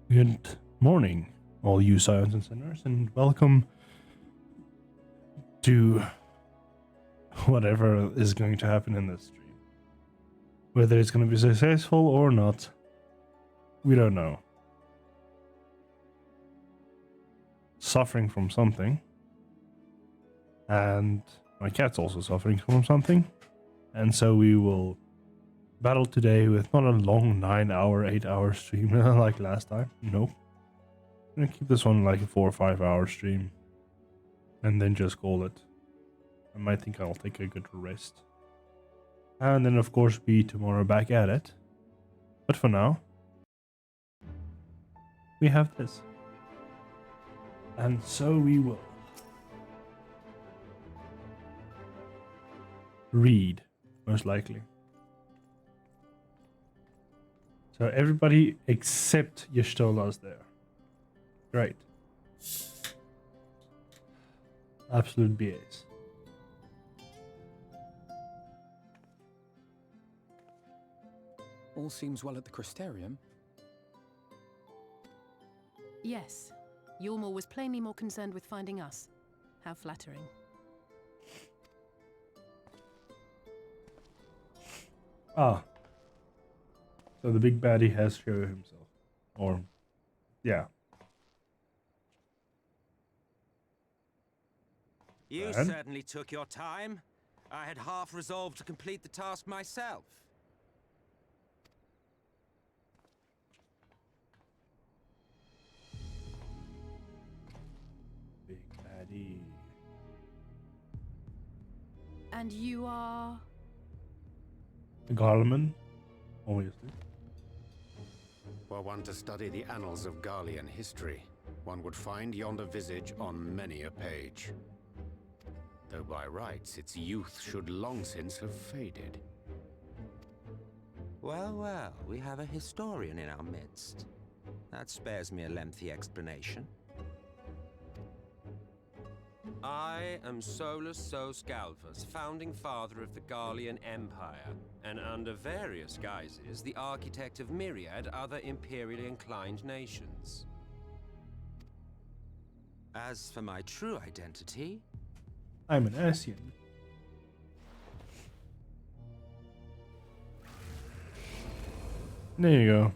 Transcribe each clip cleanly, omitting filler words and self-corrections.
Good morning, all you science and sinners, and welcome to whatever is going to happen in this stream. Whether it's going to be successful or not, we don't know. Suffering from something, and my cat's also suffering from something, and so we will battle today with not a long 9-hour, 8-hour stream like last time. Nope. I'm gonna keep this one like a 4 or 5 hour stream and then just call it. I might think I'll take a good rest. And then of course be tomorrow back at it. But for now, we have this. And so we will read, most likely. So everybody except Yestola's there. Great. Absolute BAs. All seems well at the Crystarium. Yes. Yormor was plainly more concerned with finding us. How flattering. Ah. So the big baddie has shown himself. Or, yeah. You Fran? certainly took your time. I had half resolved to complete the task myself. Big baddie. And you are... Garleman, obviously. Were one to study the annals of Garlean history, one would find yonder visage on many a page. Though by rights its youth should long since have faded. Well, well, we have a historian in our midst. That spares me a lengthy explanation. I am Solus Sos Galvus, founding father of the Garlean Empire, and under various guises, the architect of myriad other imperially inclined nations. As for my true identity, I'm an Asian. There you go.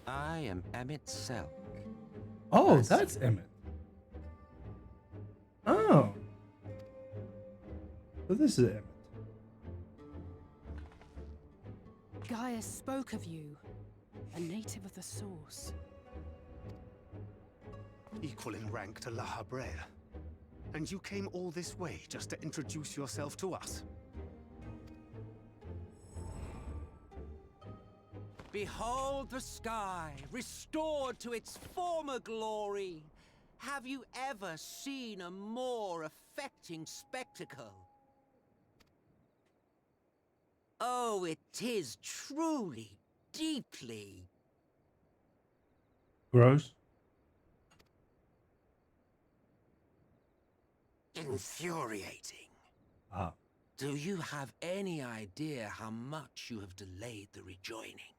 I am Emmett Selk. Oh, Yes. that's Emmett. Oh. So this is Emmett. Gaius spoke of you. A native of the Source. Equal in rank to La Habrel. And you came all this way just to introduce yourself to us? Behold the sky, restored to its former glory. Have you ever seen a more affecting spectacle? Oh, it is truly, deeply Gross. infuriating. Ah. Do you have any idea how much you have delayed the rejoining?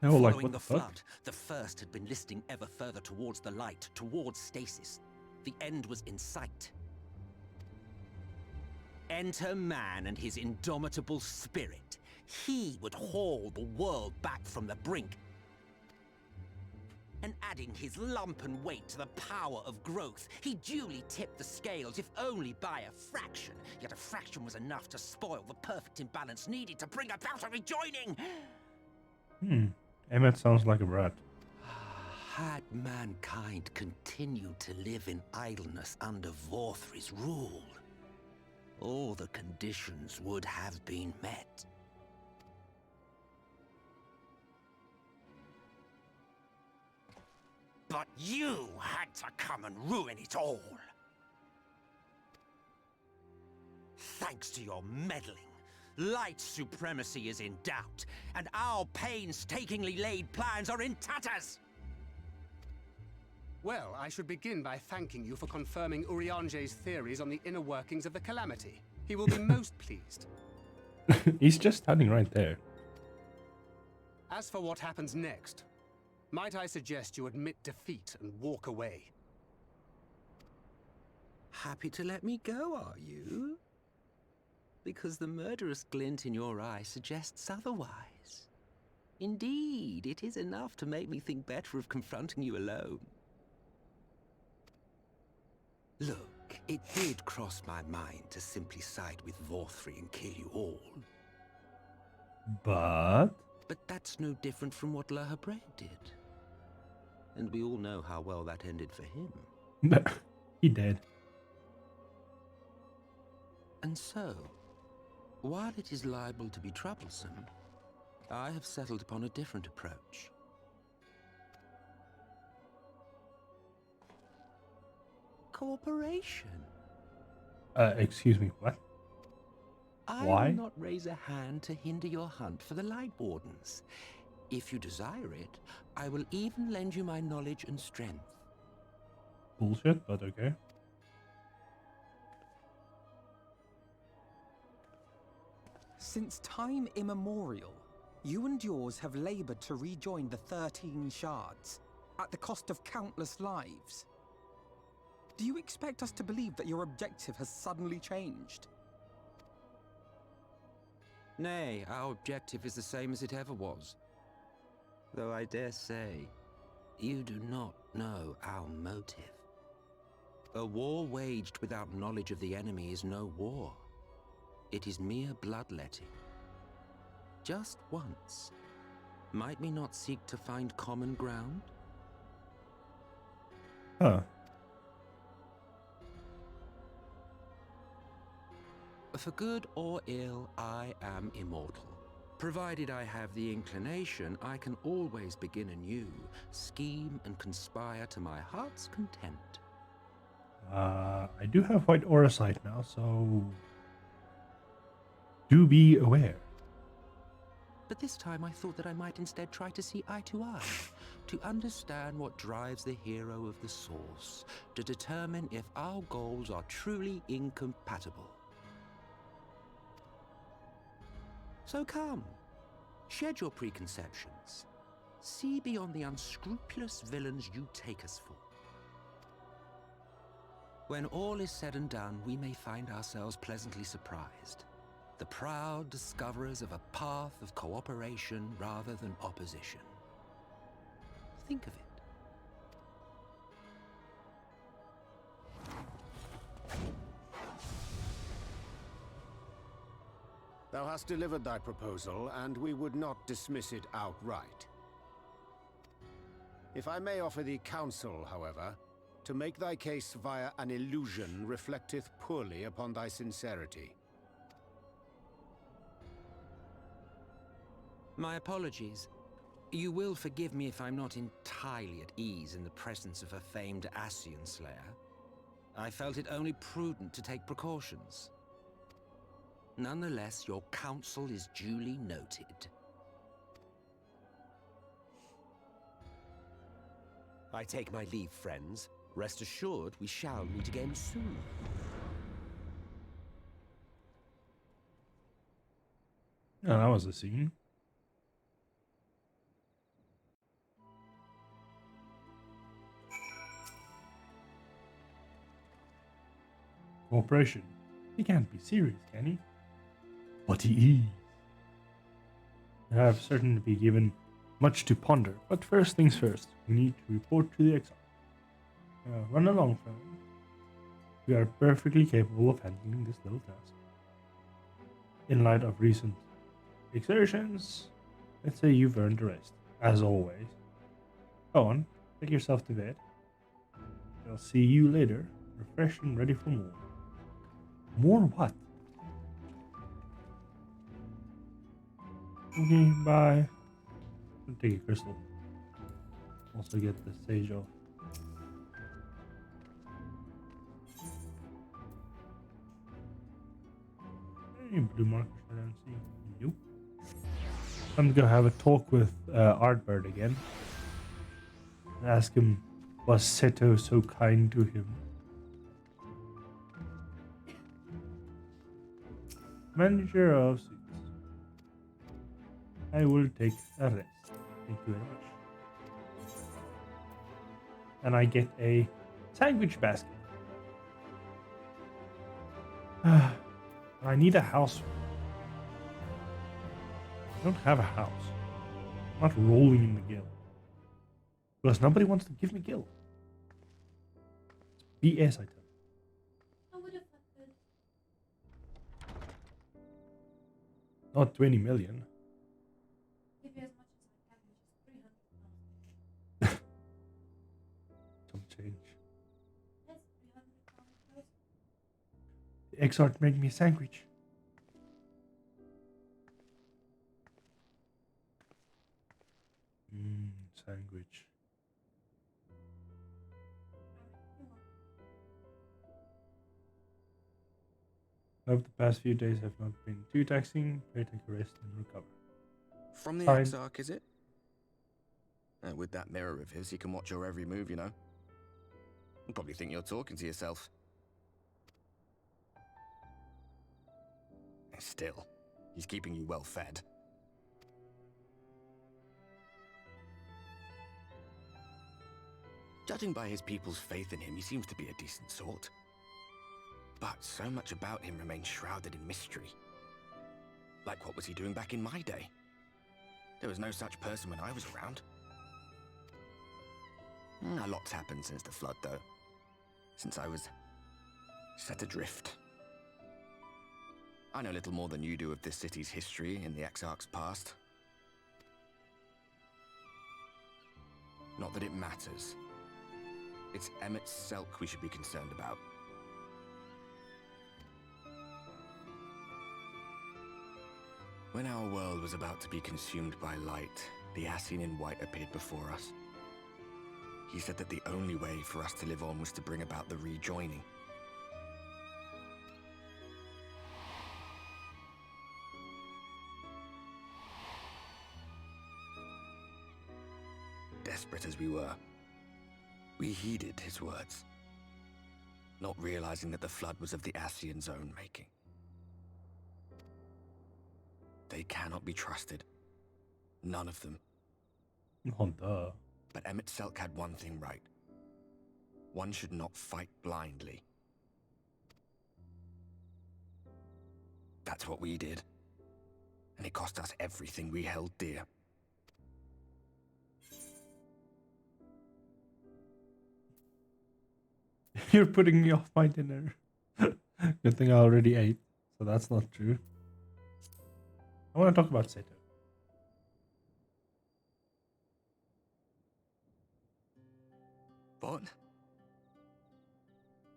Oh, like Following what the the fuck? flood, the first had been listing ever further towards the light, towards stasis. The end was in sight. Enter man and his indomitable spirit. He would haul the world back from the brink. And adding his lumpen weight to the power of growth, he duly tipped the scales, if only by a fraction. Yet a fraction was enough to spoil the perfect imbalance needed to bring about a rejoining. Emmett sounds like a brat. Had mankind continued to live in idleness under Vorthry's rule, all the conditions would have been met. But you had to come and ruin it all. Thanks to your meddling, light supremacy is in doubt, and our painstakingly laid plans are in tatters. Well, I should begin by thanking you for confirming Urianger's theories on the inner workings of the Calamity. He will be most pleased. He's just standing right there. As for what happens next, might I suggest you admit defeat and walk away? Happy to let me go, are you? Because the murderous glint in your eye suggests otherwise. Indeed, it is enough to make me think better of confronting you alone. Look, it did cross my mind to simply side with Vorthri and kill you all. But that's no different from what La Habre did. And we all know how well that ended for him. he did. And so, while it is liable to be troublesome, I have settled upon a different approach. Cooperation. Excuse me, what? Why? I will not raise a hand to hinder your hunt for the Light Wardens. If you desire it, I will even lend you my knowledge and strength. Bullshit, but okay. Since time immemorial, you and yours have labored to rejoin the 13 shards, at the cost of countless lives. Do you expect us to believe that your objective has suddenly changed? Nay, our objective is the same as it ever was. Though I dare say, you do not know our motive. A war waged without knowledge of the enemy is no war. It is mere bloodletting. Just once, might we not seek to find common ground? Huh. For good or ill, I am immortal. Provided I have the inclination, I can always begin anew, scheme and conspire to my heart's content. I do have white aura sight now, so do be aware. But this time I thought that I might instead try to see eye to eye, to understand what drives the hero of the source, to determine if our goals are truly incompatible. So come, shed your preconceptions. See beyond the unscrupulous villains you take us for. When all is said and done, we may find ourselves pleasantly surprised. The proud discoverers of a path of cooperation rather than opposition. Think of it. Thou hast delivered thy proposal, and we would not dismiss it outright. If I may offer thee counsel, however, to make thy case via an illusion reflecteth poorly upon thy sincerity. My apologies. You will forgive me if I'm not entirely at ease in the presence of a famed Ascian slayer. I felt it only prudent to take precautions. Nonetheless, your counsel is duly noted. I take my leave, friends. Rest assured, we shall meet again soon. Oh, that was a scene. Cooperation. He can't be serious, can he? But he is. I have certainly been given much to ponder, but first things first, we need to report to the exile. Run along, friend. We are perfectly capable of handling this little task. In light of recent exertions, let's say you've earned a rest, as always. Go on, take yourself to bed. I'll see you later, refreshed and ready for more. More what? Okay, bye. I'll take a crystal. Also get the sage off. Any blue markers I don't see. Nope. I'm gonna go have a talk with Artbird again. And ask him Was Seto so kind to him? Manager of suits. I will take a rest. Thank you very much. And I get a sandwich basket. I need a house. I don't have a house. I'm not rolling in the guild. Because nobody wants to give me guild. It's BS, I tell you. Not 20 million. Some change. The exart made me a sandwich. Sandwich. Hope the past few days have not been too taxing. Pray take a rest and recover. From the Fine. Exarch, is it? With that mirror of his, he can watch your every move, you know. He'll probably think you're talking to yourself. Still, he's keeping you well fed. Judging by his people's faith in him, he seems to be a decent sort. But so much about him remains shrouded in mystery. Like, what was he doing back in my day? There was no such person when I was around. A lot's happened since the flood, though. Since I was set adrift. I know little more than you do of this city's history in the Exarch's past. Not that it matters. It's Emmett Selk we should be concerned about. When our world was about to be consumed by light, the Ascian in white appeared before us. He said that the only way for us to live on was to bring about the rejoining. Desperate as we were, we heeded his words, not realizing that the flood was of the Ascian's own making. They cannot be trusted. None of them. Oh, duh. But Emmett Selk had one thing right. One should not fight blindly. That's what we did. And it cost us everything we held dear. You're putting me off my dinner. Good thing I already ate, so that's not true. I want to talk about Seto. What?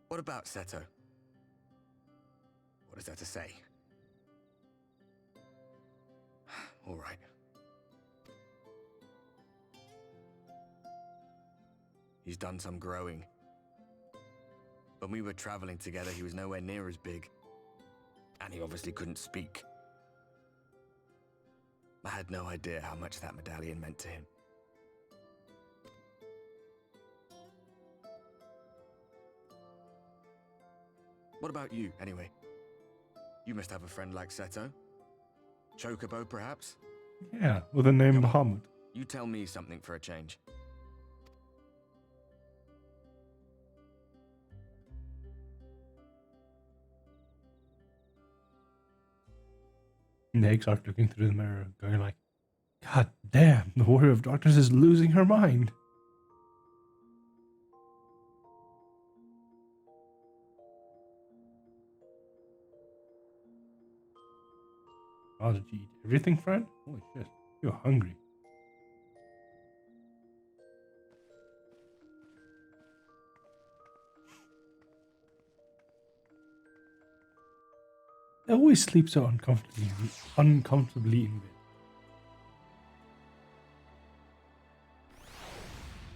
What about Seto? What is there to say? All right. He's done some growing. When we were traveling together, he was nowhere near as big. And he obviously couldn't speak. I had no idea how much that medallion meant to him. What about you, anyway? You must have a friend like Seto? Chocobo, perhaps? Yeah, with the name Come on. Muhammad. You tell me something for a change. Nate starts looking through the mirror, going like, God damn, the Warrior of Darkness is losing her mind. Oh, did you eat everything, Fran? Holy shit, you're hungry. I always sleep so uncomfortably in bed.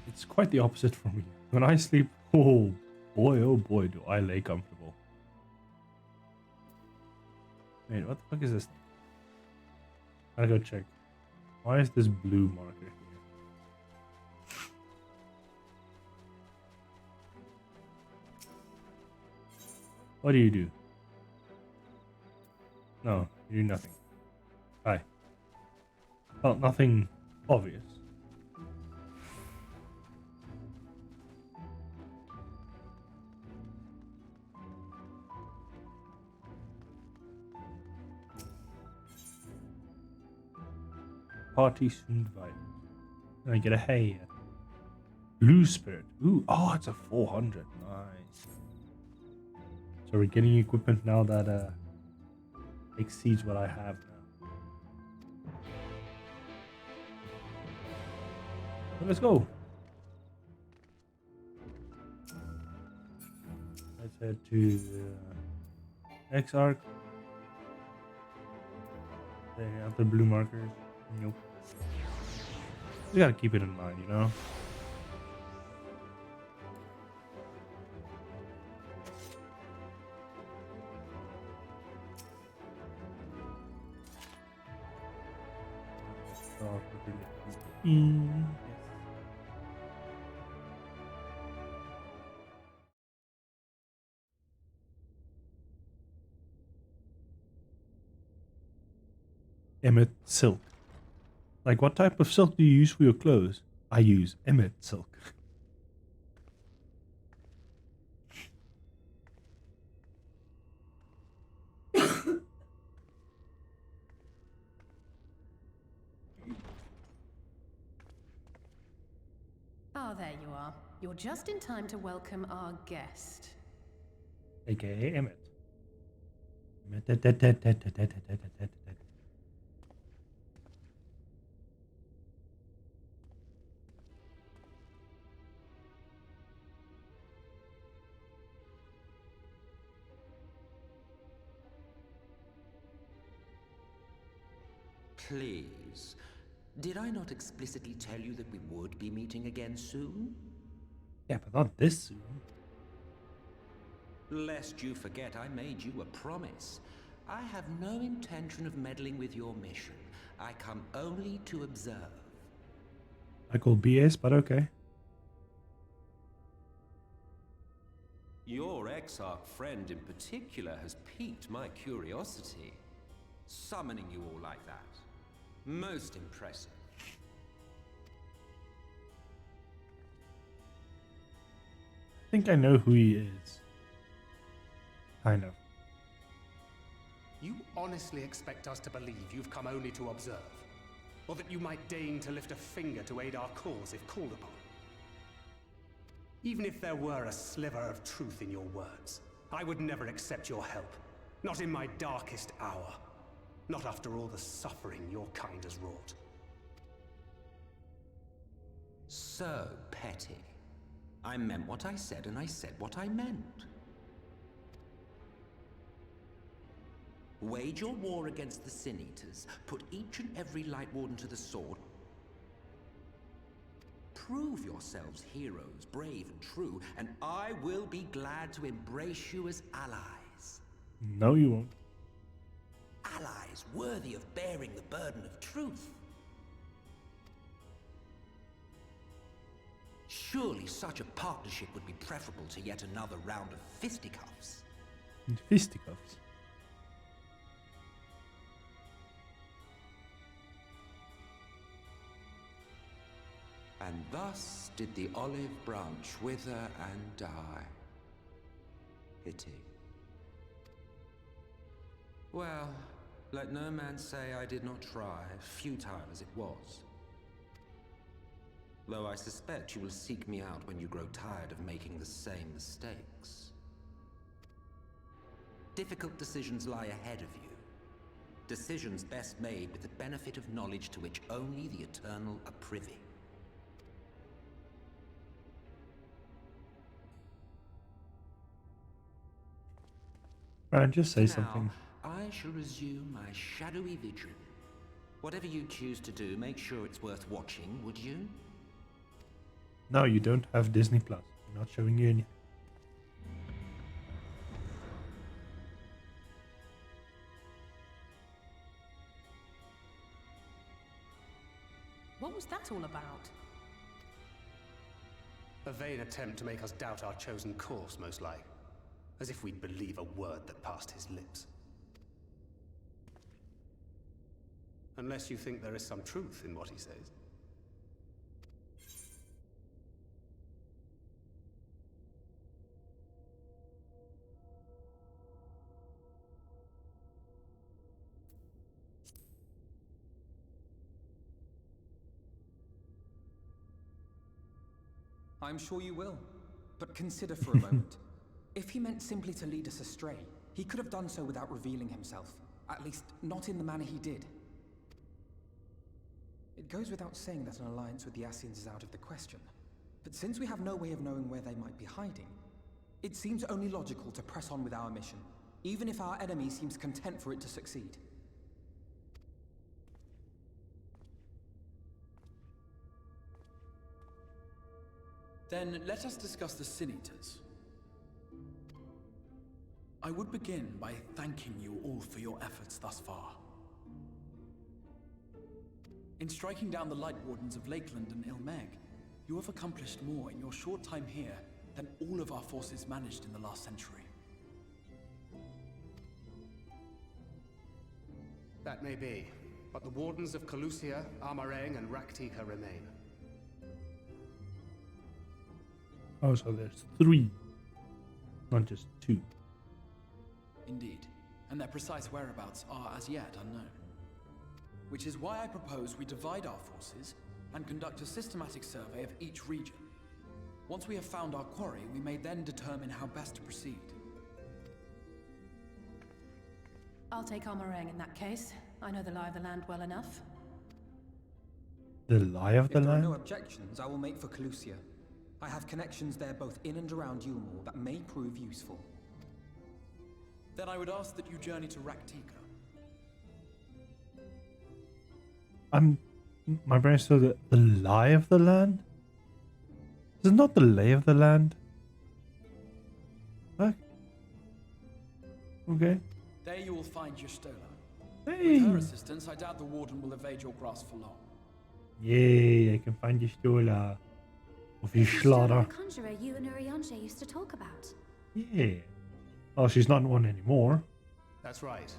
It's quite the opposite for me. When I sleep, oh boy, do I lay comfortable. Wait, what the fuck is this thing? Gotta go check. Why is this blue marker here? What do you do? No, you do nothing. Hi. Well, nothing obvious. Party soon invited. And I get a hay. Blue spirit. Ooh, oh, it's a 400. Nice. So we're getting equipment now that exceeds what I have now. So let's go. Let's head to X-Arc. They have the blue markers. Nope. You gotta keep it in mind, you know? Yes. Emmet silk. Like, what type of silk do you use for your clothes? I use Emmet silk. Ah, there you are. You're just in time to welcome our guest. AKA Emmet. Please. Did I not explicitly tell you that we would be meeting again soon? Yeah, but not this soon. Lest you forget, I made you a promise. I have no intention of meddling with your mission. I come only to observe. I call BS, but okay. Your Exarch friend in particular has piqued my curiosity. Summoning you all like that. Most impressive. I think I know who he is. Kind of. You honestly expect us to believe you've come only to observe? Or that you might deign to lift a finger to aid our cause if called upon? Even if there were a sliver of truth in your words, I would never accept your help. Not in my darkest hour. Not after all the suffering your kind has wrought. So petty. I meant what I said, and I said what I meant. Wage your war against the Sin Eaters. Put each and every Light Warden to the sword. Prove yourselves heroes, brave and true, and I will be glad to embrace you as allies. No, you won't. Allies worthy of bearing the burden of truth. Surely such a partnership would be preferable to yet another round of fisticuffs. Fisticuffs. And thus did the olive branch wither and die. Pity. Well, let no man say I did not try, futile as it was. Though I suspect you will seek me out when you grow tired of making the same mistakes. Difficult decisions lie ahead of you. Decisions best made with the benefit of knowledge to which only the eternal are privy. Right, just say Now, something. I shall resume my shadowy vigil. Whatever you choose to do, make sure it's worth watching, would you? No, you don't have Disney Plus. I'm not showing you anything. What was that all about? A vain attempt to make us doubt our chosen course, most like. As if we'd believe a word that passed his lips. Unless you think there is some truth in what he says. I'm sure you will. But consider for a moment. If he meant simply to lead us astray, he could have done so without revealing himself. At least, not in the manner he did. It goes without saying that an alliance with the Ascians is out of the question. But since we have no way of knowing where they might be hiding, it seems only logical to press on with our mission, even if our enemy seems content for it to succeed. Then let us discuss the Sin Eaters. I would begin by thanking you all for your efforts thus far. In striking down the Light Wardens of Lakeland and Ilmeg, you have accomplished more in your short time here than all of our forces managed in the last century. That may be, but the Wardens of Calusia, Amareng, and Raktika remain. Oh, so there's 3, not just 2. Indeed, and their precise whereabouts are as yet unknown. Which is why I propose we divide our forces and conduct a systematic survey of each region. Once we have found our quarry, we may then determine how best to proceed. I'll take Amarang in that case. I know the lie of the land well enough. The lie of the If there are land? no objections, I will make for Calusia. I have connections there both in and around Yulmore that may prove useful. Then I would ask that you journey to Raktika. My brain said the lie of the land? Is it not the lay of the land? What? Okay. There you will find Yustola. Hey! With her assistance, I doubt the Warden will evade your grasp for long. Yay, I can find your Stola. Of your slaughter. The conjurer you and Urianger used to talk about. Yeah. Oh, she's not one anymore. That's right.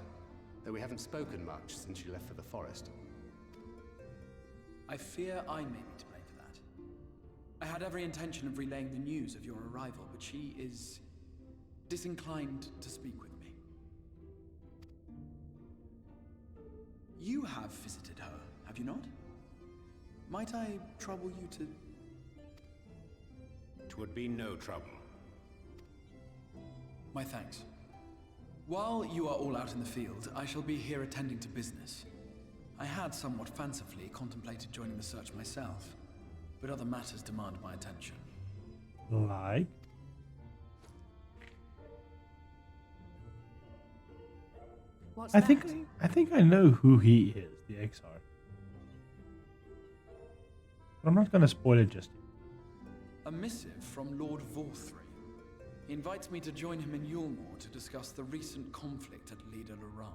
Though we haven't spoken much since she left for the forest. I fear I may be to blame for that. I had every intention of relaying the news of your arrival, but she is disinclined to speak with me. You have visited her, have you not? Might I trouble you to... It would be no trouble. My thanks. While you are all out in the field, I shall be here attending to business. I had somewhat fancifully contemplated joining the search myself, but other matters demand my attention. Like? What's I that? think I know who he is, the Exarch. But I'm not gonna spoil it just yet. A missive from Lord Vorthry. He invites me to join him in Yulmore to discuss the recent conflict at Lida Luran.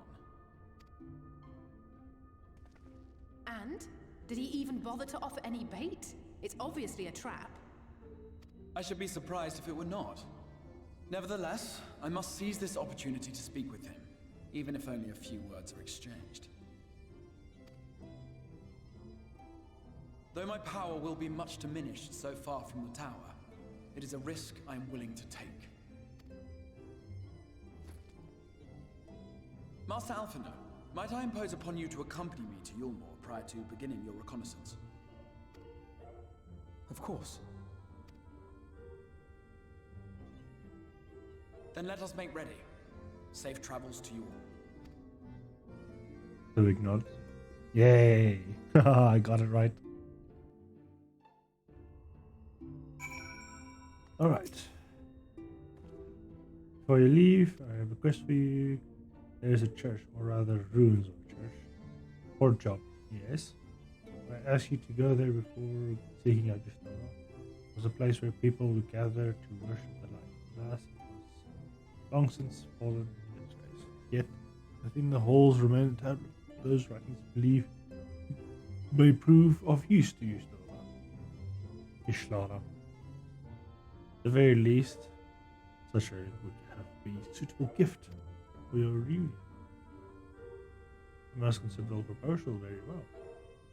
And? Did he even bother to offer any bait? It's obviously a trap. I should be surprised if it were not. Nevertheless, I must seize this opportunity to speak with him, even if only a few words are exchanged. Though my power will be much diminished so far from the tower, it is a risk I am willing to take. Master Alphinaud, might I impose upon you to accompany me to Yulmore prior to beginning your reconnaissance? Of course. Then let us make ready. Safe travels to you all. The big nod. Yay! I got it right. Alright. Before you leave, I have a quest for you. There is a church, or rather ruins of a church. Or job, yes. I ask you to go there before seeking out your star. It was a place where people would gather to worship the light. Alas, it was long since fallen in disgrace. Yet, within the halls remain intact those writings believe may prove of use to you still. Ishlada. At the very least, Such a would have been a suitable gift for your reunion. You must consider the proposal very well.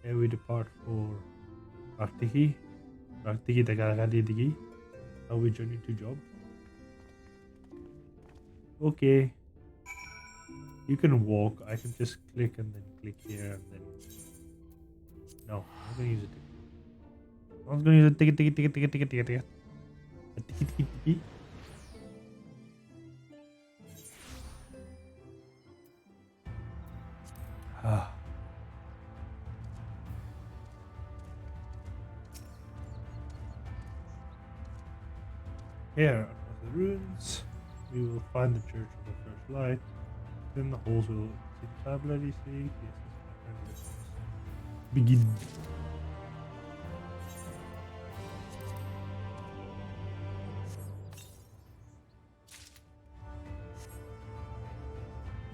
Here we depart for Raktiki. Raktiki Tagagadidigi. How we journey to job. Okay. You can walk. I can just click and then click here and then. No, I'm gonna use a ticket. I'm gonna use a ticket. A ticket. Ah. Here, of the ruins, we will find the Church of the First Light. Then the halls will see the tablet, you see. Yes, begin.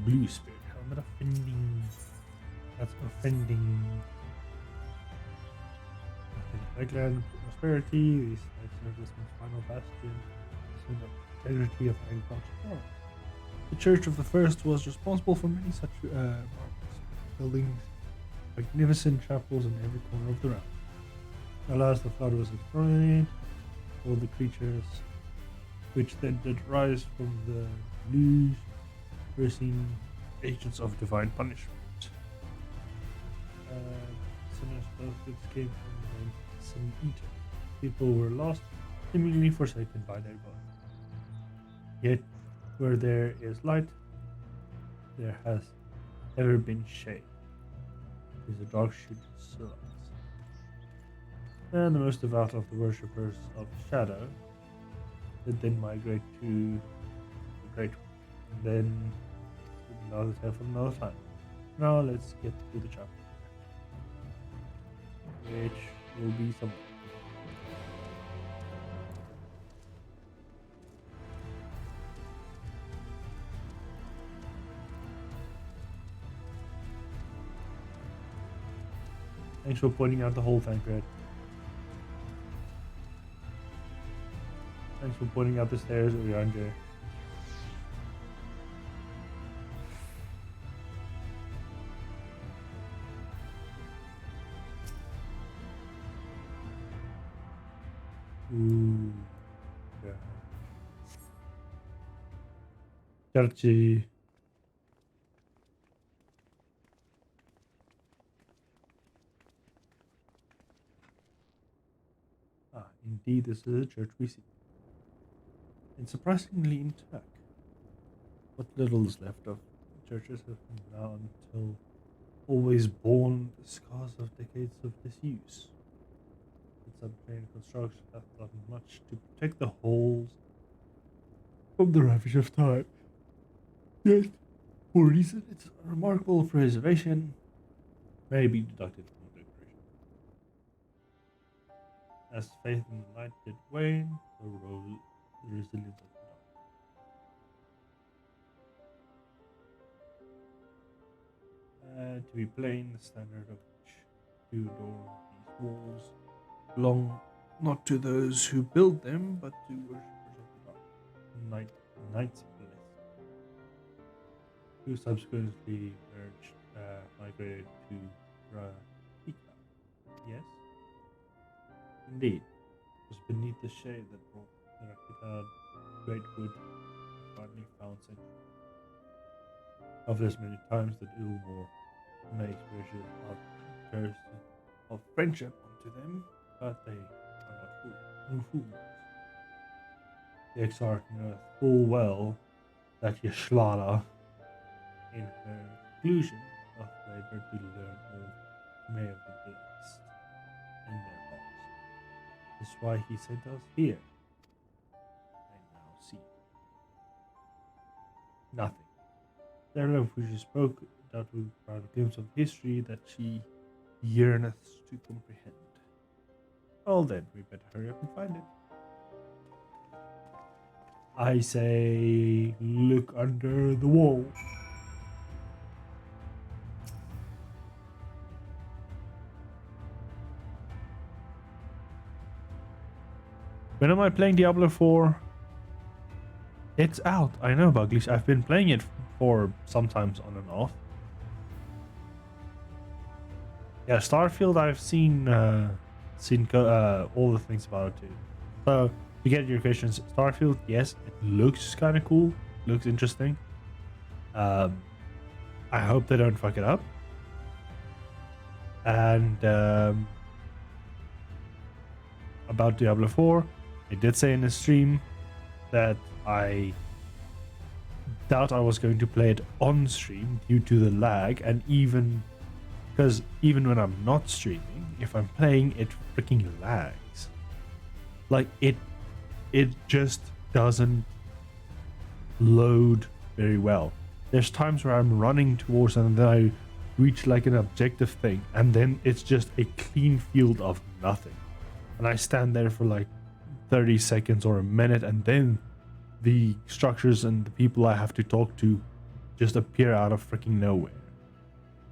Blue Spirit Helmet offending. That's offending. Lakeland prosperity. These sites serve as my final bastion. So the integrity of agriculture. The Church of the First was responsible for many such buildings, magnificent chapels in every corner of the realm. Alas, the flood was destroyed. All the creatures which then did rise from the blues were seen agents of divine punishment. Sinners bastards came from the sin eater. People were lost, seemingly forsaken by their God. Yet, where there is light, there has ever been shade. Is the dark should survive. And the most devout of the worshippers of shadow did then migrate to the Great One. And then another tale for another time. Now let's get to the chapel, which will be somewhere. Thanks for pointing out the whole thing, Red. Thanks for pointing out the stairs, Oriange. Ooh. Yeah. Churchy. Indeed, this is the church we see. And surprisingly intact. What little is left of churches have been now until always borne the scars of decades of disuse. Its untrained construction hath done much to protect the halls from the ravage of time. Yet, for a reason its remarkable preservation may be deducted from the decoration. As faith in the light did wane, so rose the resilience of the dark. To be plain, the standard of which you adorn these walls belong not to those who build them, but to worshippers of the dark, knights of the List, who subsequently migrated to Rahika. Yes? Indeed, it was beneath the shade that brought the Rakita great wood finally found century. Of this many times that Ilmore made expressions of friendship unto them, but they are not fools. The Exarch knoweth full well that Yashlala, in her conclusion, doth labor to learn all may of the blessed in their hearts. That's why he sent us here. I now see nothing. Thereof which she spoke, that will provide a glimpse of history that she yearneth to comprehend. Well then, we better hurry up and find it. I say, look under the wall. When am I playing Diablo 4? It's out. I know, Buglish. I've been playing it for sometimes on and off. Yeah, Starfield. I've seen all the things about it too. So to get your questions, Starfield. Yes, it looks kind of cool. Looks interesting. I hope they don't fuck it up. And about Diablo 4, I did say in the stream that I doubt I was going to play it on stream due to the lag, and because even when I'm not streaming, if I'm playing, it freaking lags. Like it just doesn't load very well. There's times where I'm running towards and then I reach like an objective thing, and then it's just a clean field of nothing. And I stand there for like 30 seconds or a minute, and then the structures and the people I have to talk to just appear out of freaking nowhere.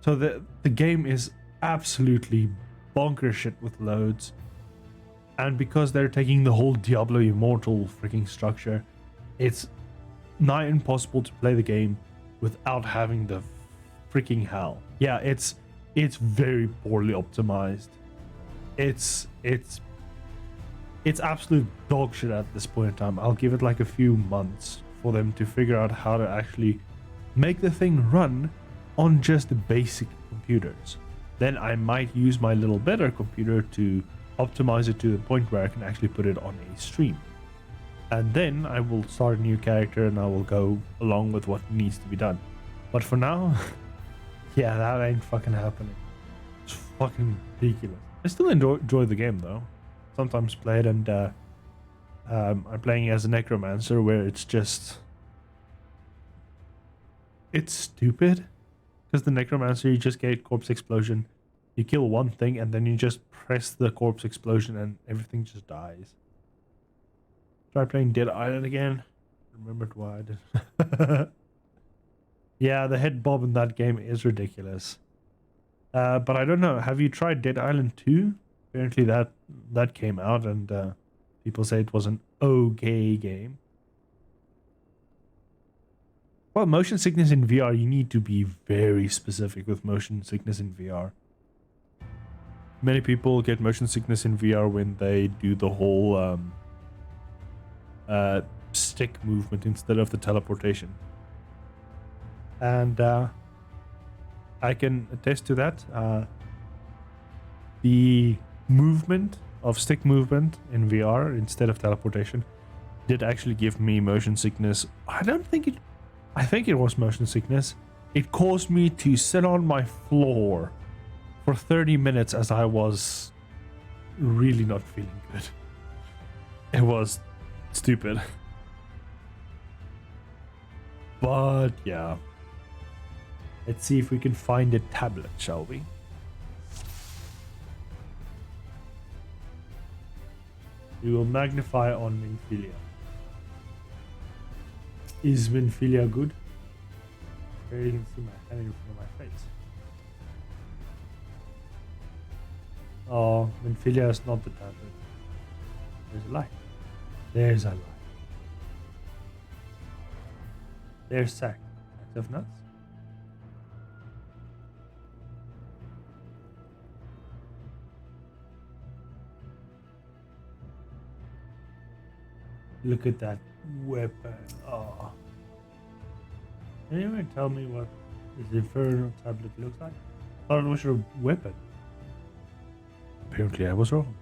So the game is absolutely bonkers shit with loads. And because they're taking the whole Diablo Immortal freaking structure, it's nigh impossible to play the game without having the freaking hell. Yeah, it's very poorly optimized. It's absolute dog shit at this point in time. I'll give it like a few months for them to figure out how to actually make the thing run on just the basic computers. Then I might use my little better computer to optimize it to the point where I can actually put it on a stream. And then I will start a new character and I will go along with what needs to be done. But for now, yeah, that ain't fucking happening. It's fucking ridiculous. I still enjoy the game though. Sometimes play it, and I'm playing as a necromancer where it's stupid. Because the necromancer, you just get corpse explosion, you kill one thing, and then you just press the corpse explosion and everything just dies. Try playing Dead Island again. Remembered why I did. Yeah, the head bob in that game is ridiculous. But I don't know. Have you tried Dead Island 2? Apparently that came out, and people say it was an okay game. Well, motion sickness in VR, you need to be very specific with motion sickness in VR. Many people get motion sickness in VR when they do the whole stick movement instead of the teleportation. And I can attest to that. The movement of stick movement in VR instead of teleportation did actually give me motion sickness. I think it was motion sickness. It caused me to sit on my floor for 30 minutes as I was really not feeling good. It was stupid. But yeah. Let's see if we can find a tablet, shall we? We will magnify on Minfilia. Is Minfilia good? Here you can see my hand in front of my face. Oh, Minfilia is not the tablet. There's a light. There's a light. There's Sack. Sack of nuts. Look at that weapon. Oh. Can anyone tell me what this Inferno tablet looks like? I thought it was your weapon. Apparently I was wrong.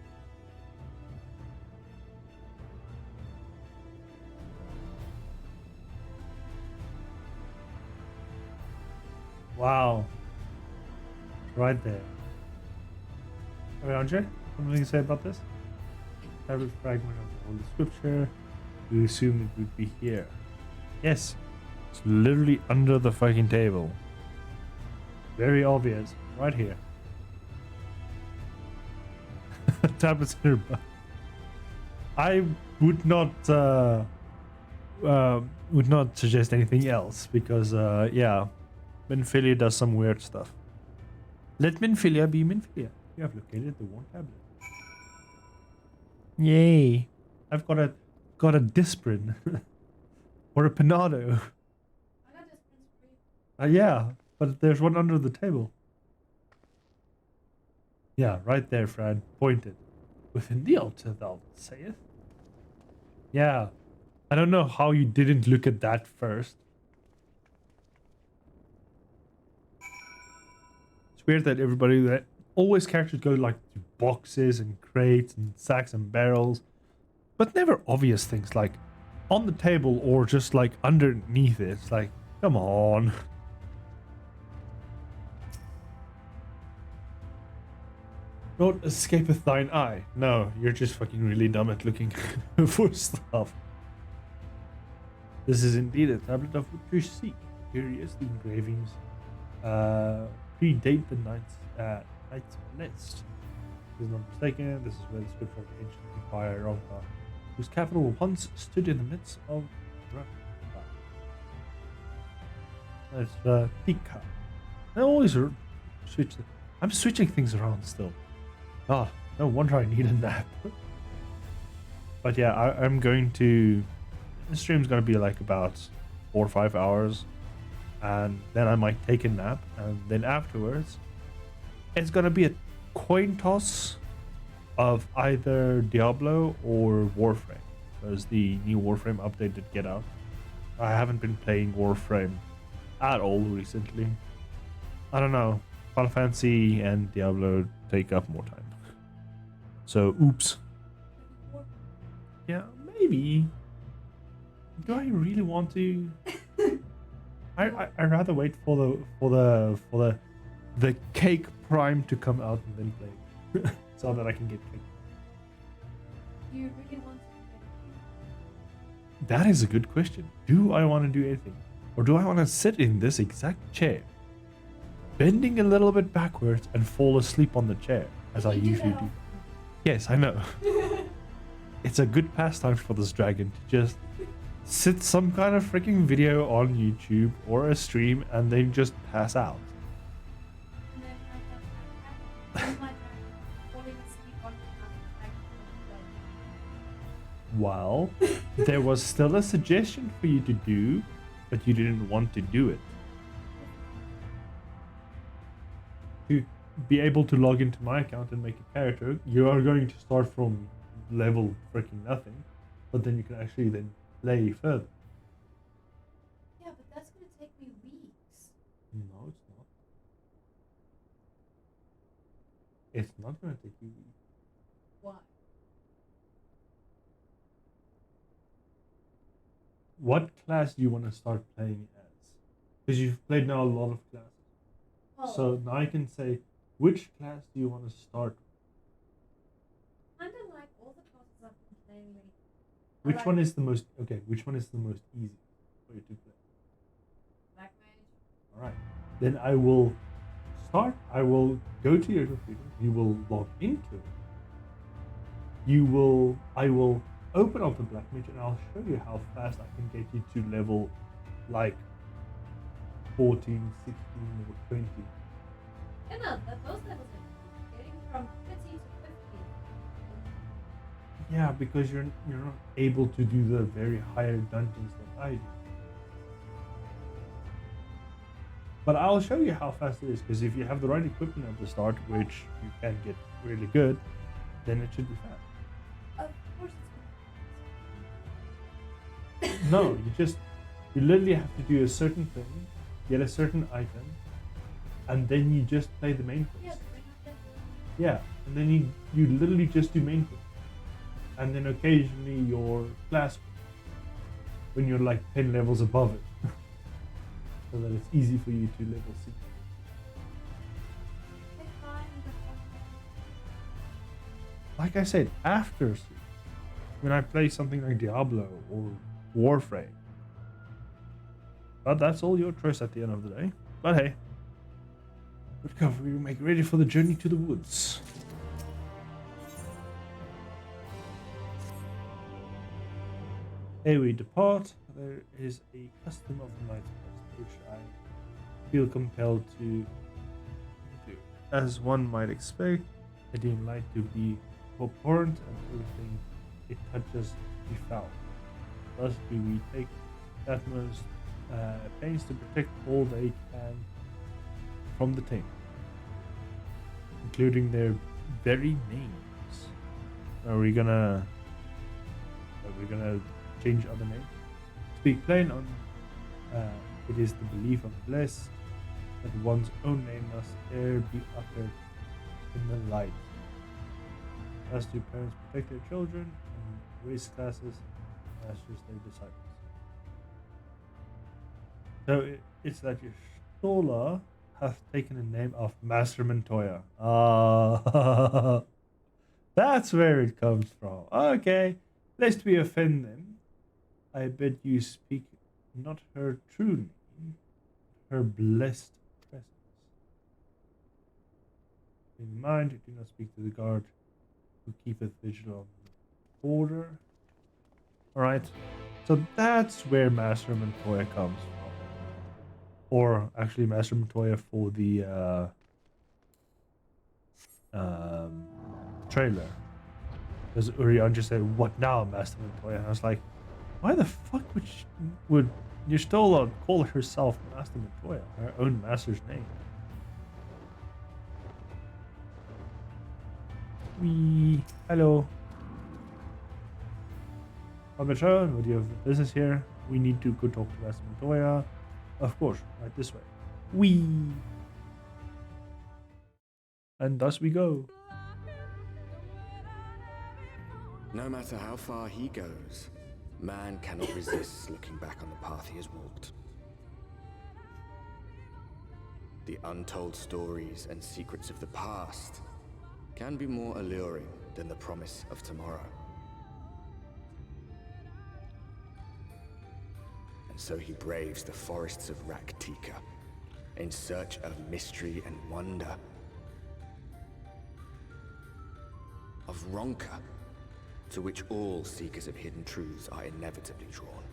Wow. Right there. Hey, Andre, something to say about this? Tablet fragment of the Holy Scripture. We assume it would be here. Yes. It's literally under the fucking table. Very obvious. Right here. Tablets in her butt. I would not suggest anything else because yeah, Minfilia does some weird stuff. Let Minfilia be Minfilia. You have located the one tablet. Yay! I've got a Disprin. Or a panado. Yeah, but there's one under the table. Yeah, right there, Fran. Pointed. Within the altar, thou sayest. Yeah. I don't know how you didn't look at that first. It's weird that everybody that always characters go like to boxes and crates and sacks and barrels, but never obvious things like on the table or just like underneath it. It's like, come on. Not escapeth thine eye. No, you're just fucking really dumb at looking for stuff. This is indeed a tablet of what you seek. Curious, the engravings predate the Knight's List. If I'm not mistaken, this is where the scripture of the ancient empire Ronka, whose capital once stood in the midst of That's Tika. I always switch. I'm switching things around still. Ah, no wonder I need a nap. But yeah, I'm going to. The stream's gonna be like about 4 or 5 hours, and then I might take a nap, and then afterwards, it's gonna be a coin toss of either Diablo or Warframe, because the new Warframe update did get out. I haven't been playing Warframe at all recently. I don't know. Final Fantasy and Diablo take up more time. So, oops. Yeah, maybe. Do I really want to? I rather wait for the cake prime to come out and then play, so that I can get cake. Do you really want to? That is a good question. Do I want to do anything, or do I want to sit in this exact chair, bending a little bit backwards and fall asleep on the chair as I usually do? Yes, I know. It's a good pastime for this dragon to just sit some kind of freaking video on YouTube or a stream and then just pass out. Well, there was still a suggestion for you to do, but you didn't want to do it. To be able to log into my account and make a character, you are going to start from level freaking nothing, but then you can actually then play further. Yeah, but that's going to take me weeks. No, it's not. It's not going to take you weeks. Why? What class do you want to start playing as? Because you've played now a lot of classes. Oh. So now I can say, which class do you want to start? Kind of like all the classes I've been playing lately. Which one is the most Which one is the most easy for you to play? Black Mage. All right. Then I will start. I will go to your computer. You will log into it. I will open up the Black Mage and I'll show you how fast I can get you to level like 14, 16, or 20. Yeah, no, those levels are getting from 50 to 50. Yeah, because you're not able to do the very higher dungeons that I do. But I'll show you how fast it is, because if you have the right equipment at the start, which you can get really good, then it should be fast. Of course it's No, you literally have to do a certain thing, get a certain item, and then you just play the main quest. Yeah, and then you literally just do main quest. And then occasionally your class quest, when you're like 10 levels above it. So that it's easy for you to level 6. Like I said, after when I play something like Diablo or Warframe. But that's all your choice at the end of the day. But hey, let's go. We make ready for the journey to the woods. Ere we depart, there is a custom of the night's quest, which I feel compelled to do. As one might expect, I deem light to be abhorrent and everything it touches be foul. Thus do we take that must pains to protect all they can from the taint, including their very names. Are we gonna change other names? Speak plain on. It is the belief of blessed that one's own name must e'er be uttered in the light. As do parents protect their children, and race classes, masters their disciples. So it's that your Stola hath taken the name of Master Montoya. Ah, that's where it comes from. Okay, lest we offend them, I bid you speak not her true name, her blessed presence. In mind, do not speak to the guard who keepeth vigil on the border. Alright, so that's where Master Montoya comes from. Or actually Master Montoya for the trailer. Because Urian just said, "What now, Master Montoya?" And I was like, why the fuck would Y'shtola call herself Master Montoya, her own master's name? Hello. Arbiter, what do you have business here? We need to go talk to Master Montoya. Of course, right this way. And thus we go. No matter how far he goes, man cannot resist looking back on the path he has walked. The untold stories and secrets of the past can be more alluring than the promise of tomorrow. And so he braves the forests of Raktika in search of mystery and wonder. Of Ronka, to which all seekers of hidden truths are inevitably drawn.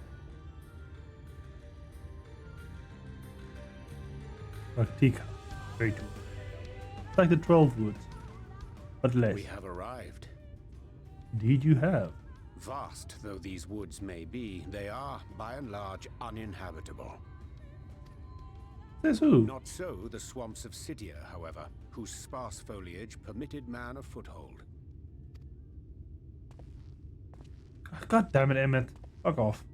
Raktika. Very cool. It's like the 12 Woods, but less. We have arrived. Indeed you have. Vast though these woods may be, they are, by and large, uninhabitable. Says who? Not so the swamps of Cydia, however, whose sparse foliage permitted man a foothold. God damn it, Emmett. Fuck off.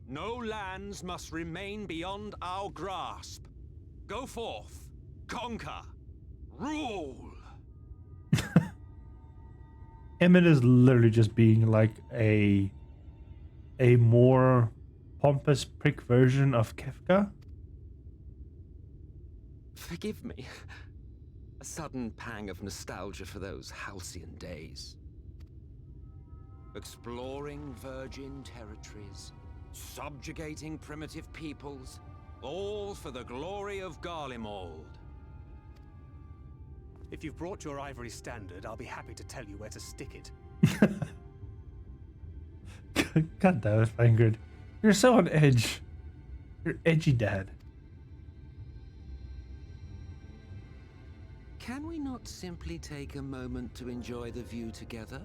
No lands must remain beyond our grasp. Go forth, conquer, rule. Emmett is literally just being like a more pompous prick version of Kefka. Forgive me. A sudden pang of nostalgia for those halcyon days. Exploring virgin territories, subjugating primitive peoples, all for the glory of Garlemald. If you've brought your ivory standard, I'll be happy to tell you where to stick it. God damn it, Fangard. You're so on edge. You're edgy dad. Can we not simply take a moment to enjoy the view together?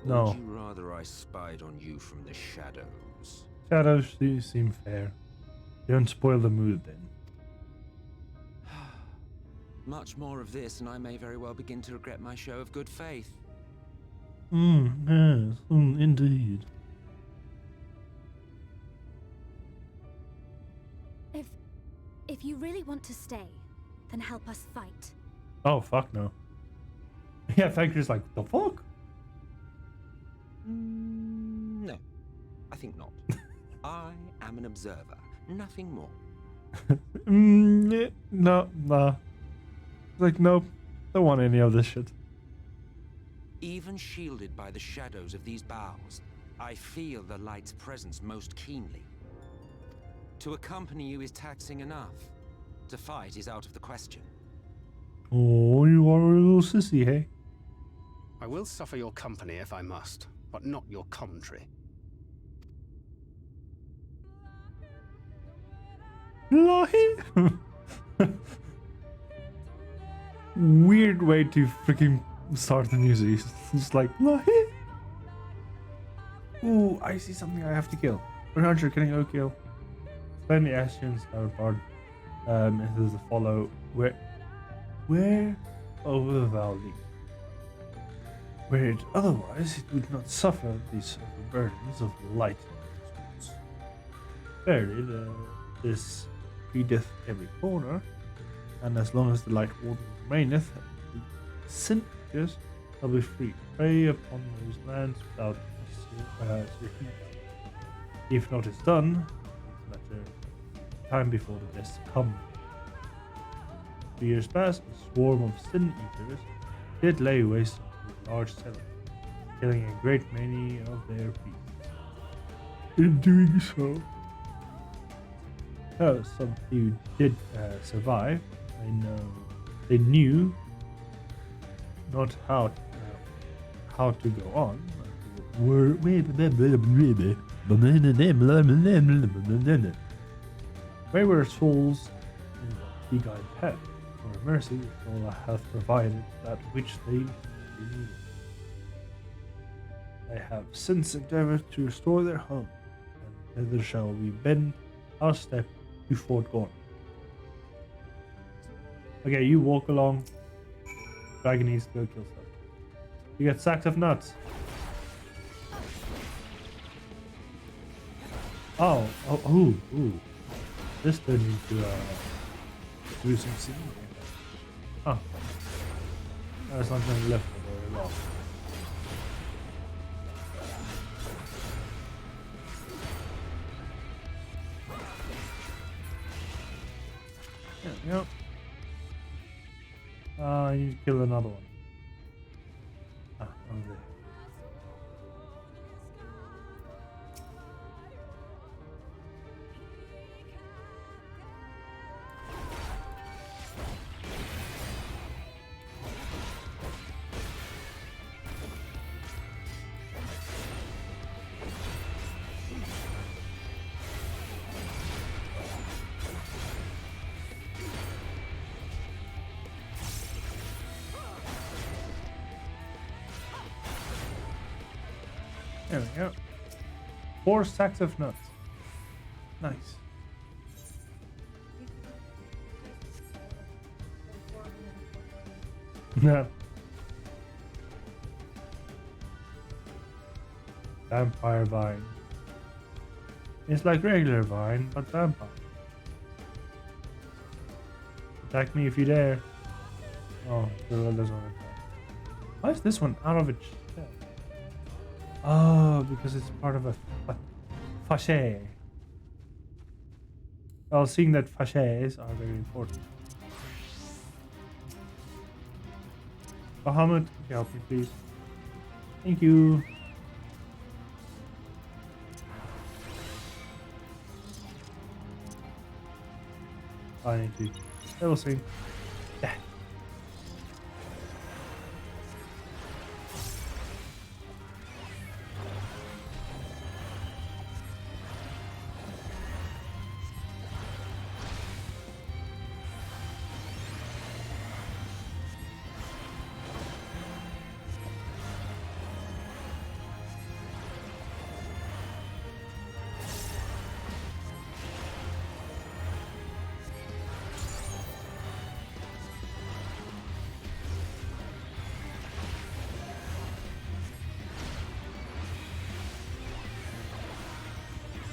No. Or would you rather I spied on you from the shadows? Shadows seem fair. Don't spoil the mood then. Much more of this, and I may very well begin to regret my show of good faith. Yes, indeed. If you really want to stay, then help us fight. Oh, fuck no. Yeah, Fanker's like, the fuck? No, I think not. I am an observer, nothing more. No. Like, nope. Don't want any of this shit. Even shielded by the shadows of these boughs, I feel the light's presence most keenly. To accompany you is taxing enough. To fight is out of the question. Oh, you are a little sissy, hey? I will suffer your company if I must, but not your commentary. Weird way to freaking start the music. It's like, ooh, I see something I have to kill. 100, can I go kill? Explain the actions that are part into the follow. Where over the valley, where it otherwise it would not suffer these burdens of light. Verily, this feedeth every corner, and as long as the light water remaineth, the sinners shall be free to prey upon those lands without certainty. If not is done, it's a matter of time before the best come. 2 years past, a swarm of sin eaters did lay waste to a large settlement, killing a great many of their people. In doing so, some few did survive. They knew not how to go on. Wayward souls in the beguiled path. For mercy, Allah hath provided that which they needed. They have since endeavored to restore their home, and thither shall we bend our step to Fort Gorn. Okay, you walk along. Dragon needs to go kill stuff. You get sacks of nuts. Oh, ooh. This turned into do some scene. Oh. There's not going to live for very long. There we go. I need to kill another one. Over there. There we go. 4 sacks of nuts. Nice. Yeah. Vampire vine. It's like regular vine, but vampire. Attack me if you dare. Oh, the others on attack. Why is this one out of its shell? Oh, because it's part of a fachet. Well, seeing that fachets are very important. Bahamut, can you help me, please? Thank you. I need to. We'll see. Yeah.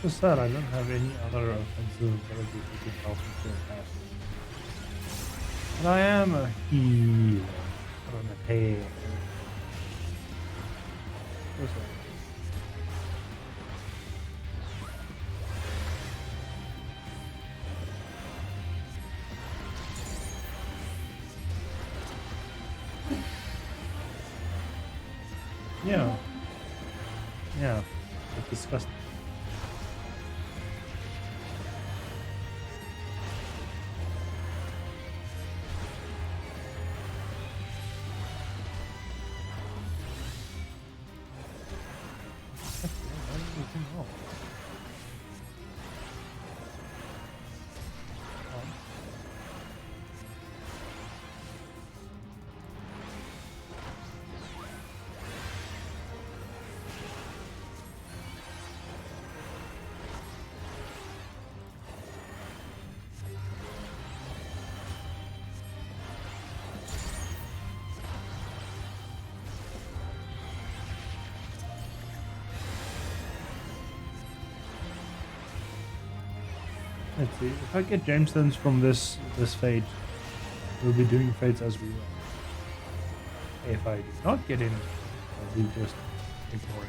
Just sad I don't have any other offensive abilities that could help me kill that. But I am a healer. I'm a tail. Yeah. Yeah. It's disgusting. Let's see. If I get gemstones from this fate, we'll be doing fates as we will. If I do not get any, I'll be just ignoring it.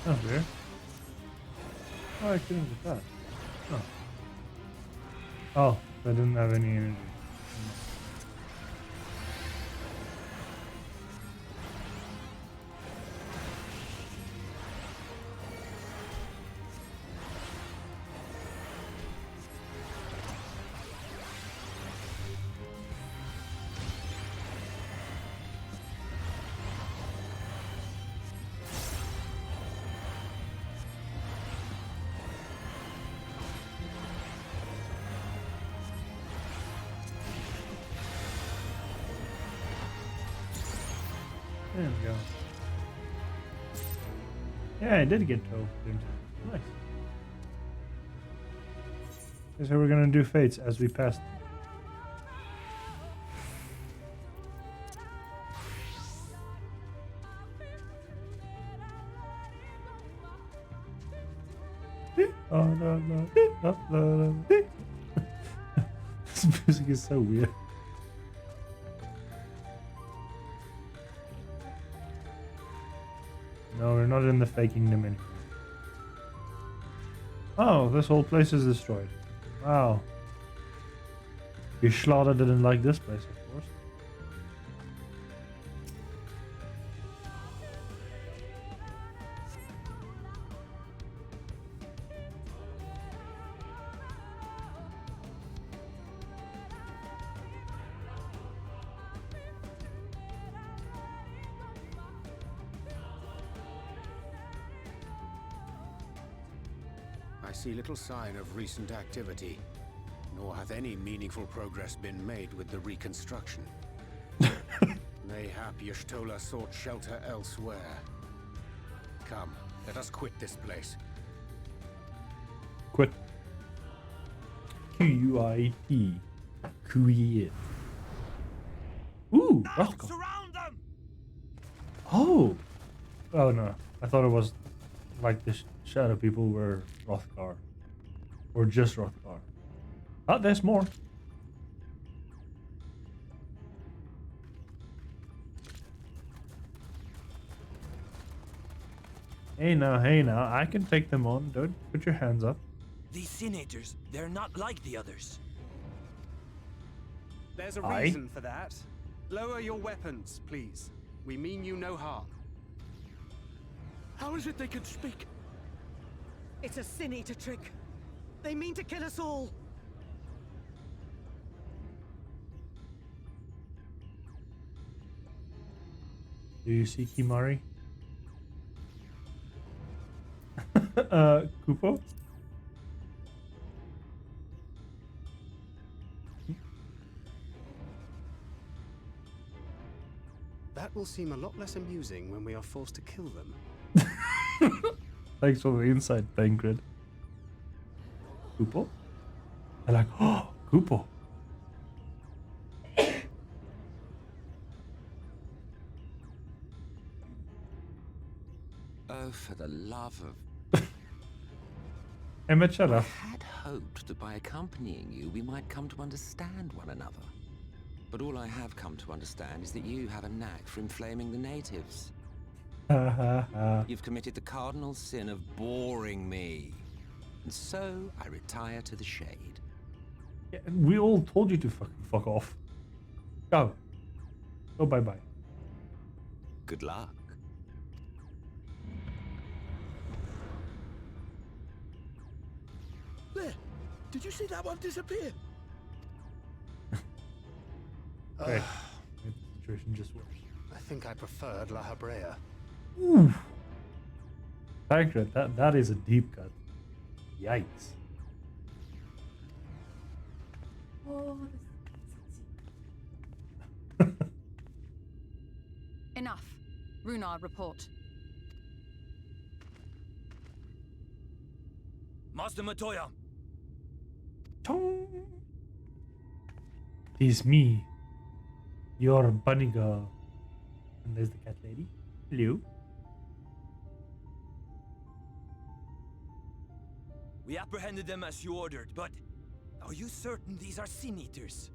Oh dear. Oh, I couldn't get that. Oh. Oh, I didn't have any energy. There we go. Yeah, I did get 12 games. Nice. So we're gonna do fates as we pass them. This music is so weird. No, we're not in the faking them anymore. Oh, this whole place is destroyed. Wow. You Schlauder didn't like this place, of course. I see little sign of recent activity, nor hath any meaningful progress been made with the reconstruction. Mayhap Y'shtola sought shelter elsewhere. Come, let us quit this place. Quit. Q-U-I-T. Quit. Ooh, Rothgar. Surround them! Oh! Oh no, I thought it was like the shadow people were Rothgar. Or just Rothgar. But there's more. Hey now, I can take them on. Don't put your hands up. These Senators, they're not like the others. There's a reason for that. Lower your weapons, please. We mean you no harm. How is it they can speak? It's a Sin-Eater trick. They mean to kill us all. Do you see Kimari? Kupo? That will seem a lot less amusing when we are forced to kill them. Thanks for the insight, Bankred. Kupo? I like, oh, Kupo. Oh, for the love of... I I had hoped that by accompanying you, we might come to understand one another. But all I have come to understand is that you have a knack for inflaming the natives. You've committed the cardinal sin of boring me. And so, I retire to the shade. Yeah, we all told you to fuck off. Go. Go bye-bye. Good luck. there! Did you see that one disappear? Okay. Maybe the situation just works. I think I preferred La Habrea. Ooh. Tancred, that is a deep cut. Yikes. Oh, Enough. Runard, report. Master Matoya! It's me, your bunny girl. And there's the cat lady. Hello. We apprehended them as you ordered, but are you certain these are sin eaters?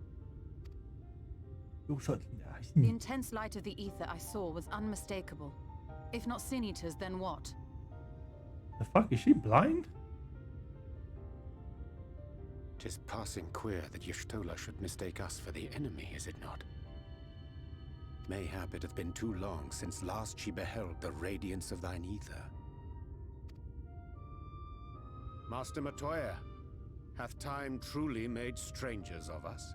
The intense light of the ether I saw was unmistakable. If not sin eaters, then what? The fuck, is she blind? Tis passing queer that Y'shtola should mistake us for the enemy, is it not? Mayhap it hath been too long since last she beheld the radiance of thine ether. Master Matoya, hath time truly made strangers of us?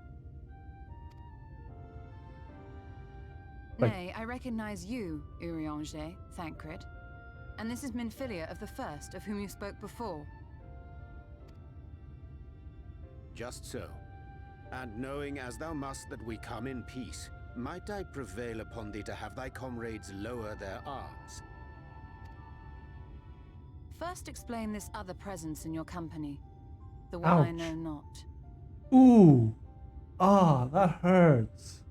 Nay, I recognize you, Urianger, Thancred. And this is Minfilia of the First, of whom you spoke before. Just so. And knowing as thou must that we come in peace, might I prevail upon thee to have thy comrades lower their arms? First explain this other presence in your company. The one I know not. Ooh. Ah, that hurts.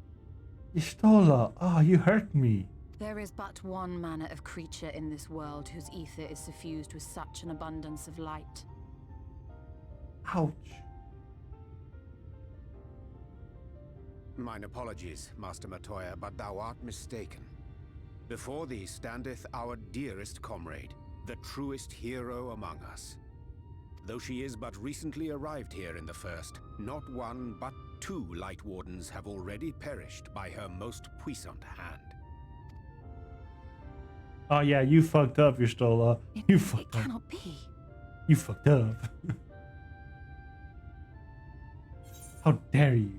Y'shtola, ah, you hurt me. There is but one manner of creature in this world whose ether is suffused with such an abundance of light. Ouch. Mine apologies, Master Matoya, but thou art mistaken. Before thee standeth our dearest comrade, the truest hero among us. Though she is but recently arrived here in the First, not one but 2 Light Wardens have already perished by her most puissant hand. Oh yeah, you fucked up, Y'shtola. You fucked up. It cannot be. You fucked up. How dare you?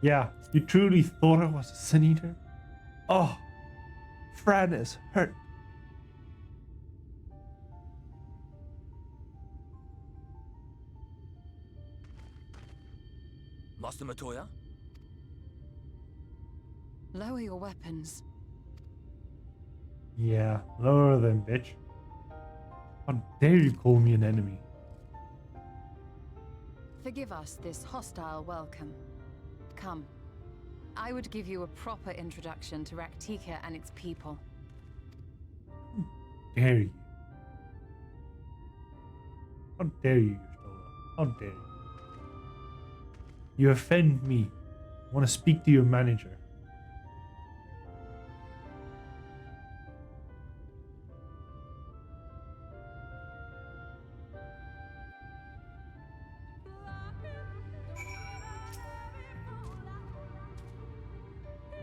Yeah, you truly thought I was a Sin Eater? Oh, Fran is hurt. Master Matoya? Lower your weapons. Yeah, lower them, bitch. How dare you call me an enemy? Forgive us this hostile welcome. Come. I would give you a proper introduction to Raktika and its people. How dare you? How dare you, Y'shtola? How dare you? You offend me. I want to speak to your manager.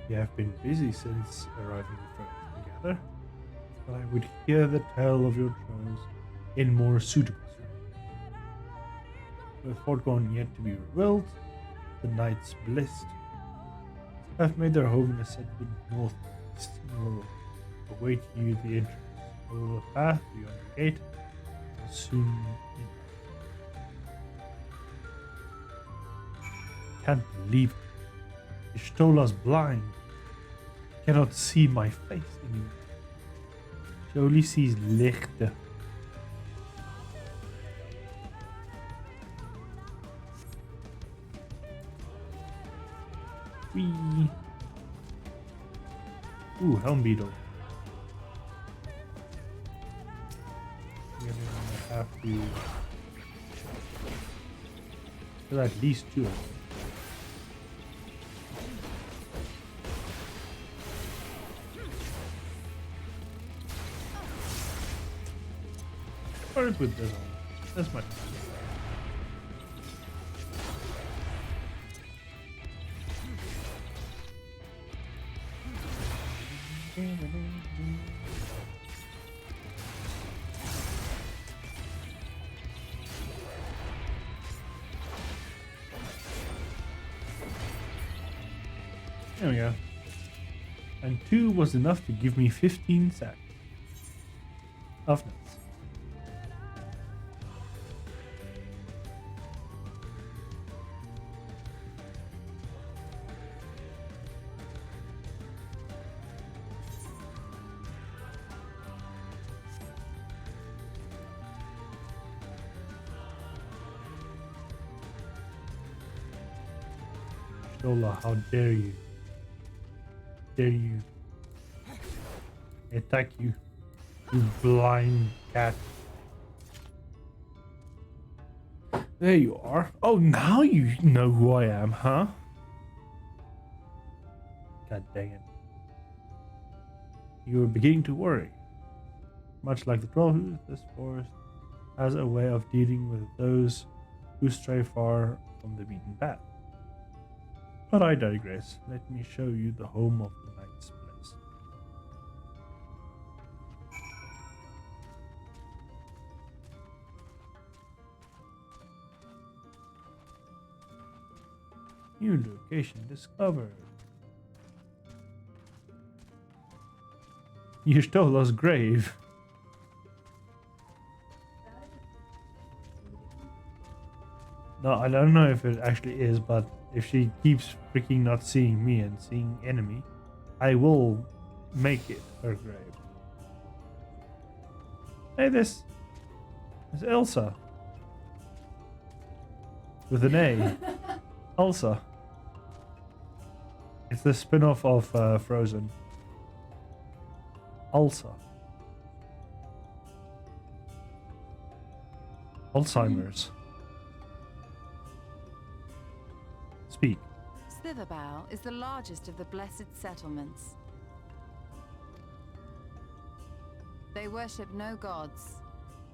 We have been busy since arriving together, but I would hear the tale of your trials in more suitable surroundings. With fort gone yet to be rebuilt, the knights blessed have made their home in a settlement northwest and will await you the entrance. Over the path beyond the gate will soon can't believe it. Y'shtola's blind. Cannot see my face anymore. She only sees lichte. Wee. Ooh, Helm Beetle. We're gonna have to kill at least 2 of them. Start with this one. That's much better. There we go. And 2 was enough to give me 15 sacks of nuts. Shola, how dare you? Dare you attack you blind cat. There you are. Oh, now you know who I am, huh? God dang it. You were beginning to worry. Much like the Trollhus, this forest has a way of dealing with those who stray far from the beaten path. But I digress. Let me show you the home of the Knight's Place. New location discovered. Ystola's grave. No, I don't know if it actually is, but if she keeps freaking not seeing me and seeing enemy, I will make it her grave. Hey, this is Elsa. With an A. Elsa. It's the spin-off of Frozen. Elsa. Alzheimer's. Speak. Slitherbow is the largest of the blessed settlements. They worship no gods,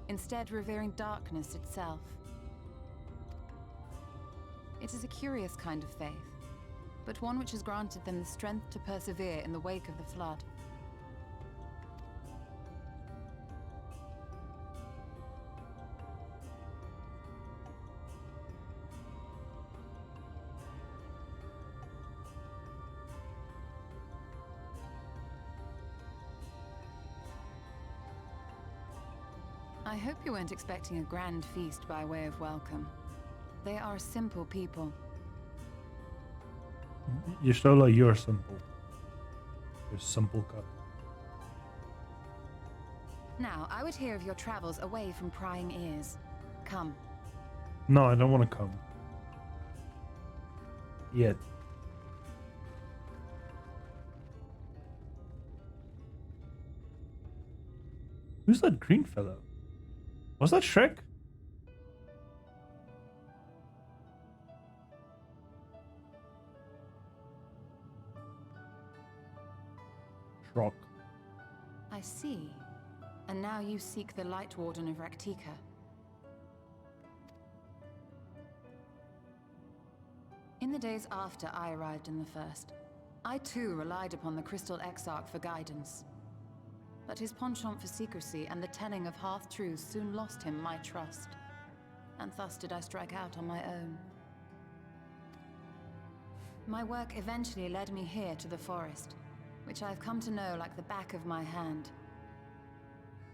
instead revering darkness itself. It is a curious kind of faith, but one which has granted them the strength to persevere in the wake of the flood. I hope you weren't expecting a grand feast by way of welcome. They are simple people. Y'shtola, you're simple. You're simple cut. Now, I would hear of your travels away from prying ears. Come. No, I don't want to come. Yet. Who's that green fellow? Was that Shrek? Shrek. I see. And now you seek the Light Warden of Raktika. In the days after I arrived in the First, I too relied upon the Crystal Exarch for guidance. But his penchant for secrecy and the telling of half-truths soon lost him my trust. And thus did I strike out on my own. My work eventually led me here to the forest, which I've come to know like the back of my hand.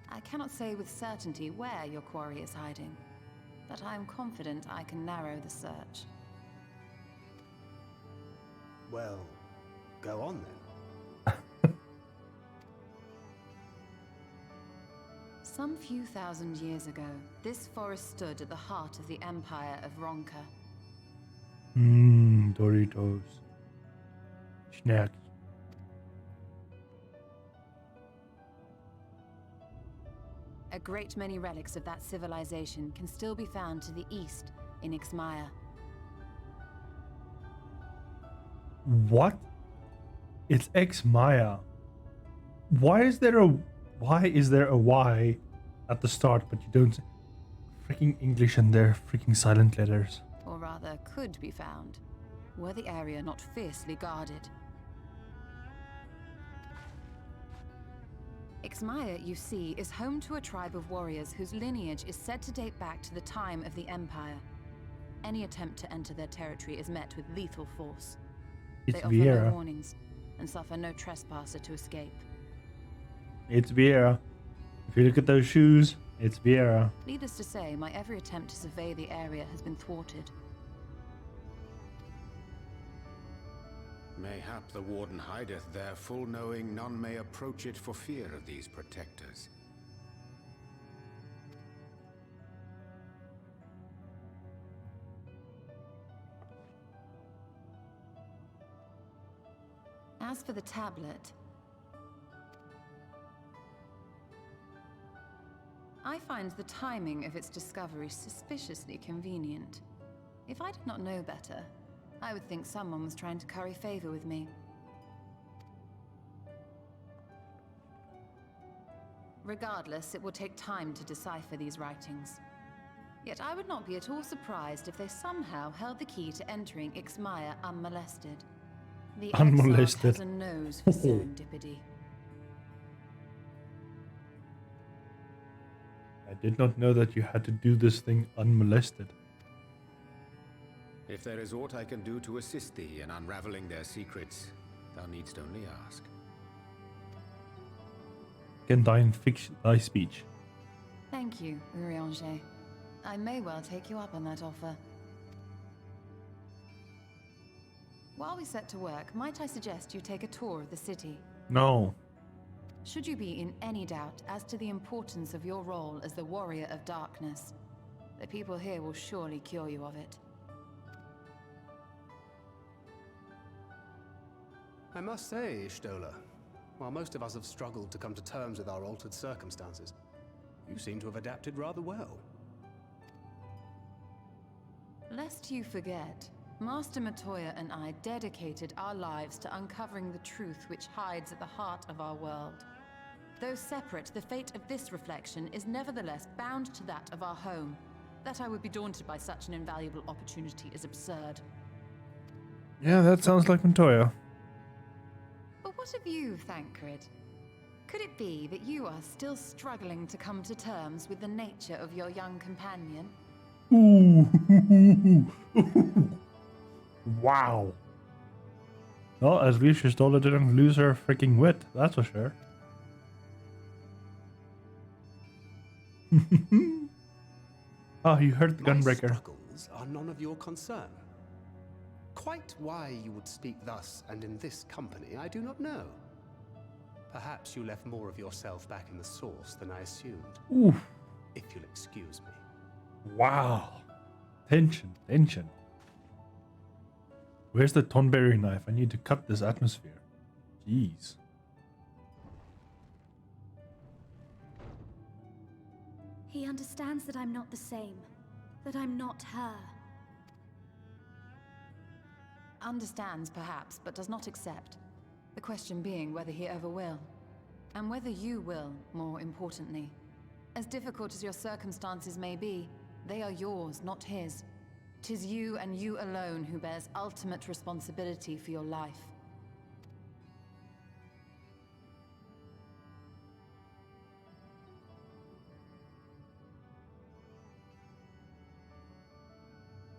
I cannot say with certainty where your quarry is hiding, but I am confident I can narrow the search. Well, go on then. Some few thousand years ago, this forest stood at the heart of the Empire of Ronka. Doritos. Snacks. A great many relics of that civilization can still be found to the east in Ixmaya. What? It's Ixmaya. Why is there a Y at the start, but you don't say freaking English and their freaking silent letters? Or rather, could be found, were the area not fiercely guarded. Ixmaya, you see, is home to a tribe of warriors whose lineage is said to date back to the time of the Empire. Any attempt to enter their territory is met with lethal force. It's They offer Vieira. no warnings and suffer no trespasser to escape. It's Vieira. If you look at those shoes, it's Vieira. Needless to say, my every attempt to survey the area has been thwarted. Mayhap the Warden hideth there, full knowing none may approach it for fear of these protectors. As for the tablet, I find the timing of its discovery suspiciously convenient. If I did not know better, I would think someone was trying to curry favor with me. Regardless, it will take time to decipher these writings. Yet I would not be at all surprised if they somehow held the key to entering Ixmaya unmolested. The Unmolested. Exarch has a nose for serendipity. I did not know that you had to do this thing unmolested. If there is aught I can do to assist thee in unraveling their secrets, thou needst only ask. Can thine fix thy speech? Thank you, Urianger. I may well take you up on that offer. While we set to work, might I suggest you take a tour of the city? No. Should you be in any doubt as to the importance of your role as the Warrior of Darkness, the people here will surely cure you of it. I must say, Stola, while most of us have struggled to come to terms with our altered circumstances, you seem to have adapted rather well. Lest you forget, Master Matoya and I dedicated our lives to uncovering the truth which hides at the heart of our world. Though separate, the fate of this reflection is nevertheless bound to that of our home. That I would be daunted by such an invaluable opportunity is absurd. Yeah, that sounds like Montoya. But what of you, Thancred? Could it be that you are still struggling to come to terms with the nature of your young companion? Ooh. Wow. Well, at least Stola didn't lose her freaking wit, that's for sure. Oh, you heard the gunbreaker. My struggles are none of your concern. Quite why you would speak thus and in this company, I do not know. Perhaps you left more of yourself back in the source than I assumed. Oof. If you'll excuse me. Wow. Tension, tension. Where's the Tonberry knife? I need to cut this atmosphere. Jeez. He understands that I'm not the same. That I'm not her. Understands, perhaps, but does not accept. The question being whether he ever will. And whether you will, more importantly. As difficult as your circumstances may be, they are yours, not his. 'Tis you and you alone who bears ultimate responsibility for your life.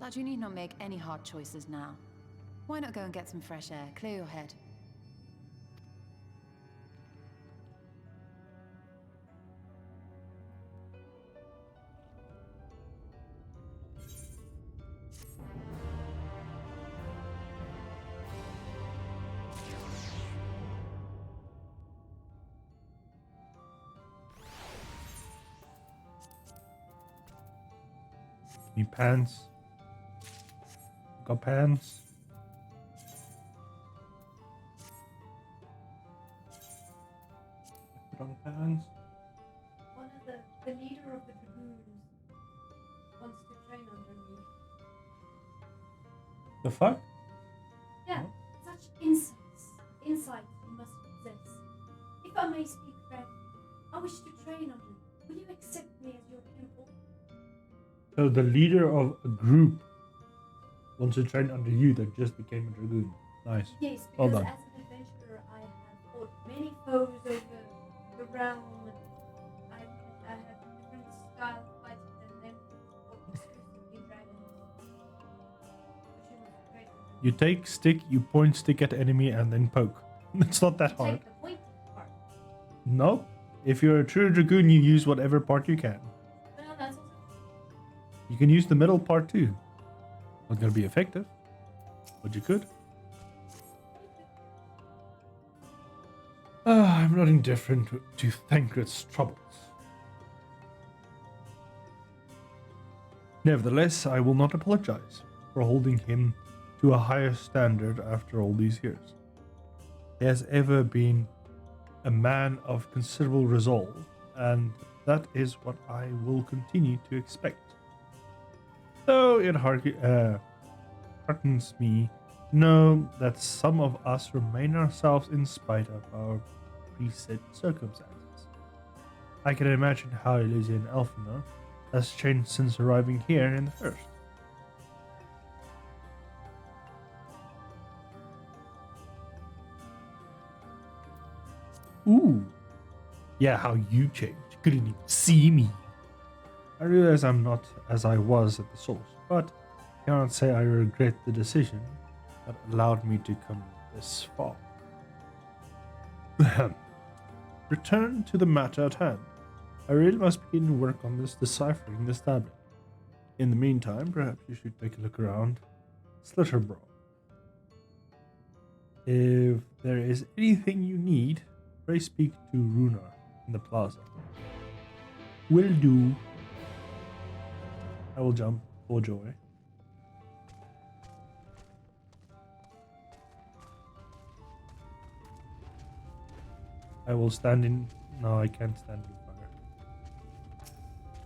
But you need not make any hard choices now. Why not go and get some fresh air, clear your head? Me pants. Got pants. Put on pants. One of the leader of the dragoons wants to train under me. The fuck? Yeah, such insight you must possess. If I may speak French, I wish to train under you. Will you accept me as your pupil? So the leader of a group wants to train under you that just became a dragoon. Nice. Yes, Well because done. as an adventurer, I have fought many foes over the realm. I have different style of fighting than them, or exclusively dragons. But she was great under You take stick, you point stick at enemy, and then poke. It's not that hard. Take the pointy part. No. If you're a true dragoon, you use whatever part you can. Well, that's also. You can use the middle part too. Not gonna be effective, but you could. I'm not indifferent to Thancred's troubles. Nevertheless, I will not apologize for holding him to a higher standard after all these years. He has ever been a man of considerable resolve, and that is what I will continue to expect. Though it heartens me to know that some of us remain ourselves in spite of our preset circumstances. I can imagine how Elysian Elfina has changed since arriving here in the first. Ooh. Yeah, how you changed. You couldn't even see me. I realize I'm not as I was at the source, but I cannot say I regret the decision that allowed me to come this far. Return to the matter at hand. I really must begin work on this deciphering this tablet. In the meantime, perhaps you should take a look around Slitterbrough. If there is anything you need, pray speak to Runar in the plaza. Will do. I will jump for joy. I will stand in. No, I can't stand in fire.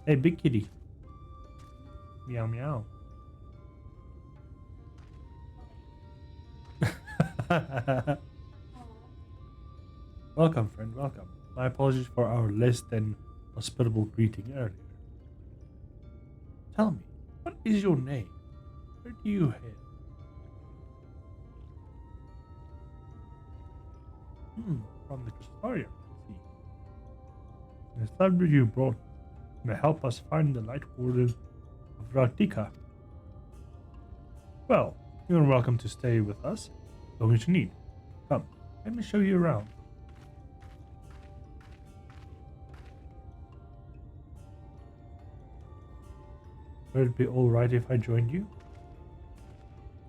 Hey, big kitty. Meow meow. Welcome, friend, welcome. My apologies for our less than hospitable greeting earlier. Tell me, what is your name? Where do you head? From the Crystarium, I see. The thunder you brought may help us find the Light Warden of Rautika. Well, you're welcome to stay with us as long as you need. Come, let me show you around. Would it be alright if I joined you?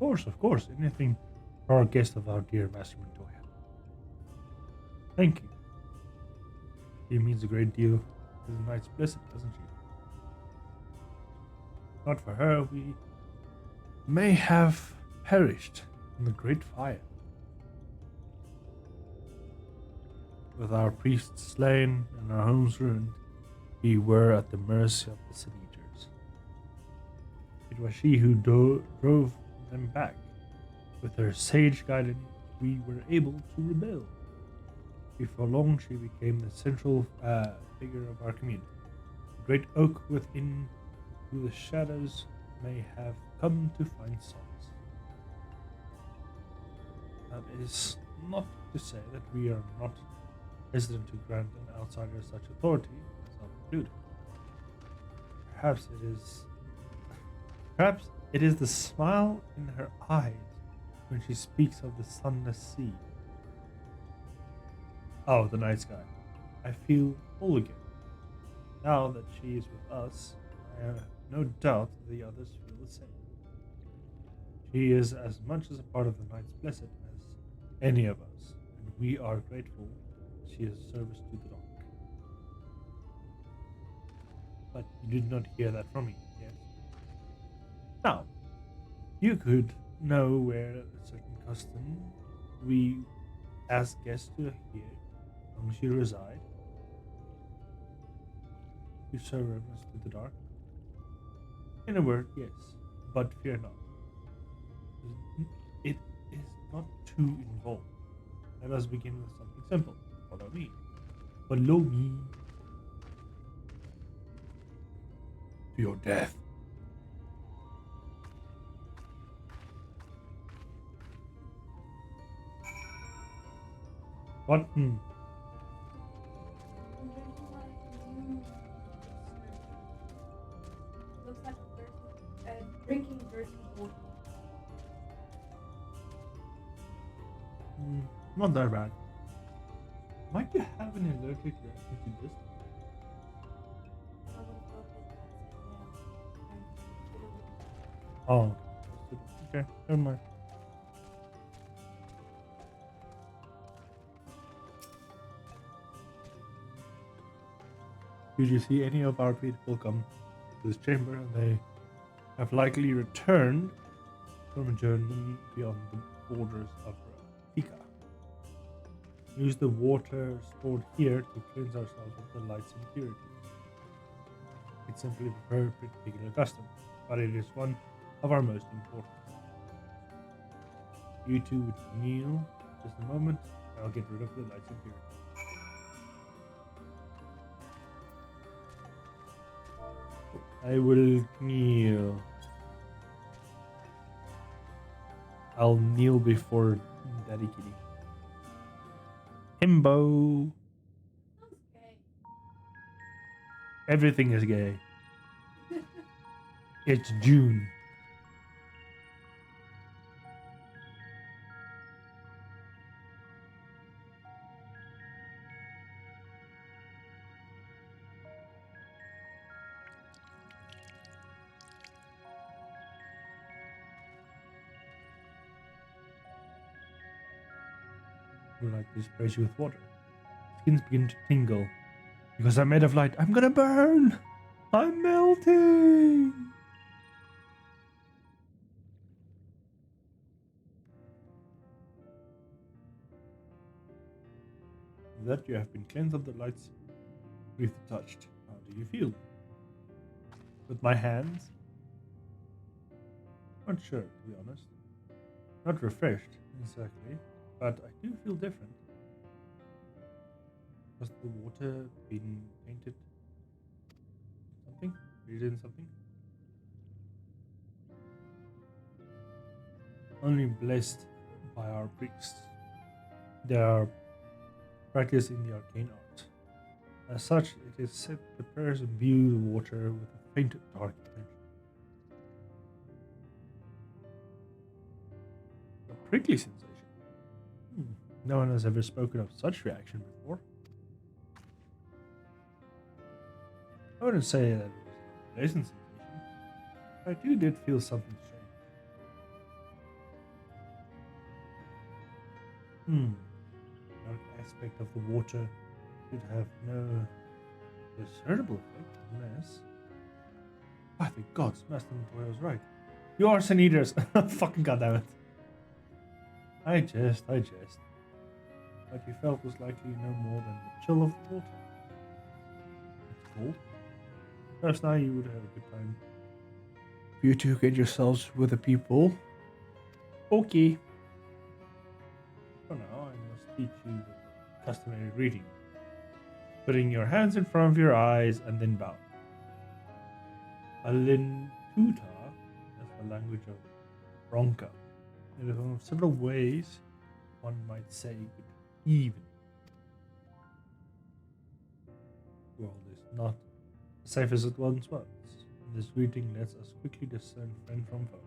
Of course, anything for our guest of our dear Master Montoya. Thank you. She means a great deal to the Knights Blessed, doesn't she? Not for her, we may have perished in the Great Fire. With our priests slain and our homes ruined, we were at the mercy of the Sin Eaters. It was she who drove them back. With her sage guidance, we were able to rebel. Before long, she became the central figure of our community. The great oak within who the shadows may have come to find solace. That is not to say that we are not hesitant to grant an outsider such authority, myself included. Perhaps it is the smile in her eyes when she speaks of the sunless sea. Oh, the night sky. I feel whole again. Now that she is with us, I have no doubt that the others feel the same. She is as much as a part of the Knights Blessed as any of us, and we are grateful that she is service to the dark. But you did not hear that from me, yes? Now, you could know where a certain custom we ask guests to hear as long as you reside. You show reverence to the dark. In a word, yes, but fear not. It is not too involved. Let us begin with something simple. Follow me. Follow me. To your death. What? Looks like drinking dirty water. Not that bad. Might you have an allergic reaction to this? Oh, okay, never mind. Did you see any of our people come to this chamber? And they have likely returned from a journey beyond the borders of Fika. Use the water stored here to cleanse ourselves of the light's impurities. It's simply a very particular custom, but it is one of our most important. You two would kneel just a moment, and I'll get rid of the light's impurities. I will kneel. I'll kneel before Daddy Kitty. Himbo. Everything is gay. It's June. Like to sprays you with water. Skins begin to tingle. Because I'm made of light. I'm gonna burn! I'm melting! That you have been cleansed of the lights we've touched. How do you feel? With my hands? Not sure, to be honest. Not refreshed, exactly. But I do feel different. Has the water been painted? Something? Read in something? Only blessed by our priests. They are practiced in the arcane art. As such, it is said the prayers imbue the water with a faint dark energy. A prickly sensation. No one has ever spoken of such reaction before. I wouldn't say that it was a pleasant sensation. I did feel something strange. Dark aspect of the water should have no discernible effect unless... I think gods, Master Montoya was right. You arson eaters! Fucking goddammit. I jest. What you felt was likely no more than the chill of the water. It's cold. Perhaps now you would have a good time. If you two get yourselves with the people. Okay. For now, I must teach you the customary greeting. Putting your hands in front of your eyes and then bow. Alintuta, that's the language of Bronca. It is one of several ways one might say good evening. The world is not as safe as it once was. This greeting lets us quickly discern friend from foe.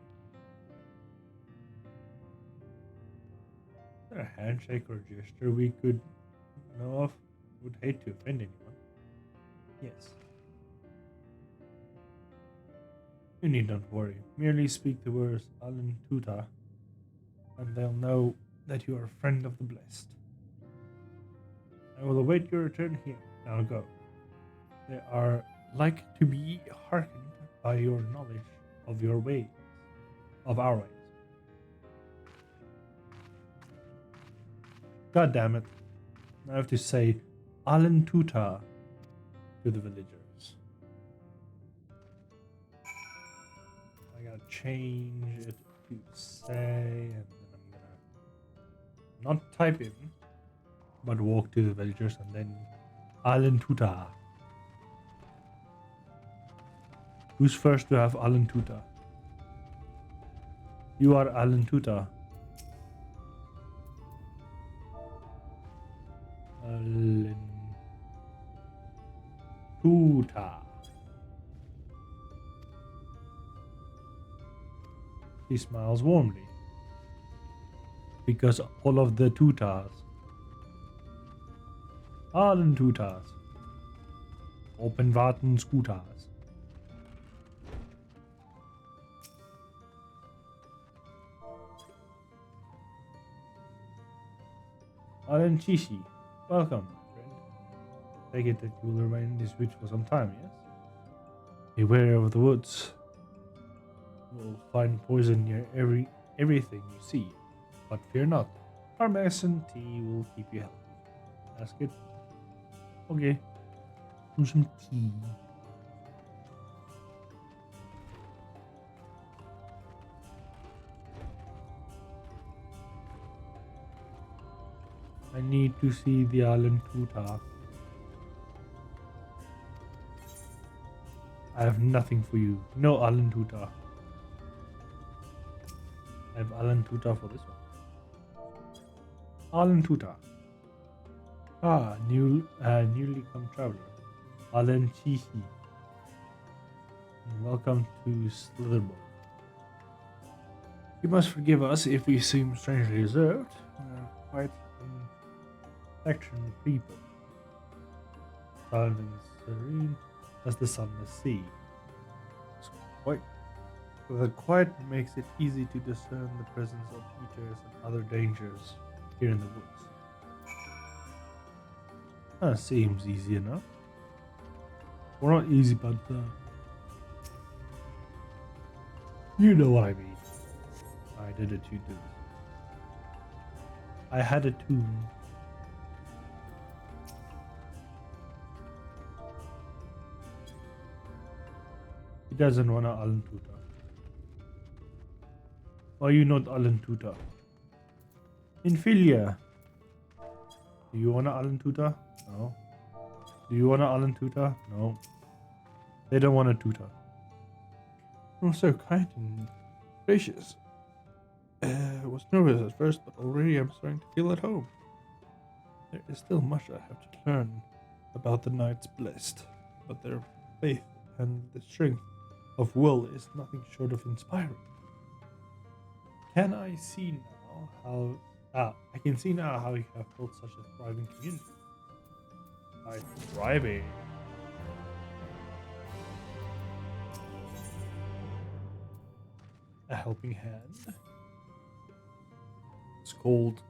Is there a handshake or gesture we could know of? Would hate to offend anyone. Yes. You need not worry. Merely speak the words Alan Tuta, and they'll know that you are a friend of the blessed. I will await your return here. Now go. They are like to be hearkened by your knowledge of your ways, of our ways. God damn it. I have to say Alan Tuta to the villagers. I gotta change it to say, and then I'm gonna not type in, but walk to the villagers and then Alan Tuta. Who's first to have Alan Tuta? You are Alan Tuta. Alan Tuta. He smiles warmly. Because all of the tutars. Allen tutars. Open warten scooters. Allen Chishi. Welcome, my friend. Take it that you will remain in this woods for some time, yes? Beware of the woods. You will find poison near everything you see. But fear not. Our medicine tea will keep you healthy. That's good. Okay. Do some tea. I need to see the Alan Tuta. I have nothing for you. No Alan Tuta. I have Alan Tuta for this one. Alan Tuta. Ah, newly come traveler. Alan Chihi. Welcome to Slitherboard. You must forgive us if we seem strangely reserved. We're quite an affectionate people. Silent and serene as the sunless sea. The quiet makes it easy to discern the presence of eaters and other dangers here in the woods. That seems easy enough. Well, not easy, but you know what I mean. I did it, you did. I had a tune. He doesn't want to Alan Tuta. Why are you not Alan Tuta? Infilia. Do you want to Alan Tuta? No. Do you want to Alan Tuta? No. They don't want a Tuta. You're so kind and gracious. I was nervous at first, but already I'm starting to feel at home. There is still much I have to learn about the Knights Blessed, but their faith and the strength of will is nothing short of inspiring. Can I see now how... I can see now how you have built such a thriving community. By thriving. A helping hand. It's called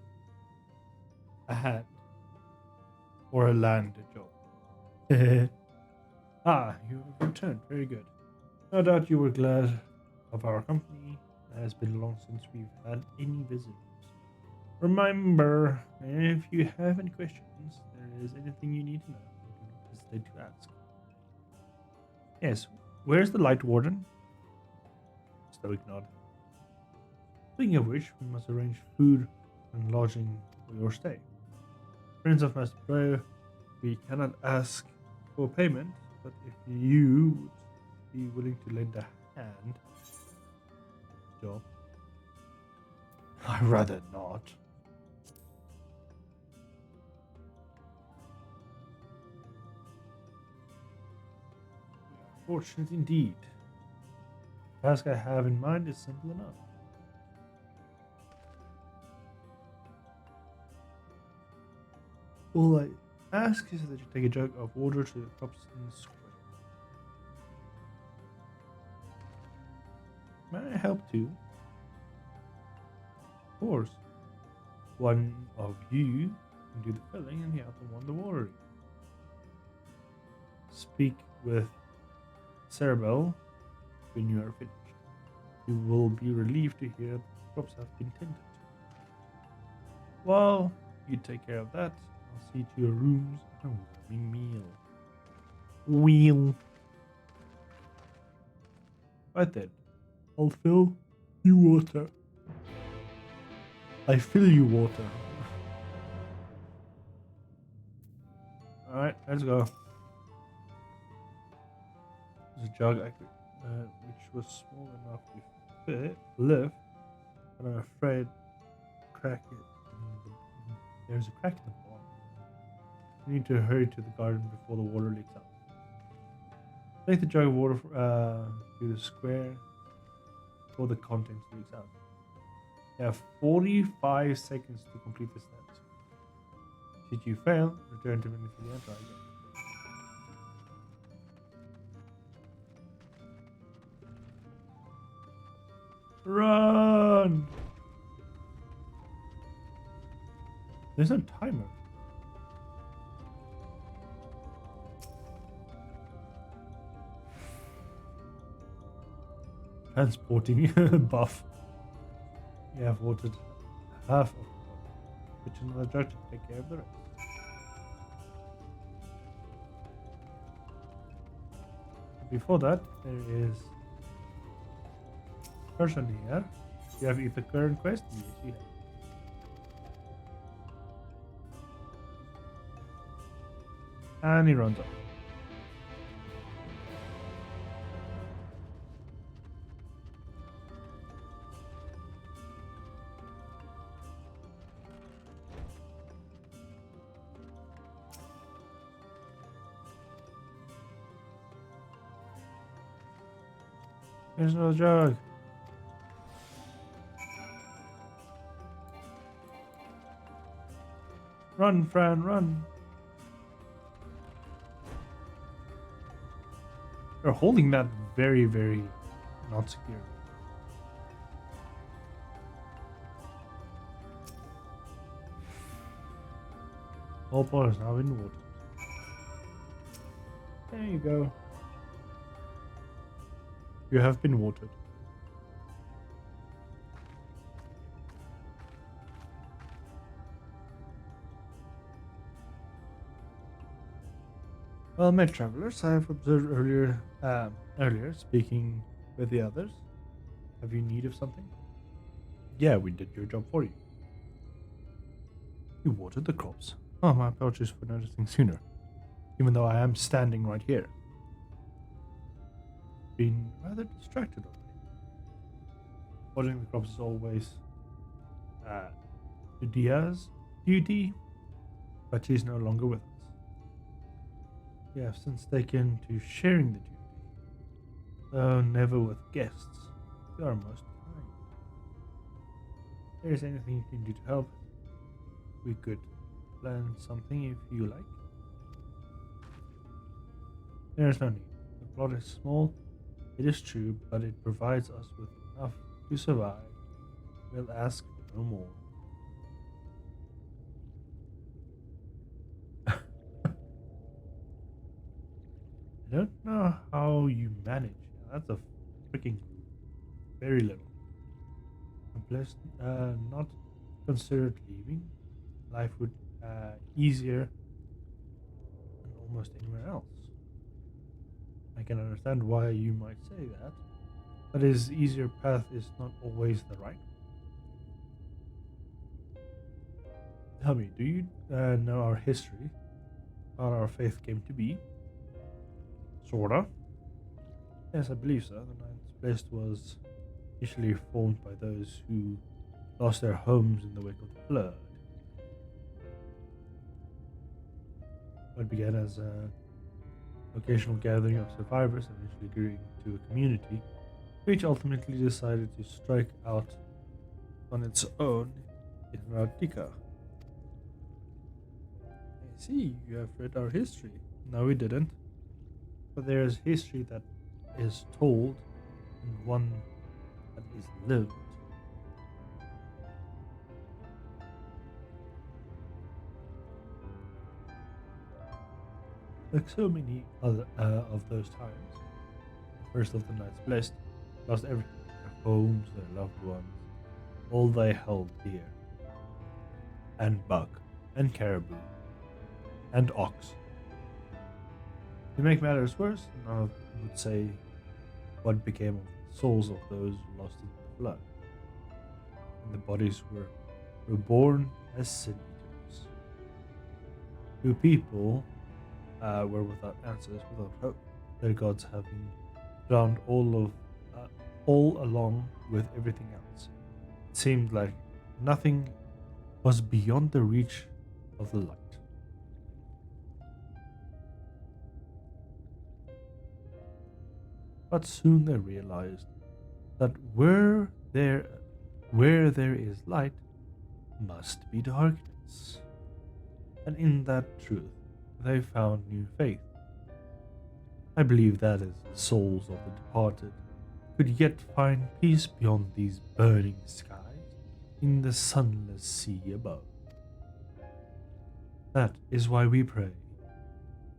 a hand. Or a land job. You have returned. Very good. No doubt you were glad of our company. It has been long since we've had any visitors. Remember, if you have any questions, there is anything you need to know, do not hesitate to ask. Yes, where's the Light Warden? Stoic nod. Speaking of which, we must arrange food and lodging for your stay. Friends of Master Pro, we cannot ask for payment, but if you would be willing to lend a hand, job, I'd rather not. Fortunate indeed. The task I have in mind is simple enough. All I ask is that you take a jug of water to the crops in the square. May I help too? Of course. One of you can do the filling and the other one the watering. Speak with Cerebel when you are finished. You will be relieved to hear the crops have been tended. While you take care of that, I'll see to your rooms and a warming meal. Wheel. Right then, I'll fill you water. I fill you water. Alright, let's go. There's a jug which was small enough to lift, but I'm afraid there's a crack in the bottom. You need to hurry to the garden before the water leaks out. Take the jug of water through the square before the contents leaks out. You have 45 seconds to complete the steps. Should you fail, return to Venezuela and try again. Run! There's no timer. Transporting buff. You have watered half of the body. Which another judge to take care of the rest. Before that, there is person here. You have either current quest? Yes, you have. And he runs off. There's no jug. Run, Fran, run. You're holding that very, very not secure. All ball is now in water. There you go. You have been watered. Well met, travelers. I have observed earlier speaking with the others. Have you need of something? Yeah, we did your job for you. You watered the crops. Oh, my apologies for noticing sooner, even though I am standing right here. Been rather distracted already. Watering the crops is always Dia's duty, but she's no longer with us. We have since taken to sharing the duty, though never with guests. You are most kind. If there is anything you can do to help, we could plan something if you like. There is no need. The plot is small. It is true, but it provides us with enough to survive. We'll ask for no more. I don't know how you manage. That's a freaking very little. Unless not considered leaving, life would easier than almost anywhere else. I can understand why you might say that, but his easier path is not always the right one. Tell me, do you know our history, how our faith came to be? Sorta. Yes, I believe so. The Ninth Blessed was initially formed by those who lost their homes in the wake of the flood. What began as a occasional gathering of survivors eventually grew into a community, which ultimately decided to strike out on its own in Rautica. I see, you have read our history. No, we didn't. But there is history that is told and one that is lived. Like so many other of those times, the first of the Knights Blessed lost everything: their homes, their loved ones, all they held dear. And buck, and caribou, and ox. To make matters worse, none of them would say what became of the souls of those lost in the flood. And the bodies were reborn as sin eaters. Two people were without answers, without hope, their gods having drowned all along with everything else. It seemed like nothing was beyond the reach of the light. But soon they realized that were there where there is light must be darkness. And in that truth, they found new faith. I believe that as the souls of the departed could yet find peace beyond these burning skies in the sunless sea above. That is why we pray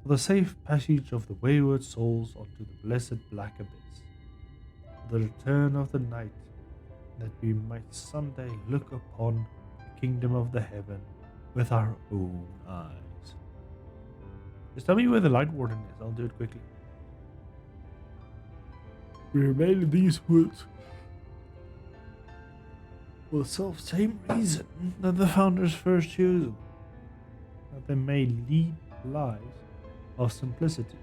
for the safe passage of the wayward souls onto the blessed black abyss, for the return of the night, that we might someday look upon the kingdom of the heaven with our own eyes. Just tell me where the light warden is, I'll do it quickly. We remain in these woods for the self-same reason that the founders first chose them, that they may lead lives of simplicity,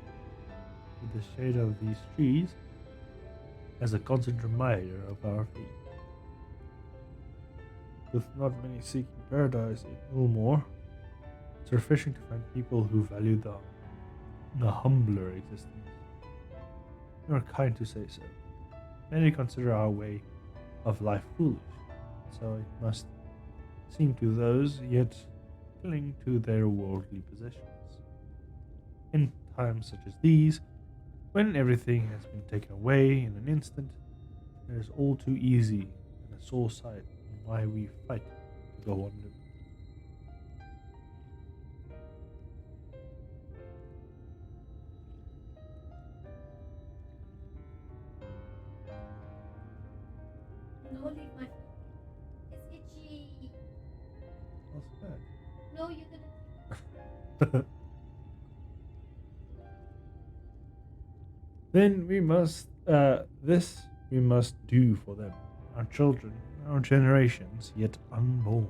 with the shade of these trees as a constant reminder of our faith. With not many seeking paradise in Ulmore, it's refreshing to find people who value the humbler existence. You are kind to say so. Many consider our way of life foolish, so it must seem to those yet cling to their worldly possessions. In times such as these, when everything has been taken away in an instant, it is all too easy and a sore sight why we fight to go on living. No, leave my foot. It's itchy. What's that? No, you're gonna. Then we must, this we must do for them, our children, our generations yet unborn.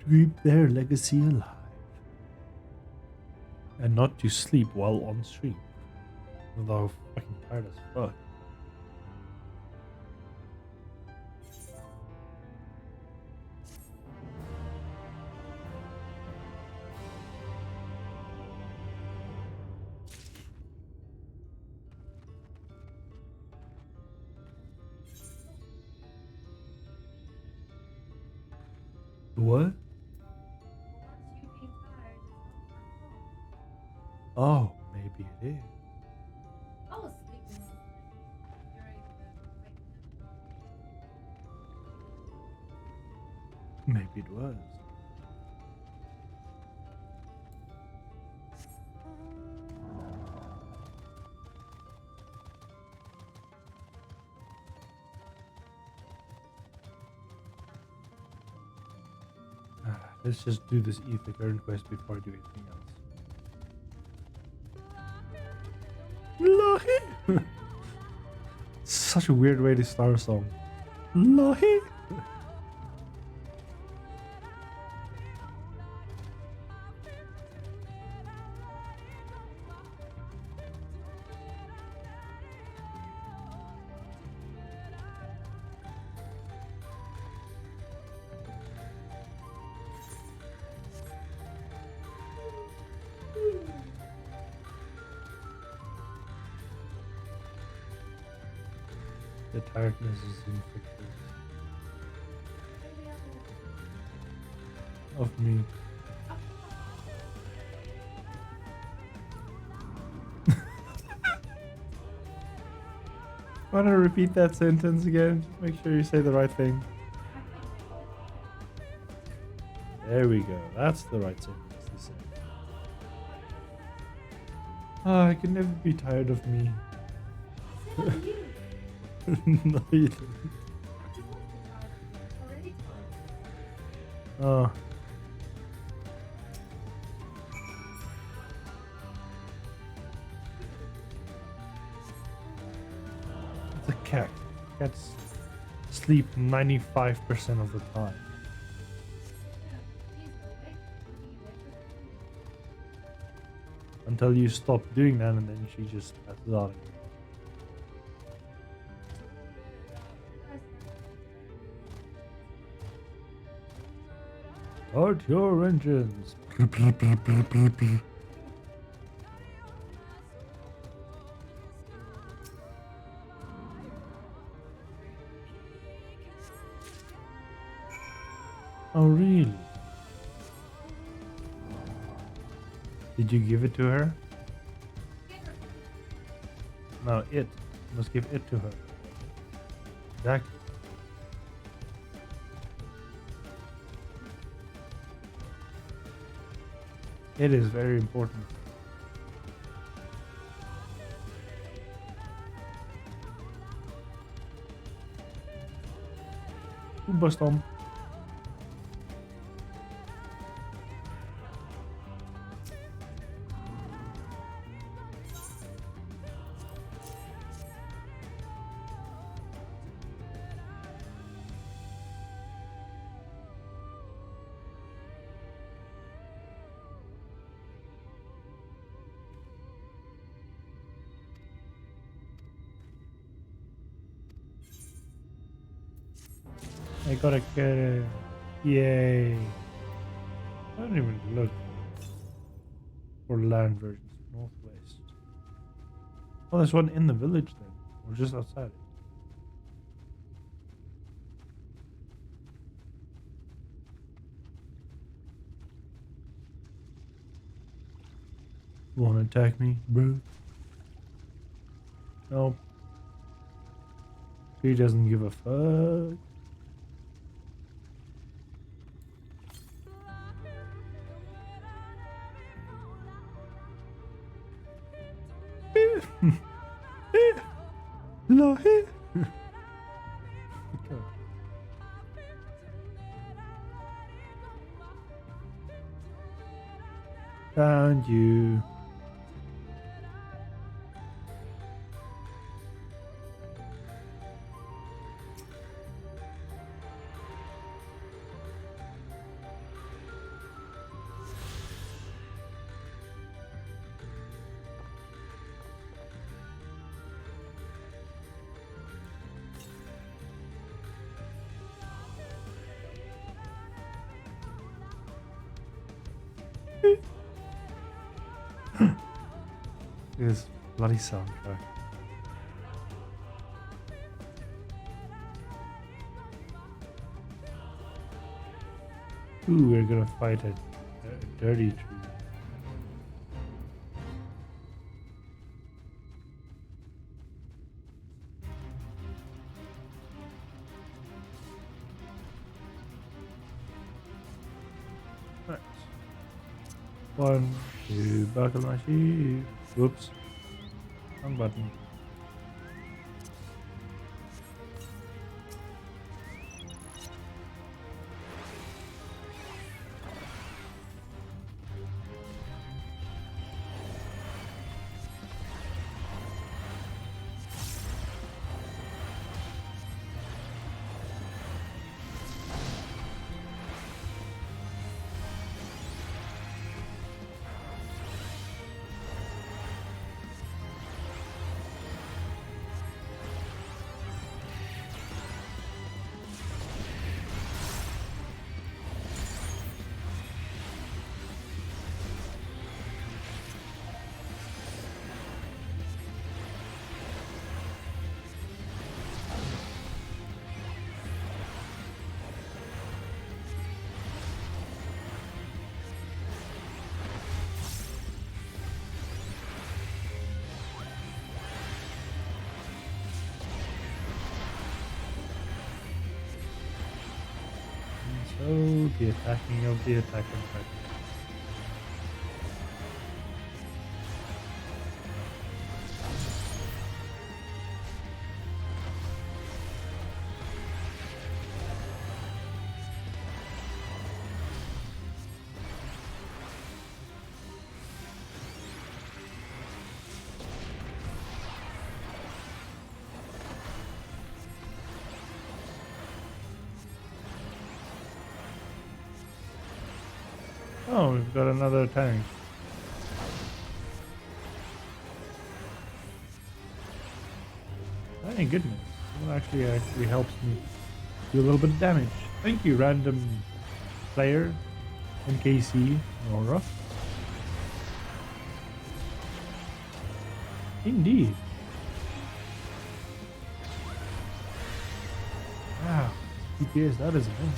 To keep their legacy alive. And not to sleep while on stream. Although fucking tired as fuck. What? Oh, maybe it is. I was sleeping all night. You're able to wake me up. Maybe it was. Let's just do this ether current quest before I do anything else. Lahi! Such a weird way to start a song. Lahi! The tiredness is infectious. Of me. Want to repeat that sentence again? Just make sure you say the right thing. There we go. That's the right sentence to say. I can never be tired of me. No, you didn't. Oh. It's a cat. Cats sleep 95% of the time. Until you stop doing that, and then she just passes out again. Start your engines. Oh, really? Did you give it to her? No, it. You must give it to her. Exactly. It is very important. Oompa stomp. I gotta get it. Yay. I don't even look for land versions. Northwest. Oh, there's one in the village then. Or just outside it. You wanna attack me, bro? Nope. He doesn't give a fuck. Found you. This bloody soundtrack. Ooh, we're gonna fight a dirty tree. Right. 1, 2, buckle my sheep. Whoops. Wrong button. So the attacking of the attack. Oh, we've got another tank. Thank goodness. Well, actually helps me do a little bit of damage. Thank you, random player, NKC, Nora. Indeed. Wow, DPS, that is amazing.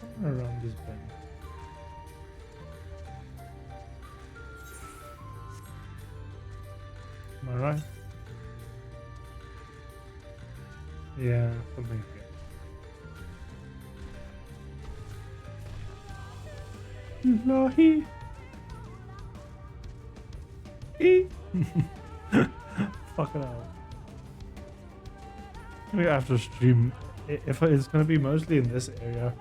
Somewhere around this bend. Am I right? Yeah, something here. Lahi. Fuck it out. Maybe after stream, if it's gonna be mostly in this area,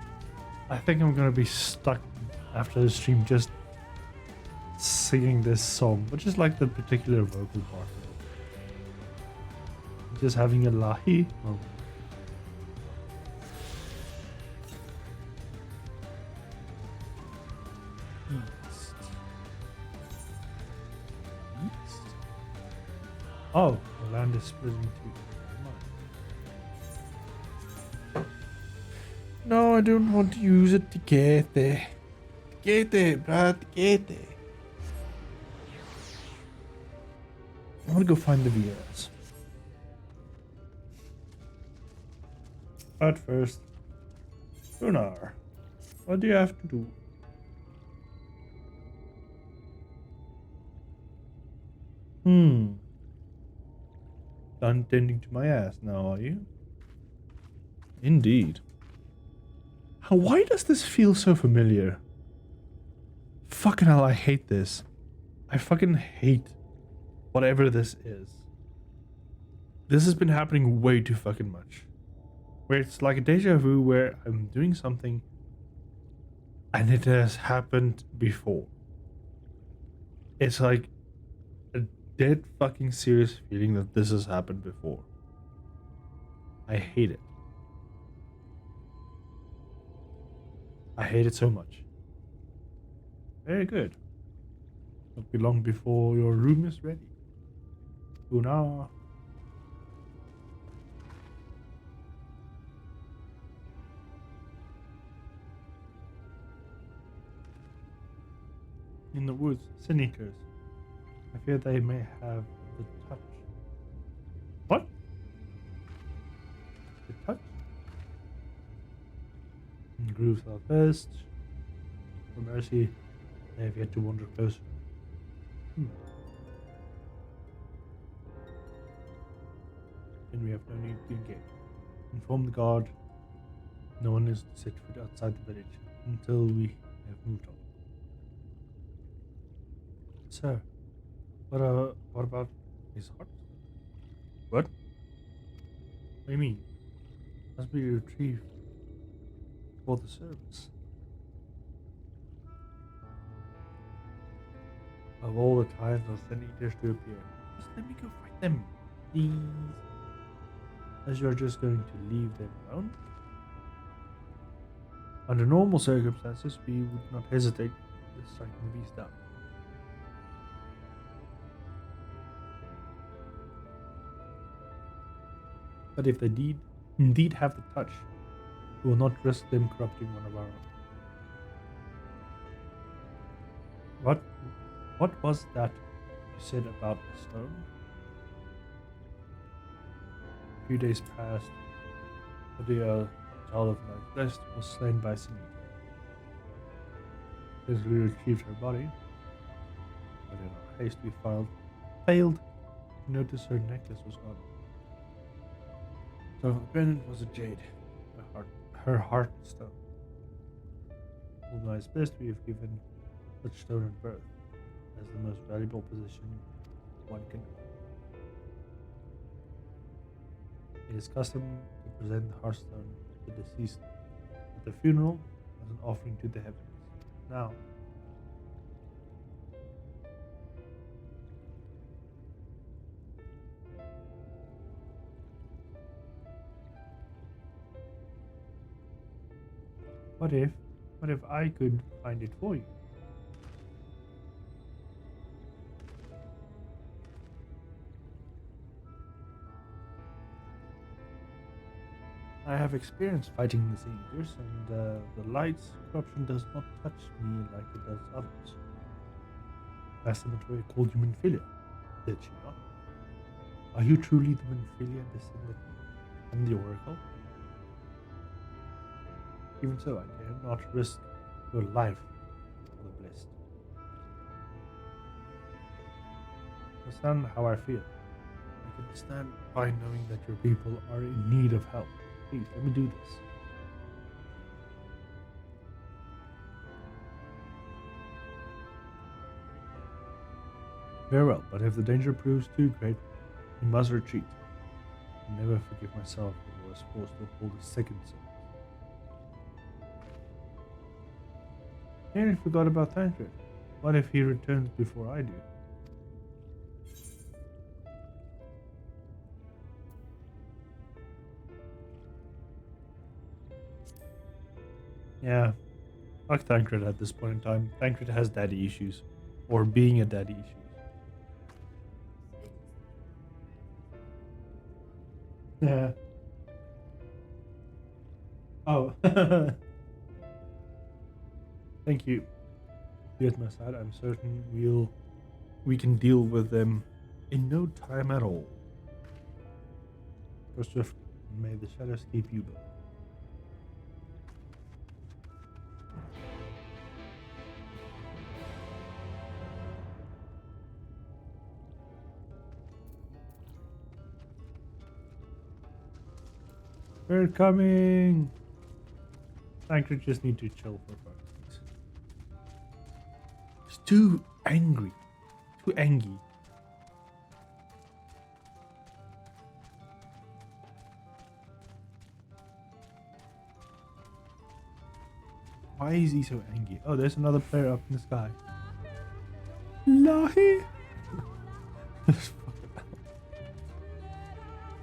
I think I'm gonna be stuck after the stream just singing this song, but just like the particular vocal part of it. Just having a lahi moment. East. East? Oh, the land is splitting too. No, I don't want to use it to get there. Get there, Brad, get there. I want to go find the VRs. But first, Gunnar, what do you have to do? Done tending to my ass now, are you? Indeed. Why does this feel so familiar? Fucking hell, I hate this. I fucking hate whatever this is. This has been happening way too fucking much. Where it's like a deja vu where I'm doing something and it has happened before. It's like a dead fucking serious feeling that this has happened before. I hate it. I hate it so much. Very good. Won't be long before your room is ready. Una. In the woods, sin eaters. I fear they may have the touch. What? The touch? In grooves southwest. For mercy, they have yet to wander closer. Then we have no need to engage. Inform the guard. No one is to set foot outside the village until we have moved on. Sir, what about his heart? What? What do you mean? Must be retrieved for the service. Of all the times for sin eaters to appear, just let me go fight them, please. As you're just going to leave them alone? Under normal circumstances, we would not hesitate to strike the beast down. But if they indeed have the touch, we will not risk them corrupting one of our own. What was that you said about the stone? A few days passed, but the child of my blessed was slain by Sin Eater. As we retrieved her body, but in our haste we failed to notice her necklace was gone. So the pendant was a jade, her heart stone. Although as best we have given such stone at birth as the most valuable possession one can own. It is custom to present the hearthstone to the deceased at the funeral as an offering to the heavens. Now, what if I could find it for you? I have experience fighting the Sin Eaters, and the light's corruption does not touch me like it does others. Master Matoya called you Minfilia, did she not? Are you truly the Minfilia descendant from the Oracle? Even so, I dare not risk your life for the blessed. Understand how I feel. I can stand by knowing that your people are in need of help. Please, let me do this. Very well, but if the danger proves too great, we must retreat. I never forgive myself that I was forced to hold a second service. Nearly forgot about Tancred. What if he returns before I do? Yeah, fuck Tancred at this point in time. Tancred has daddy issues. Or being a daddy issues. Yeah. Oh. Thank you. Be at my side. I'm certain we can deal with them in no time at all. First off, may the shadows keep you both. We're coming! Tancred just need to chill for 5 minutes. He's too angry. Too angry. Why is he so angry? Oh, there's another player up in the sky. Lahi!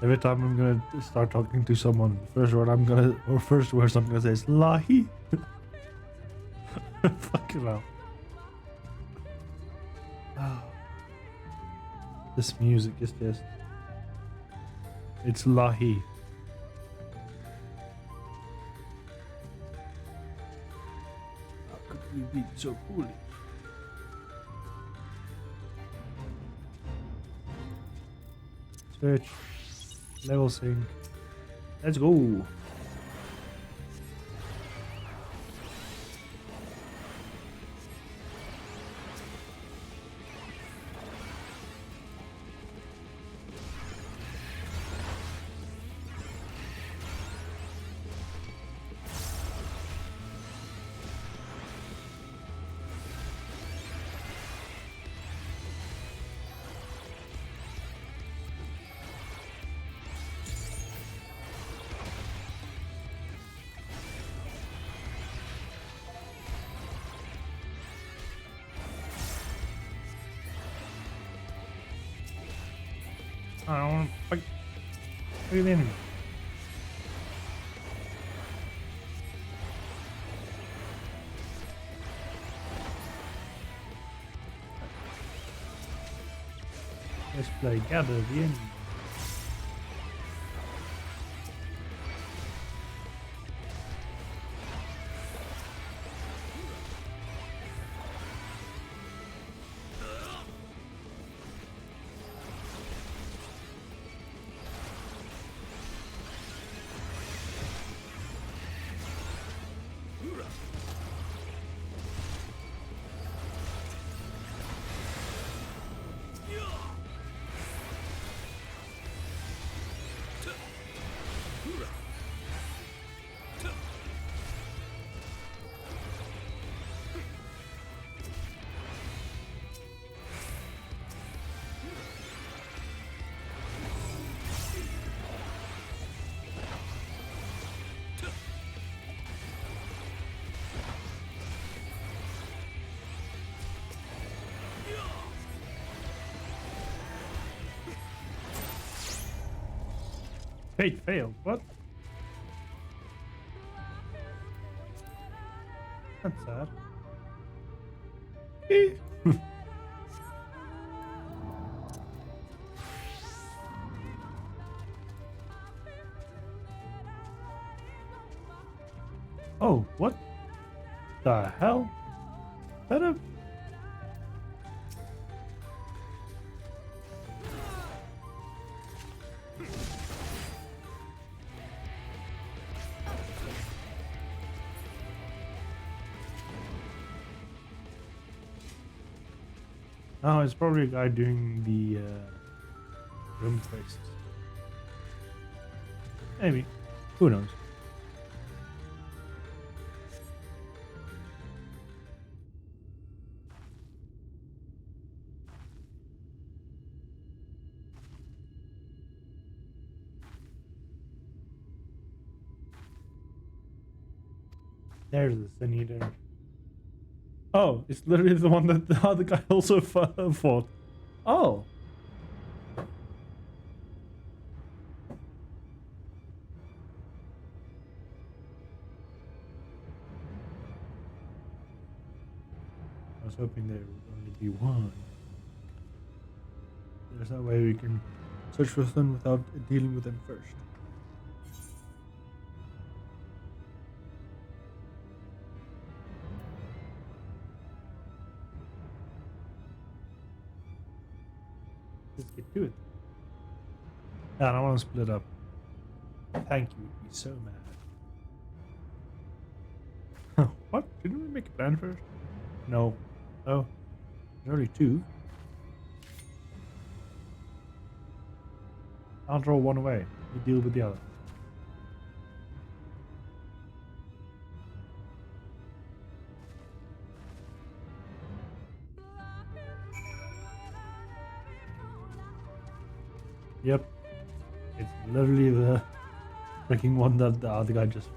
Every time I'm gonna start talking to someone, first words I'm gonna say is Lahi. Fucking hell. Oh. This music is just. It's Lahi. How could we be so foolish? Switch. Level sync. Let's go. I don't want to fight. Look at the enemy. Let's play gather the enemy. Fate failed. What? That's sad. Oh, what the hell? Is that a... Oh, it's probably a guy doing the room faces. Maybe. Who knows? There's the Senator. Oh, it's literally the one that the other guy also fought. Oh. I was hoping there would only be one. There's no way we can search for them without dealing with them first. Let's get to it. Yeah, I don't want to split up. Thank you, would be so mad. What? Didn't we make a plan first? No. Oh. There's only two. I'll throw one away. You deal with the other. Yep. It's literally the freaking one that the other guy just fought.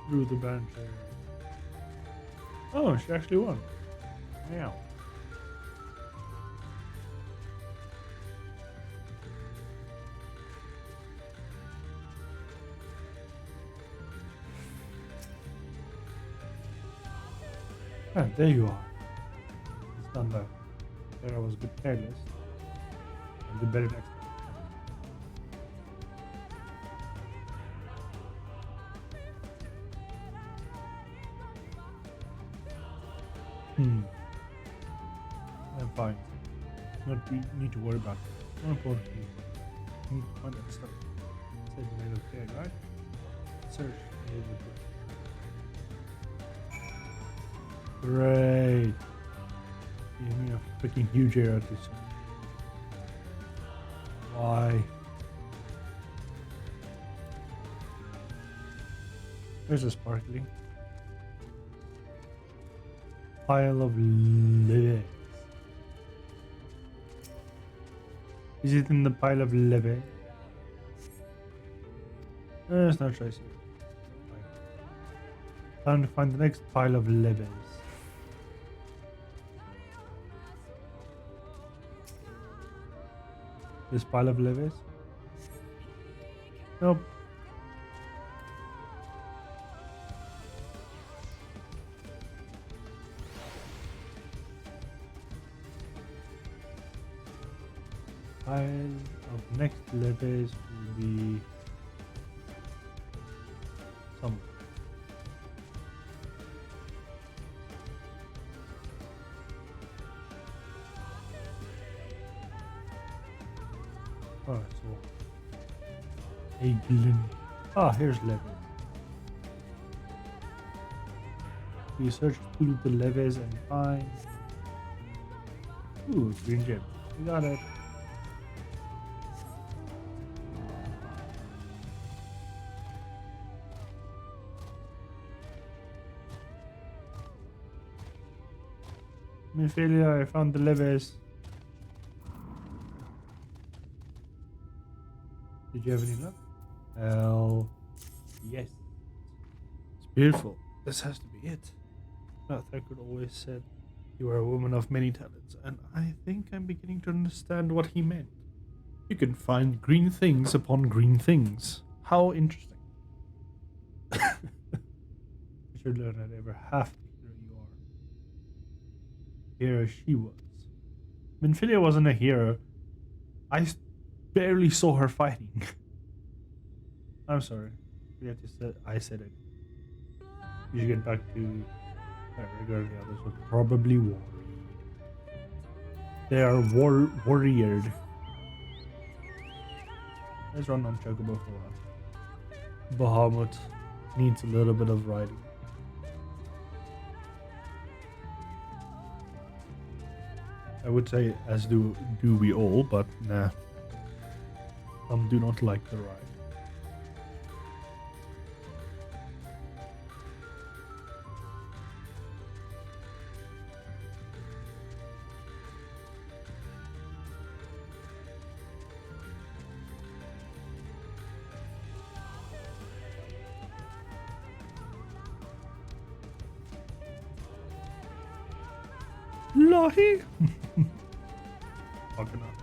Through the banter. Oh, she actually won. Yeah. Ah, there you are. It's done though. There I was a bit careless. I'll do better next time. I'm fine. Not need to worry about it. More importantly, I need to find that stuff. Said you made okay, right? Search. Great. Give me a freaking huge area to search. Why? There's a sparkly pile of leves. Is it in the pile of leves? There's no trace here. Time to find the next pile of leves. This pile of leves? Nope. Pile of next leves will be somewhere. Oh, so a glint. Ah, here's leves. We search through the leves and find. Ooh, green gem. We got it. Failure, I found the leves. Did you have any luck? Hell, yes. It's beautiful. This has to be it. Thakur always said you are a woman of many talents, and I think I'm beginning to understand what he meant. You can find green things upon green things. How interesting. You should learn that ever half the hero you are. Hero she was. Minfilia wasn't a hero. Barely saw her fighting. I'm sorry. I said it. You should get back to regarding the others are probably worried. They are warriored. Let's run on Chocobo for a while. Bahamut needs a little bit of riding. I would say as do we all, but nah. Some do not like the ride. Lahi! Fucking up.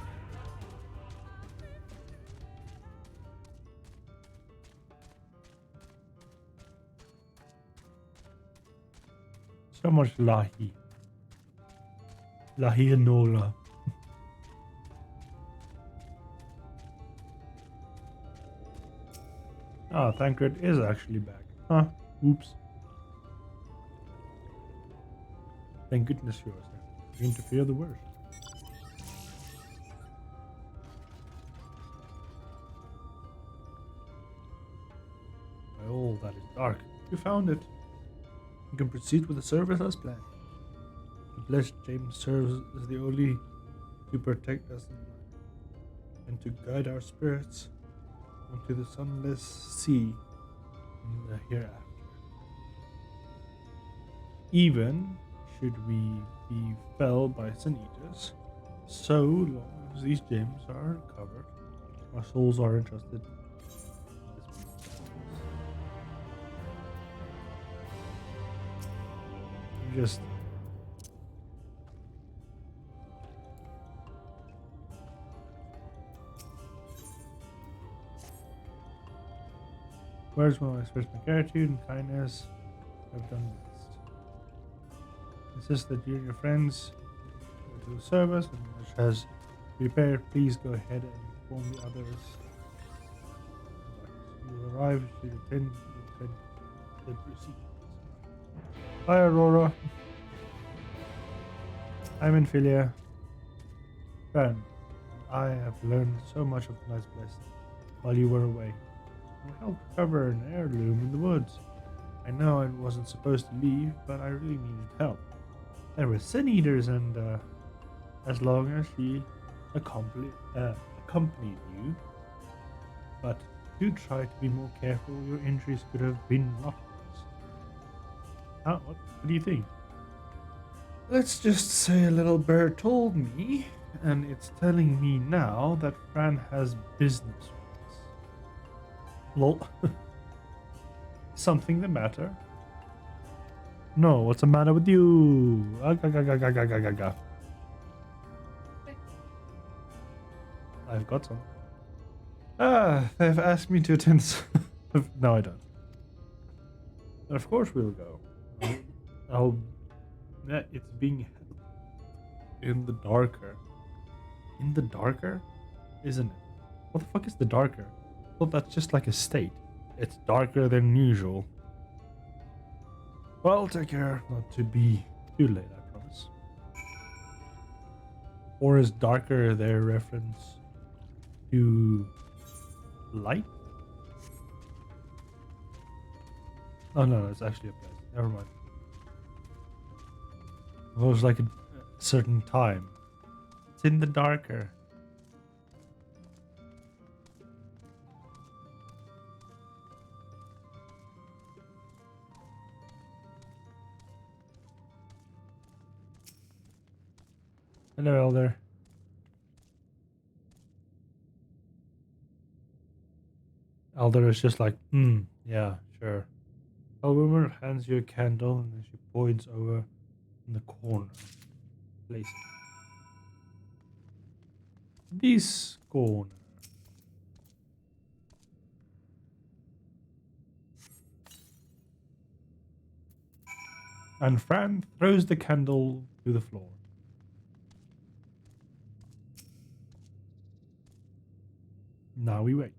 So much Lahi. Lahi and Nola. Ah, Thancred is actually back. Huh? Oops. Thank goodness yours. You interfere the worst. Oh, that is dark. You found it. You can proceed with the service as planned. The blessed James serves as the only to protect us and to guide our spirits onto the sunless sea in the hereafter. Even should we be felled by sin eaters, so long as these gems are covered, our souls are entrusted. Just words will express my gratitude and kindness. I've done best. Insist that you and your friends go to the service, and which has prepared, please go ahead and inform the others. You will arrive to attend the procedures. Hi, Aurora. I'm Minfilia. Fran, I have learned so much of the Night's Blessing while you were away. We helped recover an heirloom in the woods. I know I wasn't supposed to leave, but I really needed help. There were sin eaters, and as long as she accompanied you, but do try to be more careful. Your injuries could have been lost. What do you think? Let's just say a little bird told me, and it's telling me now that Fran has business with us. Lol. Something the matter? No, what's the matter with you? I've got some. They've asked me to attend. No, I don't. Of course we'll go. It's being held in the darker. In the darker? Isn't it? What the fuck is the darker? I thought that's just like a state. It's darker than usual. Well, take care not to be too late, I promise. Or is darker their reference to light? Oh no, it's actually a place. Never mind. It was like a certain time. It's in the darker. Hello, Elder. Elder is just like, yeah, sure. A woman hands you a candle and then she points over in the corner. Place it. This corner. And Fran throws the candle to the floor. Now we wait.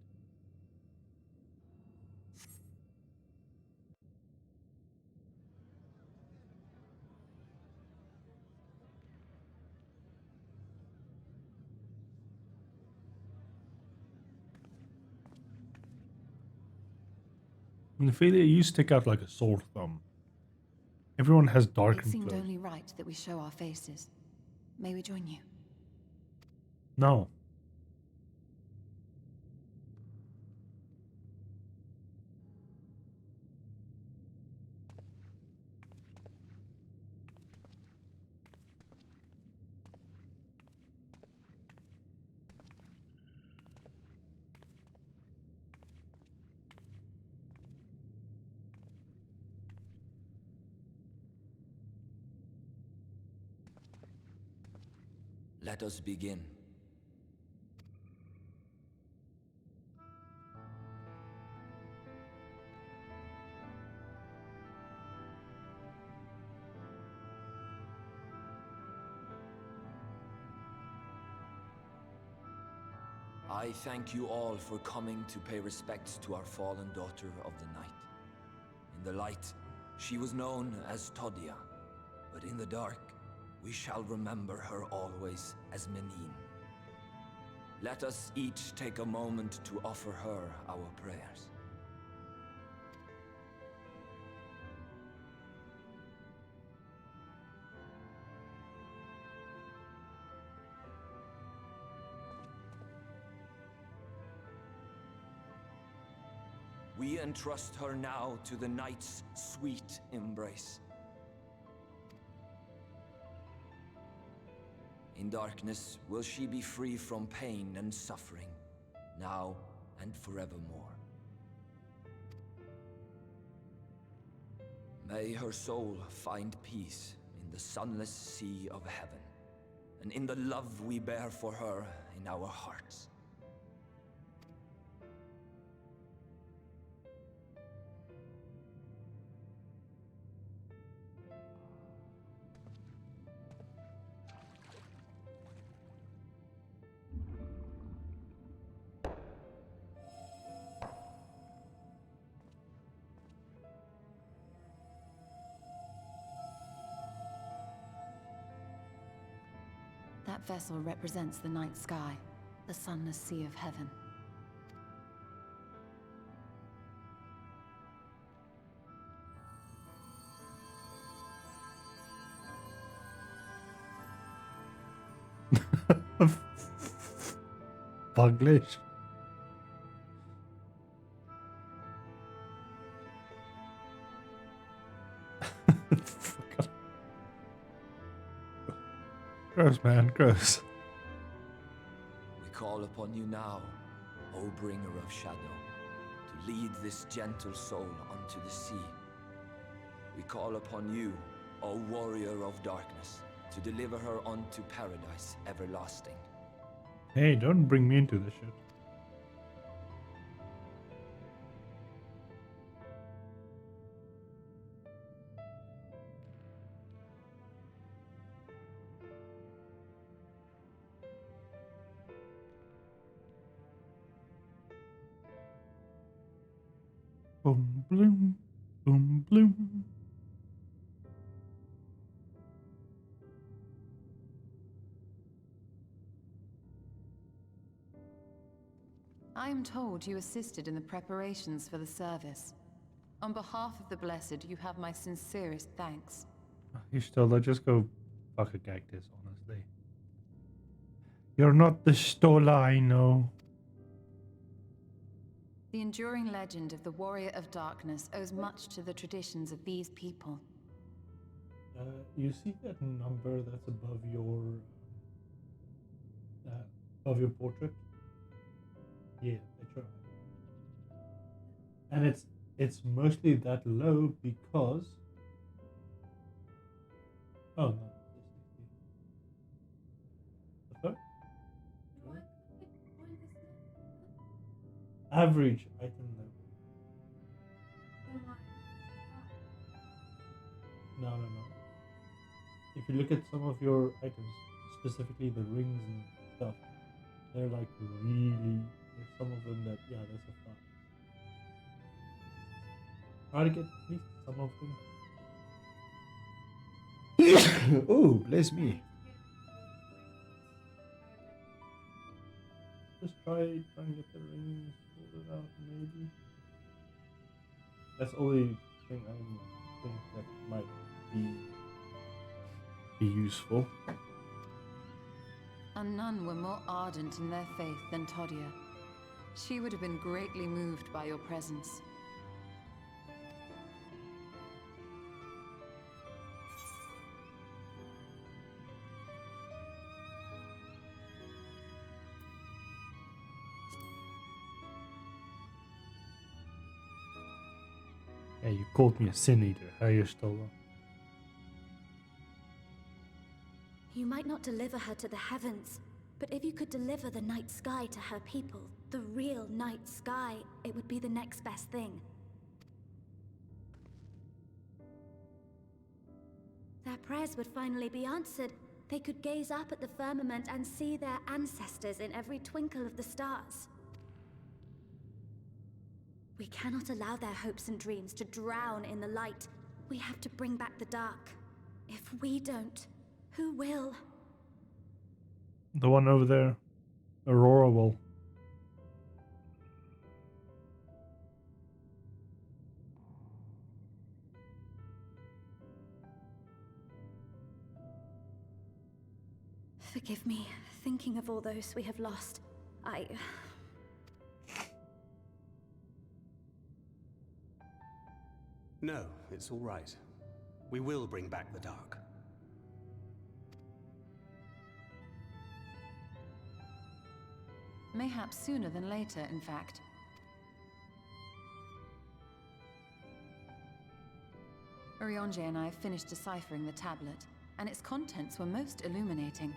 And Ophelia, you stick out like a sore thumb. Everyone has It darkened seemed clothes. only right that we show our faces. May we join you? No. Let us begin. I thank you all for coming to pay respects to our fallen daughter of the night. In the light, she was known as Todia, but in the dark, we shall remember her always as Menine. Let us each take a moment to offer her our prayers. We entrust her now to the night's sweet embrace. In darkness will she be free from pain and suffering, now and forevermore. May her soul find peace in the sunless sea of heaven, and in the love we bear for her in our hearts. That vessel represents the night sky, the sunless sea of heaven. Buglish. Gross, man, gross. We call upon you now, O bringer of shadow, to lead this gentle soul unto the sea. We call upon you, O warrior of darkness, to deliver her unto paradise everlasting. Hey, don't bring me into this shit. Boom, bloom, boom, bloom. I am told you assisted in the preparations for the service. On behalf of the Blessed, you have my sincerest thanks. You still, let's just go fuck a cactus, honestly. You're not the Stola I know. The enduring legend of the Warrior of Darkness owes much to the traditions of these people. You see that number that's above your portrait? Yeah, that's right. And it's mostly that low because oh no. The fuck? Average item level. No. If you look at some of your items, specifically the rings and stuff, they're like really. There's some of them that, yeah, that's a fun. Try to get at least some of them. Oh, bless me. Just try and get the rings sorted out, maybe. That's the only thing I think that might be useful. And none were more ardent in their faith than Todia. She would have been greatly moved by your presence. Yeah, you called me a sin eater. How you stole? You might not deliver her to the heavens, but if you could deliver the night sky to her people, the real night sky, it would be the next best thing. Their prayers would finally be answered. They could gaze up at the firmament and see their ancestors in every twinkle of the stars. We cannot allow their hopes and dreams to drown in the light. We have to bring back the dark. If we don't, who will? The one over there. Aurora will. Forgive me, thinking of all those we have lost. No, it's all right. We will bring back the dark. Mayhaps sooner than later, in fact. Urianger and I finished deciphering the tablet, and its contents were most illuminating.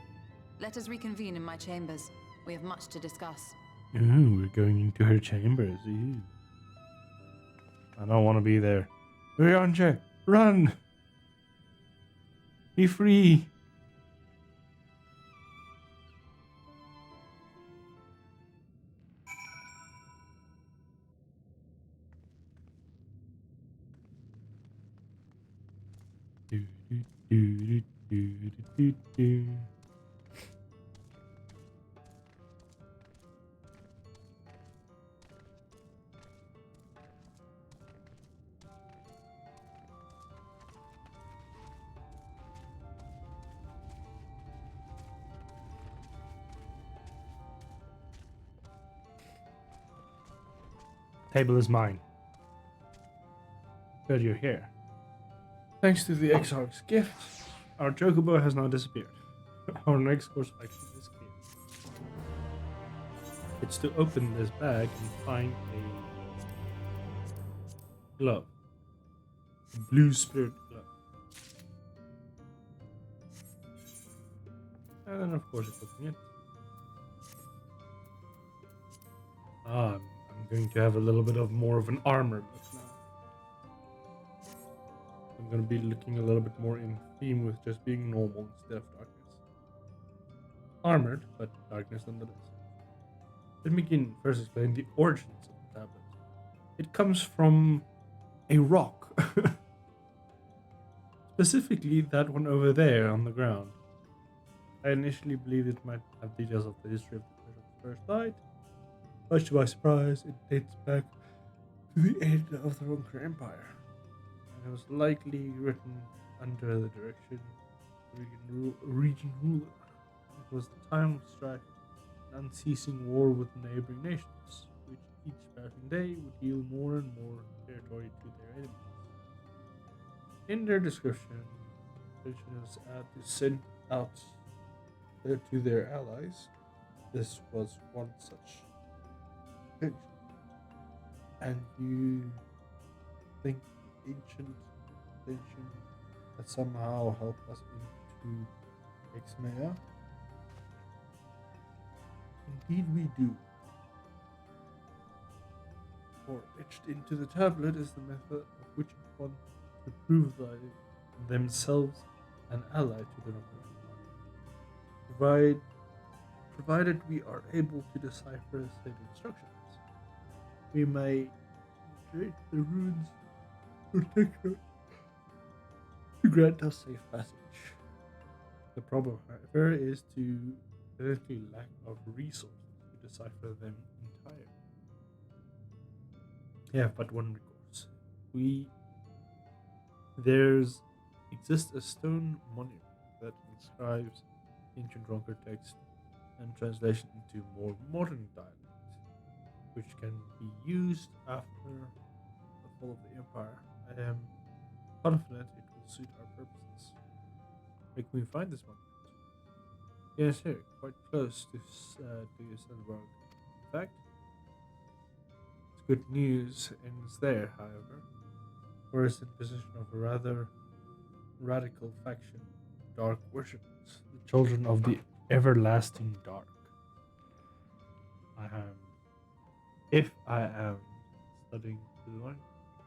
Let us reconvene in my chambers. We have much to discuss. Ooh, we're going into her chambers. Ooh. I don't want to be there. Urianger, run! Be free! Do, do, do, do, do, do, do. Table is mine. Good, you're here. Thanks to the Exarch's gift, our Chocobo has now disappeared. Our next course of action is clear. It's to open this bag and find a glove. A blue spirit glove. And then of course equipping it. I'm going to have a little bit of more of an armor look now. I'm going to be looking a little bit more in theme with just being normal instead of darkness. Armored, but darkness nonetheless. Let me begin first explain the origins of the tablet. It comes from a rock. Specifically that one over there on the ground. I initially believed it might have details of the history of the First Light. Much to my surprise, it dates back to the end of the Ronker Empire. And it was likely written under the direction of the region ruler. It was the time of strife, an unceasing war with neighboring nations, which each passing day would yield more and more territory to their enemies. In their description, the intention was to send out to their allies. This was one such. And you think ancient intention that somehow help us into Exmea? Indeed we do. For etched into the tablet is the method of which one to prove thy themselves an ally to the Roman Empire, provided we are able to decipher said instructions. We may create the runes protector to grant us safe passage. The problem, however, is to evidently lack of resources to decipher them entirely. Yeah, but one recourse. There's exists a stone monument that inscribes ancient Ronker text and translation into more modern dialect, which can be used after the fall of the Empire. I am confident it will suit our purposes. Where can we find this monument? Yes, here, quite close to Selberg. In fact, it's good news ends there, however. For it's in possession of a rather radical faction, Dark Worshippers, the children of the everlasting dark. If I am studying to learn,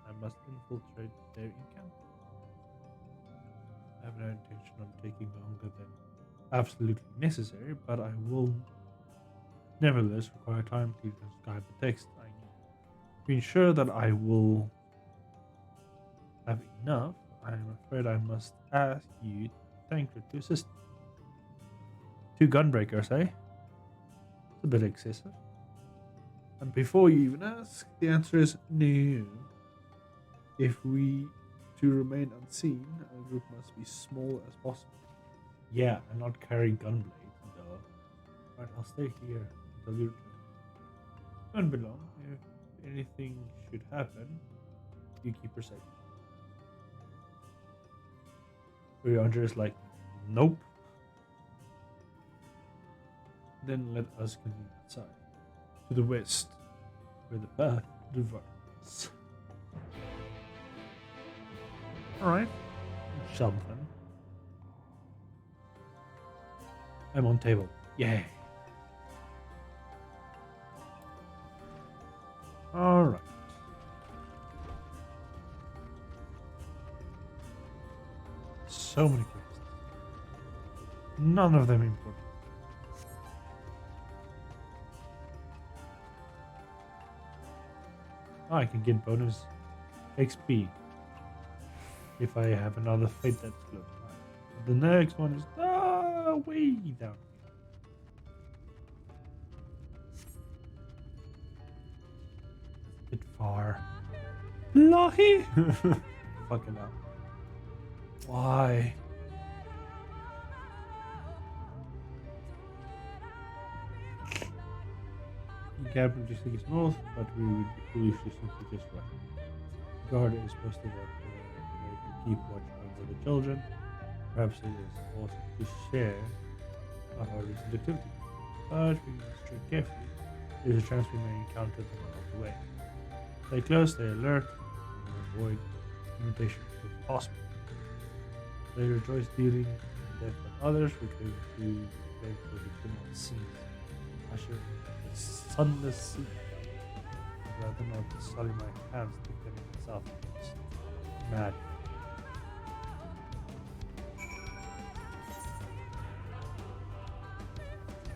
I must infiltrate their encampment. I have no intention of taking longer than absolutely necessary, but I will nevertheless require time to transcribe the text I need. To ensure that I will have enough, I am afraid I must ask you, Tancred, to assist me. 2 gunbreakers, eh? It's a bit excessive. And before you even ask, the answer is no. If we to remain unseen, our group must be small as possible. Yeah, and not carry gunblades, duh. Right, I'll stay here until you return. Don't be long. If anything should happen, you keep her safe. Andre is like, nope. Then let us continue outside, to the west, where the path divides. Alright, something. I'm on table. Yay. Alright. So many quests. None of them important. Oh, I can get bonus XP if I have another fate that's close by. The next one is way down here. A bit far. Lahi! Fucking hell. Why? The cabin just takes north, but we would be foolish to simply just run. The guard is posted at where to keep watch over the children. Perhaps it is also to share of our recent activity. But we must tread carefully. There's a chance we may encounter them along the way. Stay close, stay alert, and avoid imitation if possible. They rejoice dealing the death of others, which we do pray for the criminal scenes. Usher the sunless sea. I'd rather not sully my hands defending myself against mad.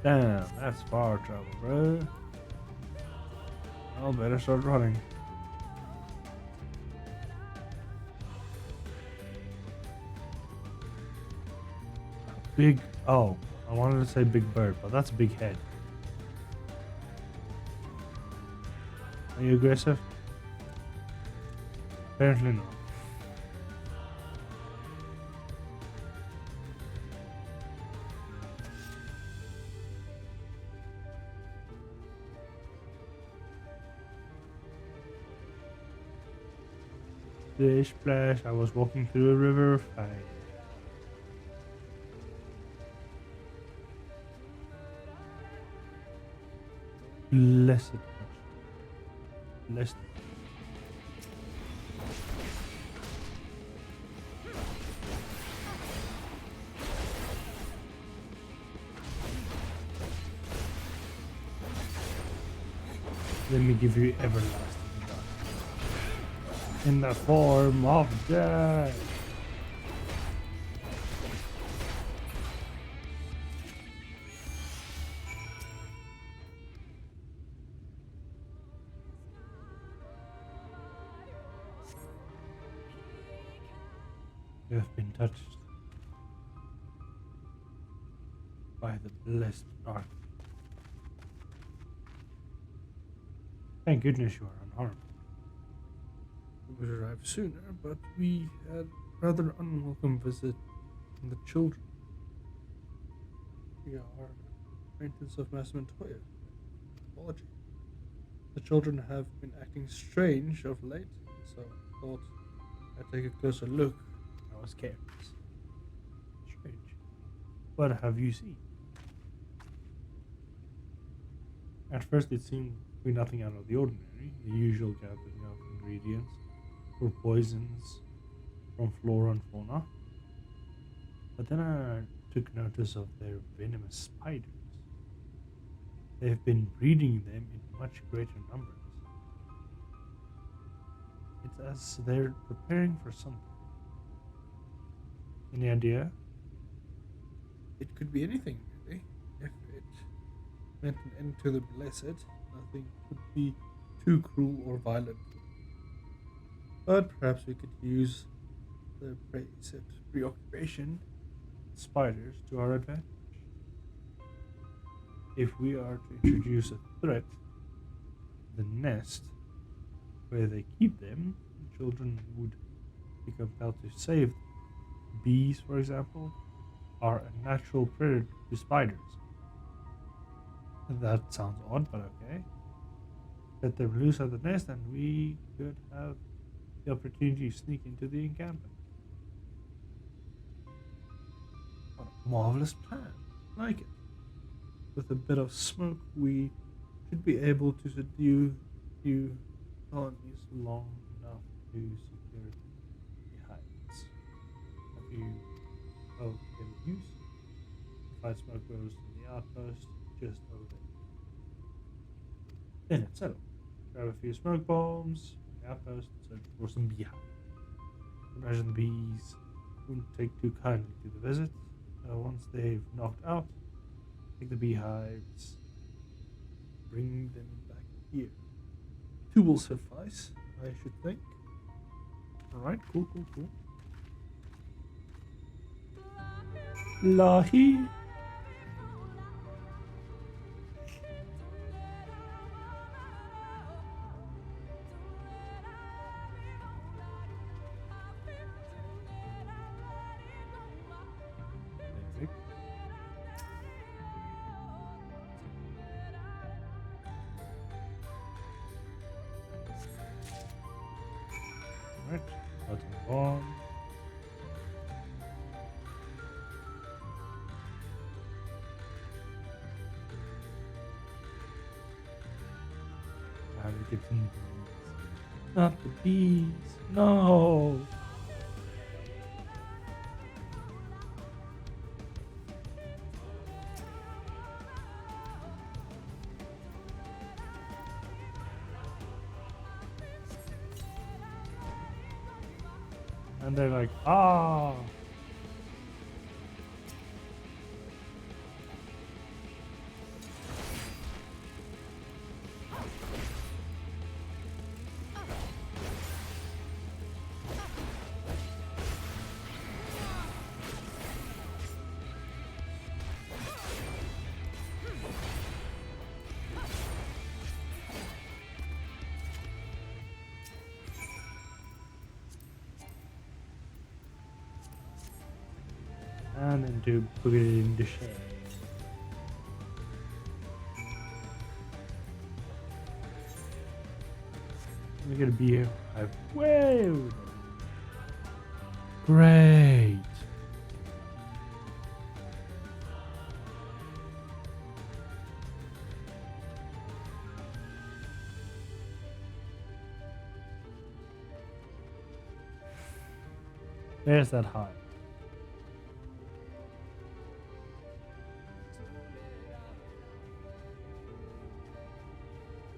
Damn, that's far travel, bro. I'll better start running. Big, oh, I wanted to say big bird, but that's a big head. Are you aggressive? Apparently not. Splish splash, I was walking through a river, fine. Blessed. Blessed. Let me give you everlasting dark in the form of death. You have been touched by the blessed dark. Thank goodness you are unharmed. We would arrive sooner, but we had a rather unwelcome visit from the children. We are acquaintance of Master Montoya. Apology. The children have been acting strange of late, so I thought I'd take a closer look. I was careless. Strange. What have you seen? At first it seemed to be nothing out of the ordinary, the usual gathering of ingredients for poisons from flora and fauna. But then I took notice of their venomous spiders. They've been breeding them in much greater numbers. It's as they're preparing for something. Any idea? It could be anything, really. If it meant an end to the blessed, nothing could be too cruel or violent. But perhaps we could use the preoccupation with spiders to our advantage. If we are to introduce a threat to the nest where they keep them, the children would be compelled to save them. Bees, for example, are a natural predator to spiders. That sounds odd, but okay. Let them loose at the nest and we could have the opportunity to sneak into the encampment. What a marvelous plan. I like it. With a bit of smoke, we should be able to subdue few colonies long enough to secure the hides. Have you get use? Fight smoke goes to the outpost just over there. Then it's settled. Grab a few smoke bombs from the outpost and search for some beehives. Imagine the bees wouldn't take too kindly to the visit. Once they've knocked out, take the beehives, bring them back here. 2 will suffice, I should think. Alright, cool. Lahi. Alright, button bomb. Not the bees. No. And they're like, ah. And then to put it into shade. We're gonna be here. Whoa! Great! There's that hive.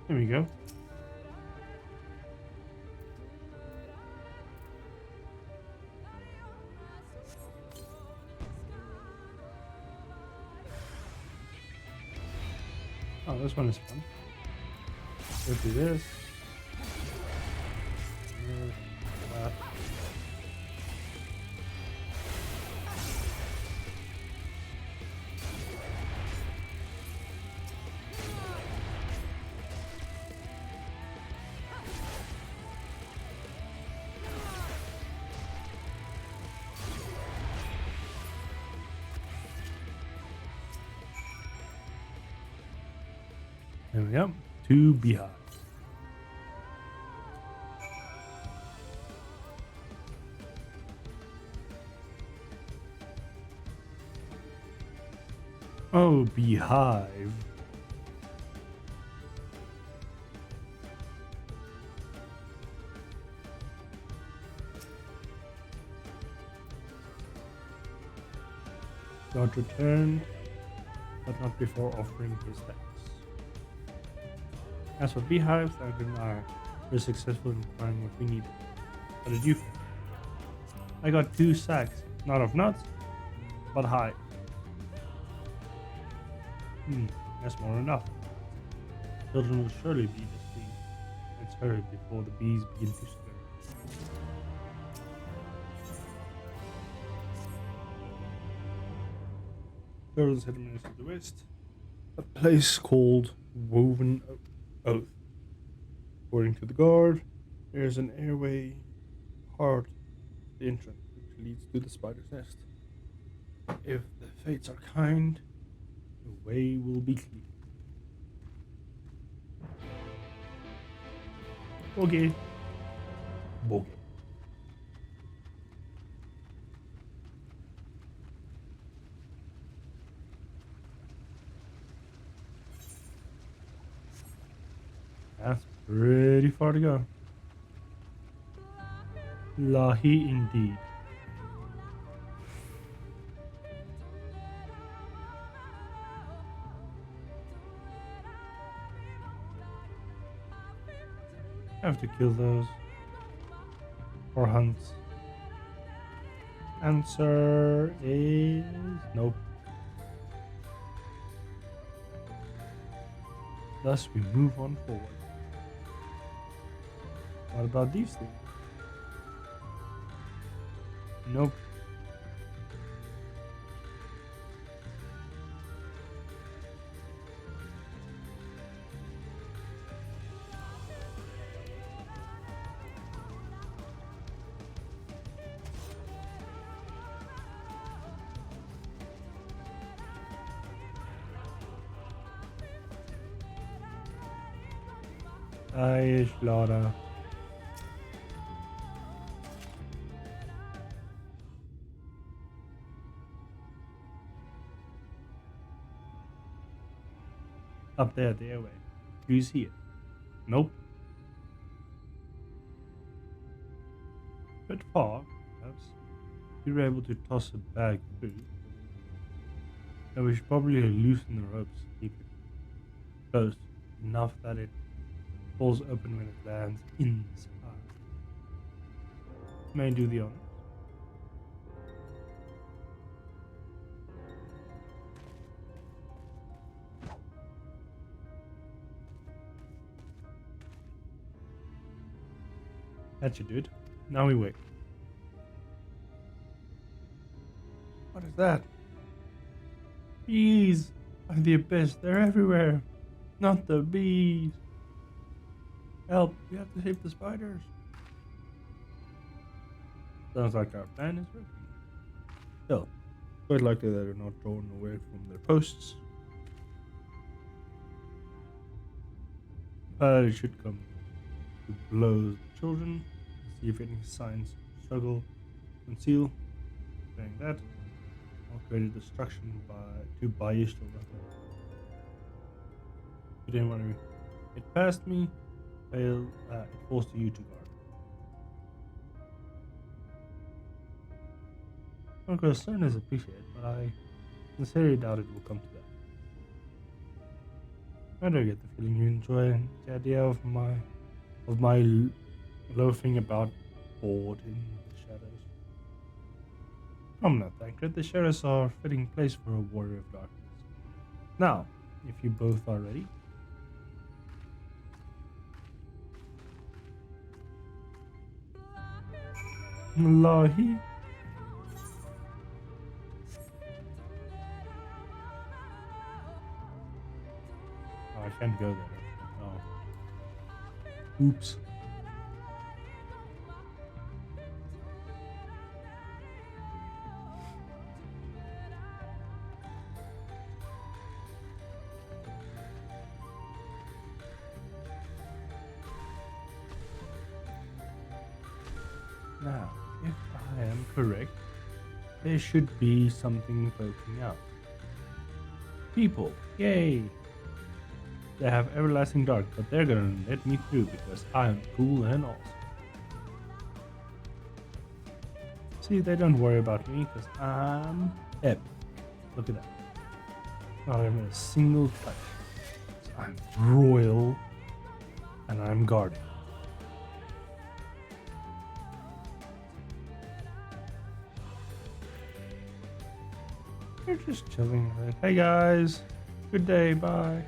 There we go. Oh, this one is fun. Go do this. That. There we go. 2 beehives. Oh, beehive. God returned, but not before offering his thanks. As for beehives, I were successful in finding what we needed. How did you feel? I got 2 sacks, not of nuts, but hive. That's more than enough. Children will surely be displeased. Let's hurry before the bees begin to stir. Children's settlement is to the west. A place called Woven Oath. According to the guard, there is an airway part of the entrance which leads to the spider's nest. If the fates are kind, the way will be clear. Okay. Bogey. That's pretty far to go. Lahi indeed. Have to kill those. Or hunt. Answer is nope. Thus we move on forward. What about these things? Nope. Ay, Laura. Up there, the airway. Who's here? Nope. Bit far, perhaps. You were able to toss a bag through. And we should probably loosen the ropes to keep it closed enough that it falls open when it lands inside. May do the honors. That should do it. Now we wait. What is that? Bees are the abyss. They're everywhere. Not the bees. Help! We have to save the spiders. Sounds like our plan is working. Still, quite likely that they're not drawn away from their posts. But it should come to blows the children. See if any signs of struggle conceal. Saying that, I'll create a distraction to Bayish the weapon. You didn't want to get past me. It falls to you to guard. Your concern is appreciated, but I sincerely doubt it will come to that. I do get the feeling you enjoy the idea of my loafing about bored in the shadows. I'm not that good. The shadows are a fitting place for a warrior of darkness. Now, if you both are ready. Lahi. Oh, I can't go there. Oh. Oops. Now, if I am correct, there should be something poking out. People, yay! They have everlasting dark, but they're gonna let me through because I'm cool and awesome. See, they don't worry about me because I'm epic. Look at that. Not even a single touch. I'm royal and I'm guarded. They're just chilling. Like, hey guys, good day, bye.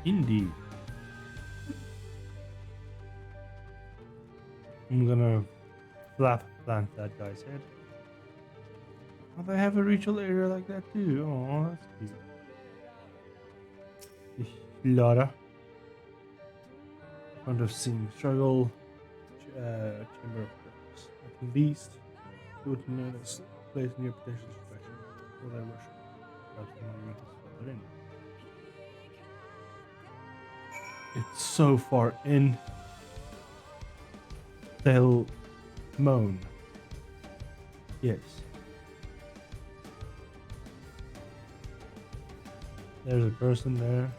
Indeed. I'm gonna plant that guy's head. Oh, they have a ritual area like that too. Oh, that's cute. Lara. Front of seeing struggle. Chamber of Purpose. At least, you would notice place near potential destruction for their worship. Perhaps the monument is further in. It's so far in. They'll moan. Yes. There's a person there.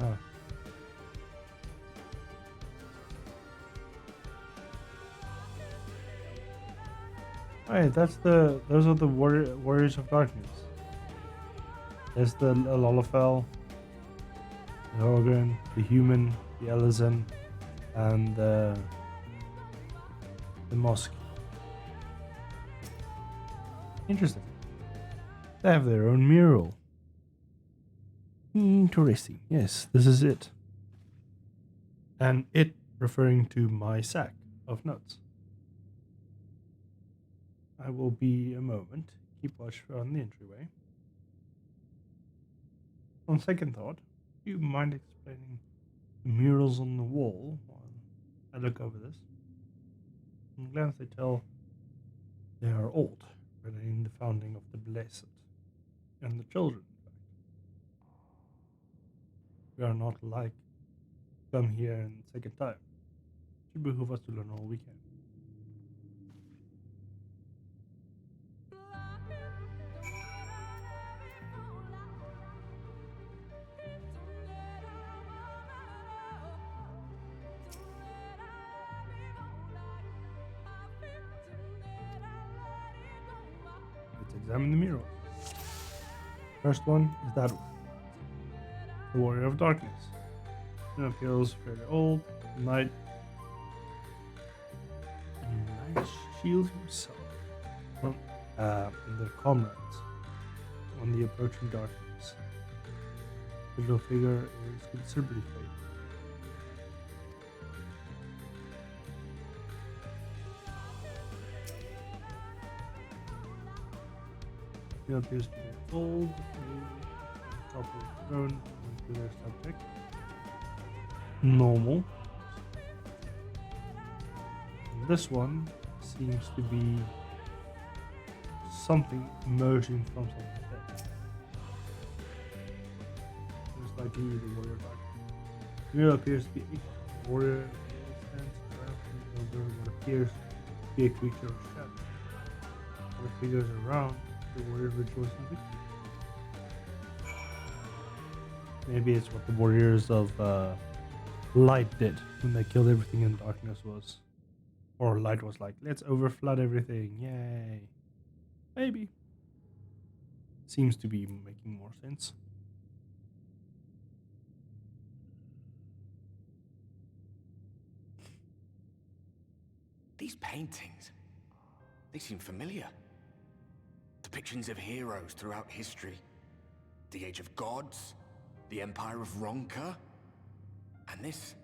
Huh. Right, those are the warriors of darkness. There's the Lolafel, the Organ, the Human, the Ellison, and the Mosque. Interesting. They have their own mural. Interesting. Yes, this is it. And it referring to my sack of notes. I will be a moment. Keep watch on the entryway. On second thought, do you mind explaining the murals on the wall while I look over this? At a glance, they tell they are old, relating the founding of the Blessed and the children. In fact, we are not like come here and second time. It should behoove us to learn all we can. Examine the murals. First one is that one. The Warrior of Darkness. It appears fairly old, knight shields himself from their comrades on the approaching darkness. The little figure is considerably faded. It appears to be old, top of the throne, to their subject. Normal. And this one seems to be something emerging from something dead. Just like the warrior dark. Here appears to be a warrior stands around over what appears to be a creature of shadow. The figures around the warrior rejoicing victory. Maybe it's what the warriors of light did when they killed everything in darkness was. Or light was like, let's overflood everything, yay. Maybe. Seems to be making more sense. These paintings, they seem familiar. Depictions of heroes throughout history. The Age of Gods, the Empire of Ronka, and this.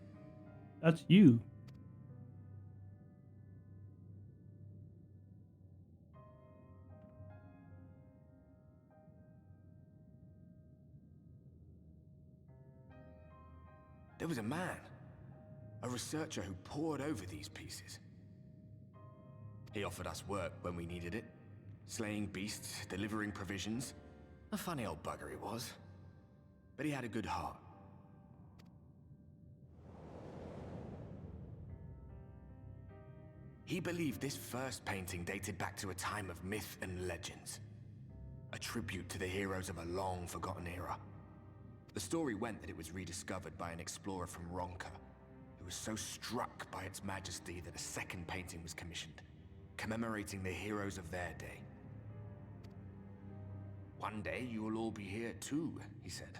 That's you. There was a man, a researcher who pored over these pieces. He offered us work when we needed it. Slaying beasts, delivering provisions. A funny old bugger he was. But he had a good heart. He believed this first painting dated back to a time of myth and legends. A tribute to the heroes of a long-forgotten era. The story went that it was rediscovered by an explorer from Ronka, who was so struck by its majesty that a second painting was commissioned, commemorating the heroes of their day. "One day you will all be here too," he said.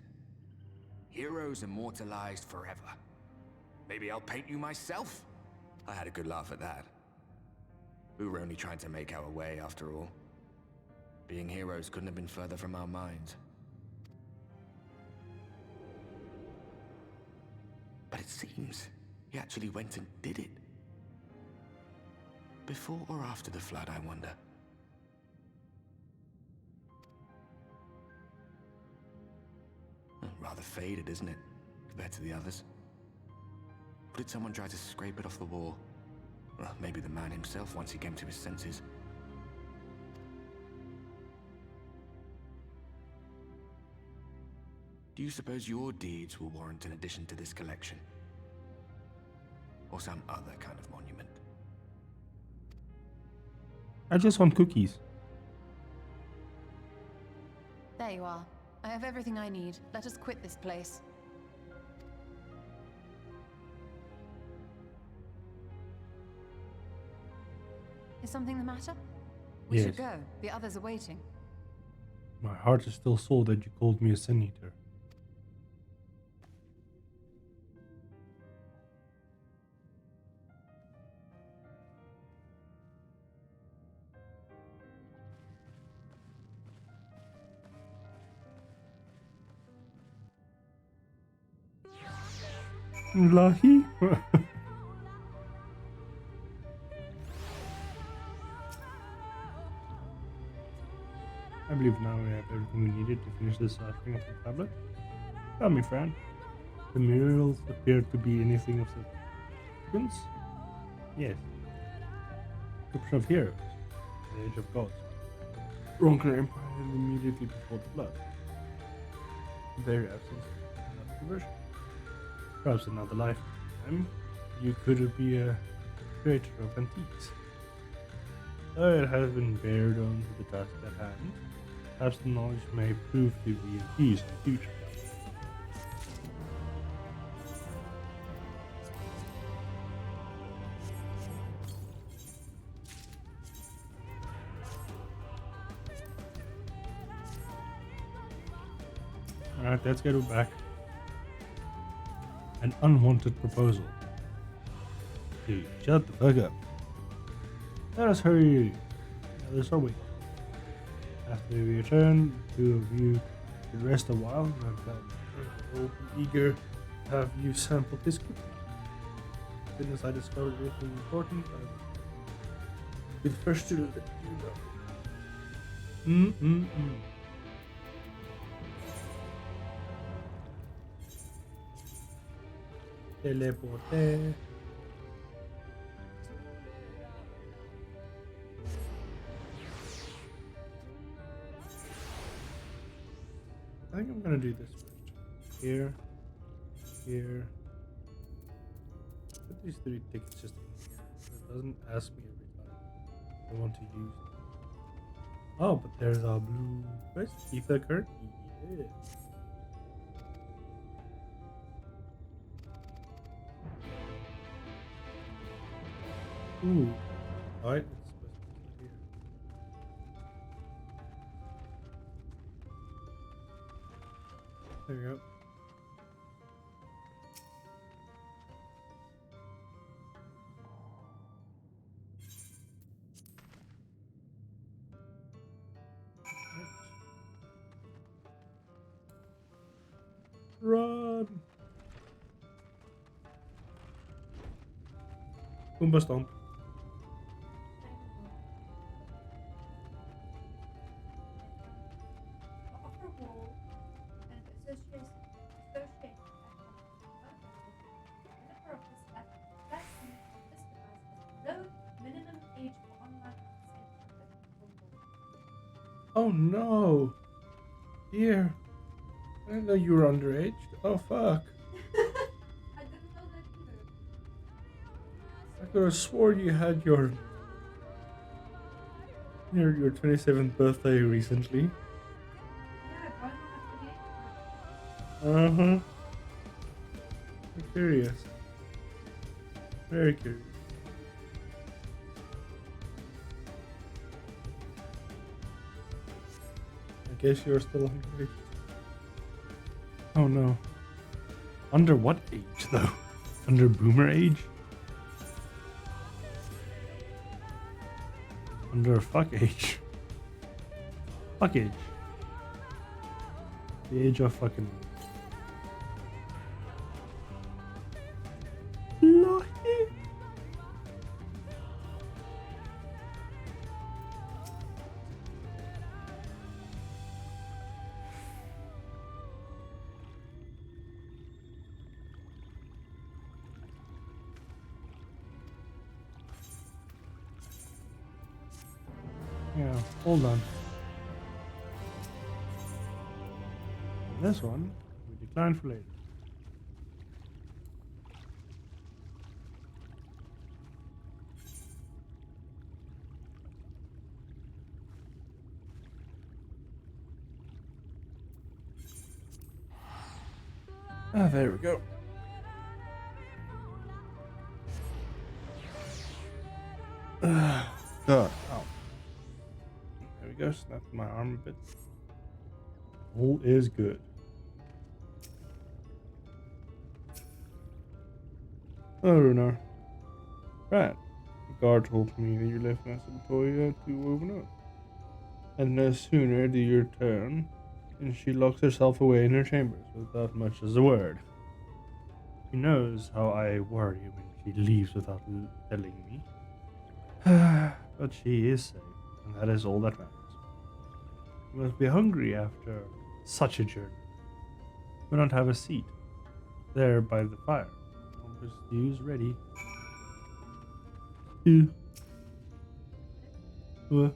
"Heroes immortalized forever. Maybe I'll paint you myself?" I had a good laugh at that. We were only trying to make our way after all. Being heroes couldn't have been further from our minds. But it seems he actually went and did it. Before or after the flood, I wonder. Rather faded, isn't it, compared to the others? Or did someone try to scrape it off the wall? Well, maybe the man himself once he came to his senses. Do you suppose your deeds will warrant an addition to this collection? Or some other kind of monument? I just want cookies. There you are. I have everything I need. Let us quit this place. Is something the matter? We should go. The others are waiting. My heart is still sore that you called me a sin eater. Lahi? I believe now we have everything we needed to finish this ciphering of the tablet. Tell me, Fran, the murals appear to be anything of significance? Yes. Description of heroes, the age of gods. Ronka Empire immediately before the flood. Very absence of conversion. Perhaps another lifetime, you could be a creator of antiques. Though it has been bared onto the task at hand, perhaps the knowledge may prove to be of use in the future. Alright, let's get it back. An unwanted proposal. Dude, shut the fuck up. Let us hurry. Others are waiting. After we return, the two of you should rest a while. We'll be eager to have you sample this cookie. As soon as I discover anything important, I will be the first to let you know. Teleporte. I think I'm gonna do this first. Here, here. Put these 3 tickets just in here. So it doesn't ask me every time I want to use them. Oh, but there's a blue quest. Keep that card. Yeah. Ooh. Alright, it's supposed to be here. There we go. Run! Goomba stomp. Minimum age for online Oh no! Dear. I didn't know you were underage. Oh fuck. I didn't know that either. I could have sworn you had your 27th birthday recently. Yeah, why not have 28? Uh-huh. I'm curious. Very curious. I guess you're still underage. Oh no. Under what age though? Under boomer age? Under fuck age? Fuck age. The age of fucking... Lucky. Yeah, hold on. This one, we decline for later. Ah, there we go. God. Oh. There we go. Snapped my arm a bit. All is good. Oh, Runar. Right. The guard told me that you left Master Latoya to open up. And no sooner do you return, and she locks herself away in her chambers without much as a word. She knows how I worry when she leaves without telling me. But she is safe, and that is all that matters. You must be hungry after such a journey. We don't have a seat there by the fire. The stew's ready. Stew. What?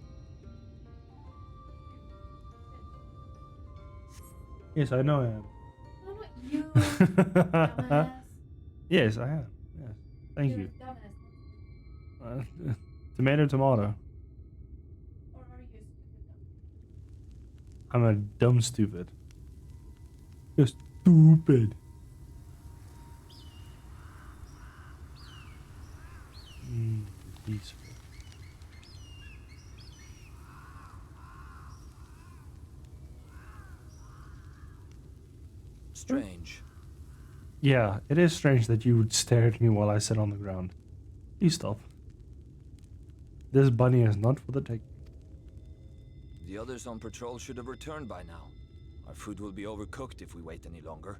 Yes, I know I am. No, not you, dumbass. Yes, I am. Yes, thank You're you. a dumbass. Tomato, tomato. Or are you stupid dumb? I'm a dumb stupid. You're stupid. Peaceful. Strange. Yeah, it is strange that you would stare at me while I sit on the ground. Please stop. This bunny is not for the taking. The others on patrol should have returned by now. Our food will be overcooked if we wait any longer.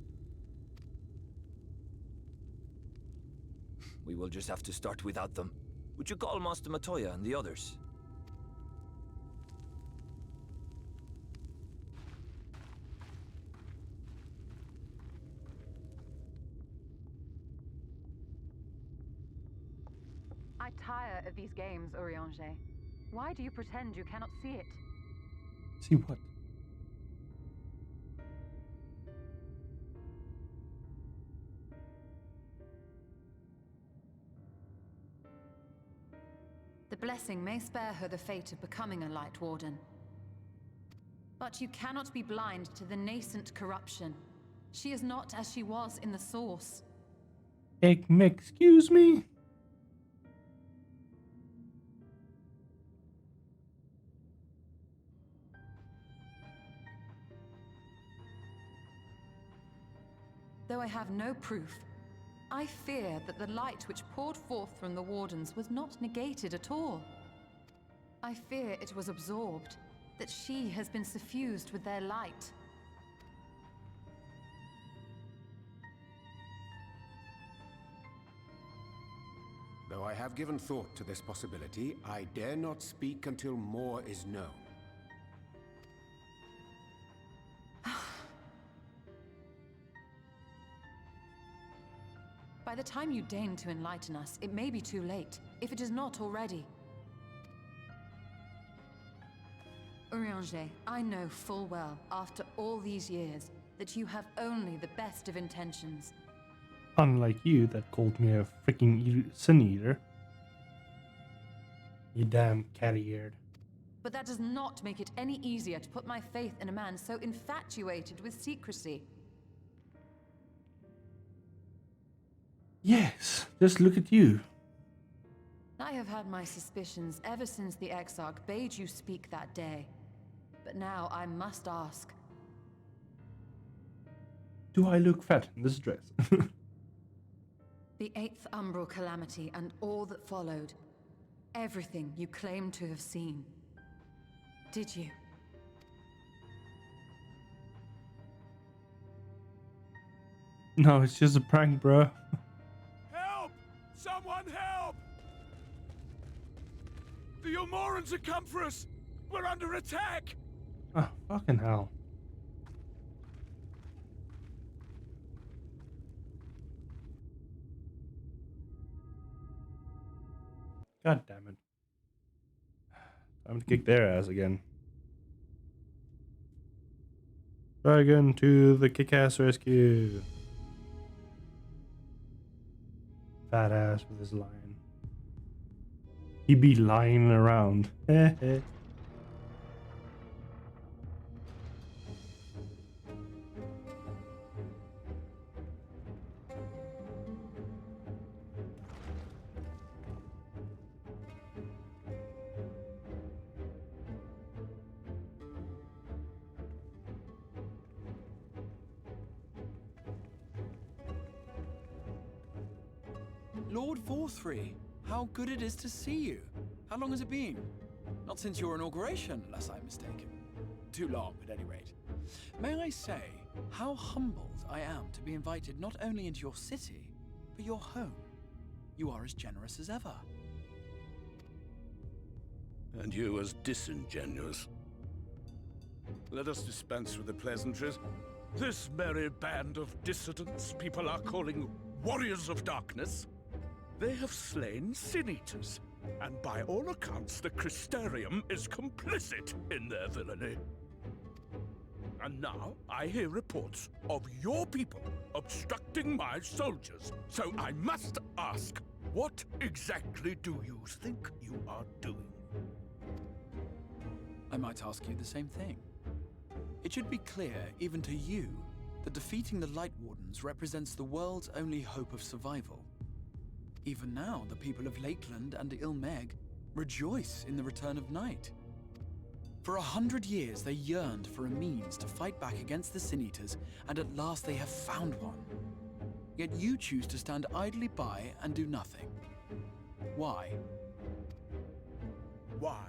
We will just have to start without them. Would you call Master Matoya and the others? I tire of these games, Urianger. Why do you pretend you cannot see it? See what? The blessing may spare her the fate of becoming a Light Warden. But you cannot be blind to the nascent corruption. She is not as she was in the Source. Excuse me? Though I have no proof, I fear that the light which poured forth from the Wardens was not negated at all. I fear it was absorbed, that she has been suffused with their light. Though I have given thought to this possibility, I dare not speak until more is known. By the time you deign to enlighten us, it may be too late, if it is not already. Urianger, I know full well, after all these years, that you have only the best of intentions. Unlike you that called me a freaking sin eater. You damn cat-eared. But that does not make it any easier to put my faith in a man so infatuated with secrecy. Yes, just look at you. I have had my suspicions ever since the Exarch bade you speak that day. But now I must ask. Do I look fat in this dress? The 8th Umbral Calamity and all that followed. Everything you claim to have seen. Did you? No, it's just a prank, bro. Help! Someone help! The Ilmorans have come for us! We're under attack! Oh, fucking hell. God damn it. Time to kick their ass again. Dragon to the kick-ass rescue. Fat ass with his lion. He be lying around. Lord Forthry, how good it is to see you. How long has it been? Not since your inauguration, unless I'm mistaken. Too long, at any rate. May I say how humbled I am to be invited not only into your city, but your home. You are as generous as ever. And you as disingenuous. Let us dispense with the pleasantries. This merry band of dissidents people are calling Warriors of Darkness. They have slain Sin-Eaters, and by all accounts the Crystarium is complicit in their villainy. And now I hear reports of your people obstructing my soldiers, so I must ask, what exactly do you think you are doing? I might ask you the same thing. It should be clear, even to you, that defeating the Light Wardens represents the world's only hope of survival. Even now, the people of Lakeland and Ilmeg rejoice in the return of night. For 100 years, they yearned for a means to fight back against the Sin-Eaters, and at last they have found one. Yet you choose to stand idly by and do nothing. Why? Why?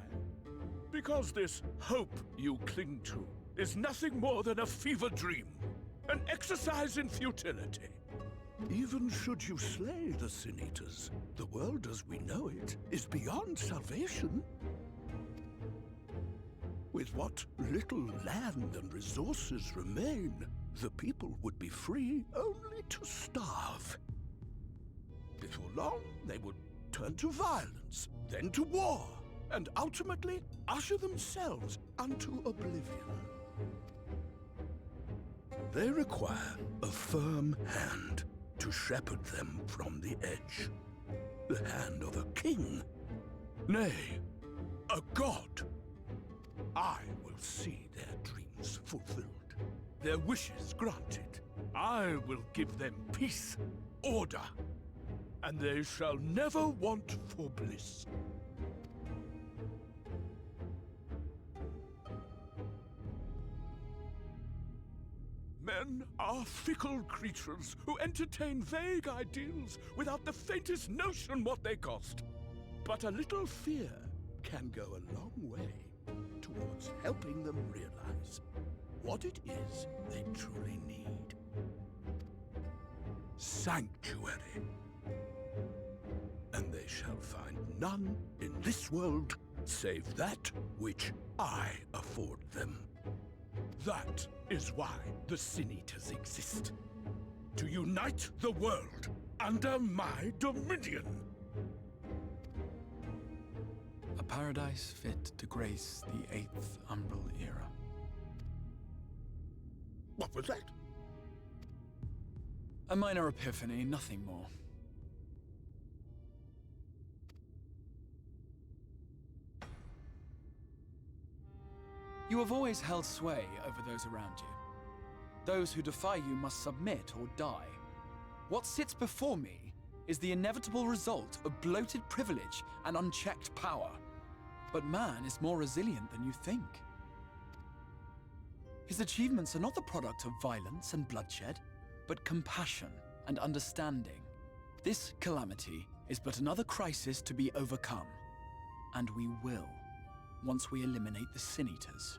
Because this hope you cling to is nothing more than a fever dream, an exercise in futility. Even should you slay the Sin-Eaters, the world as we know it is beyond salvation. With what little land and resources remain, the people would be free only to starve. Before long, they would turn to violence, then to war, and ultimately usher themselves unto oblivion. They require a firm hand to shepherd them from the edge. The hand of a king, nay, a god. I will see their dreams fulfilled, their wishes granted. I will give them peace, order, and they shall never want for bliss. Men are fickle creatures who entertain vague ideals without the faintest notion what they cost. But a little fear can go a long way towards helping them realize what it is they truly need. Sanctuary. And they shall find none in this world save that which I afford them. That is why the Sin-Eaters exist. To unite the world under my dominion. A paradise fit to grace the 8th Umbral era. What was that? A minor epiphany, nothing more. You have always held sway over those around you. Those who defy you must submit or die. What sits before me is the inevitable result of bloated privilege and unchecked power. But man is more resilient than you think. His achievements are not the product of violence and bloodshed, but compassion and understanding. This calamity is but another crisis to be overcome. And we will, once we eliminate the Sin Eaters.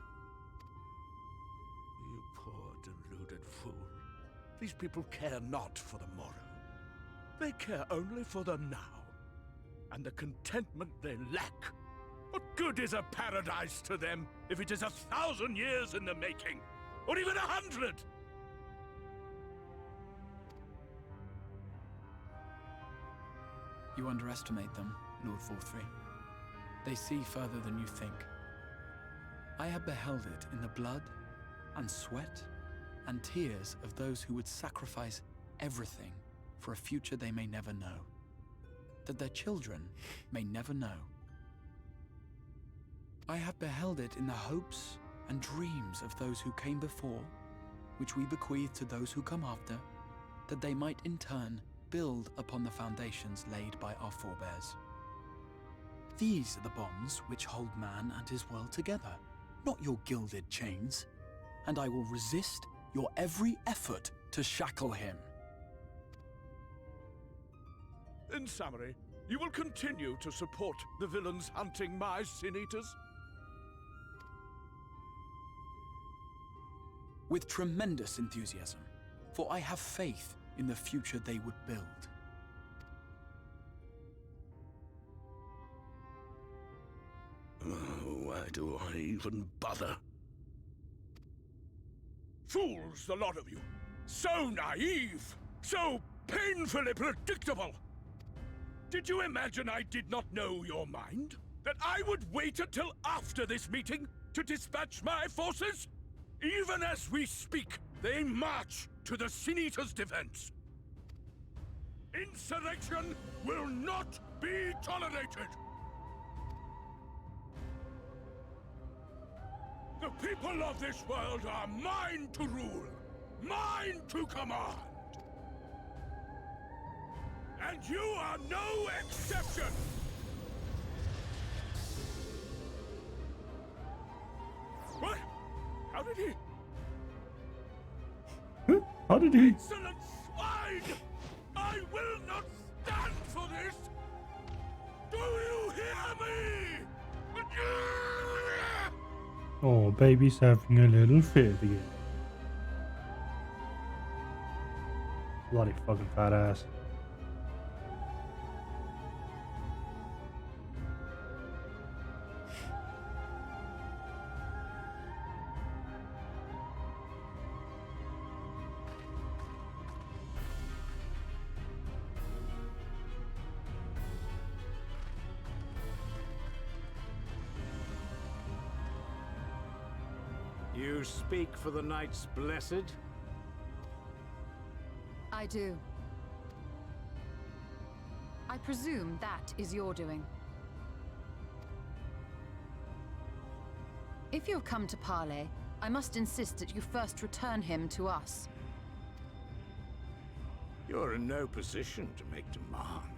You poor deluded fool. These people care not for the morrow. They care only for the now. And the contentment they lack. What good is a paradise to them if it is 1,000 years in the making? Or even 100? You underestimate them, Lord Vorthry. They see further than you think. I have beheld it in the blood and sweat and tears of those who would sacrifice everything for a future they may never know, that their children may never know. I have beheld it in the hopes and dreams of those who came before, which we bequeath to those who come after, that they might in turn build upon the foundations laid by our forebears. These are the bonds which hold man and his world together, not your gilded chains, and I will resist your every effort to shackle him. In summary, you will continue to support the villains hunting my Sin Eaters? With tremendous enthusiasm, for I have faith in the future they would build. Why do I even bother? Fools, the lot of you! So naive! So painfully predictable! Did you imagine I did not know your mind? That I would wait until after this meeting to dispatch my forces? Even as we speak, they march to the Sin Eaters' defense. Insurrection will not be tolerated! The people of this world are mine to rule, mine to command. And you are no exception! What? How did he? How did he? Insolent swine! I will not stand for this! Do you hear me? Oh, baby's having a little fit again. Bloody fucking fat ass. You speak for the Knights Blessed? I do. I presume that is your doing. If you have come to parley, I must insist that you first return him to us. You're in no position to make demands.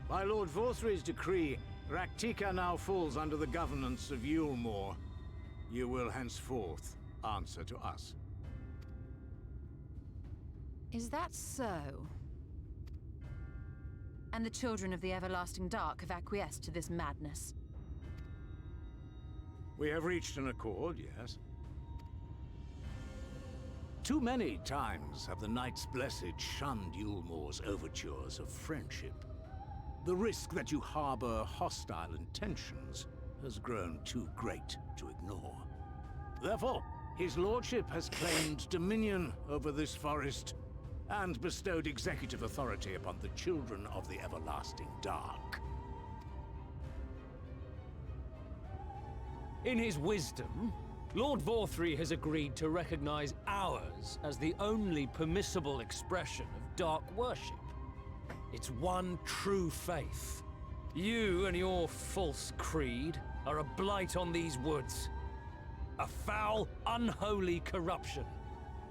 By Lord Vorthry's decree, Raktika now falls under the governance of Yulmore. You will henceforth answer to us. Is that so? And the children of the Everlasting Dark have acquiesced to this madness? We have reached an accord, yes. Too many times have the Knights Blessed shunned Yulmore's overtures of friendship. The risk that you harbor hostile intentions has grown too great to ignore. Therefore, His lordship has claimed dominion over this forest and bestowed executive authority upon the children of the everlasting dark. In his wisdom, Lord Vorthry has agreed to recognize ours as the only permissible expression of dark worship. It's one true faith. You and your false creed are a blight on these woods. A foul, unholy corruption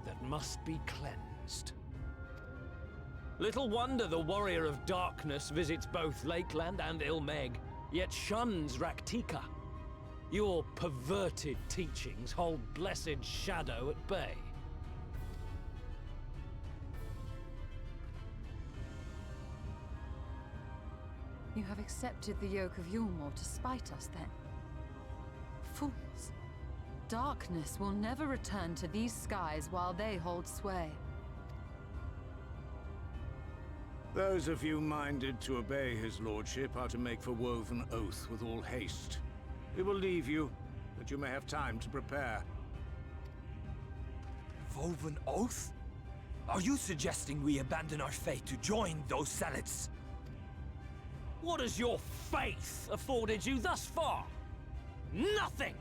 that must be cleansed. Little wonder the Warrior of Darkness visits both Lakeland and Ilmeg, yet shuns Raktika. Your perverted teachings hold blessed shadow at bay. You have accepted the yoke of Yulmore to spite us, then? Fools. Darkness will never return to these skies while they hold sway. Those of you minded to obey his lordship are to make for Woven Oath with all haste. We will leave you, that you may have time to prepare. Woven Oath? Are you suggesting we abandon our faith to join those zealots? What has your faith afforded you thus far? Nothing!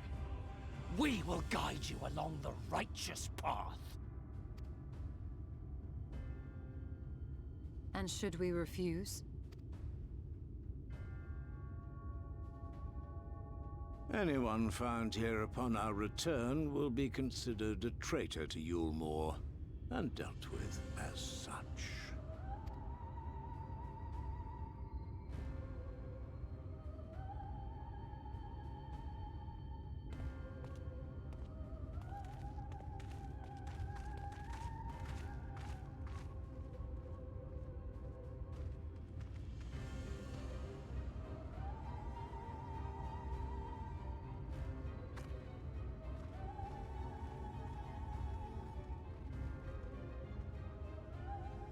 We will guide you along the righteous path. And should we refuse? Anyone found here upon our return will be considered a traitor to Yulmore, and dealt with as such.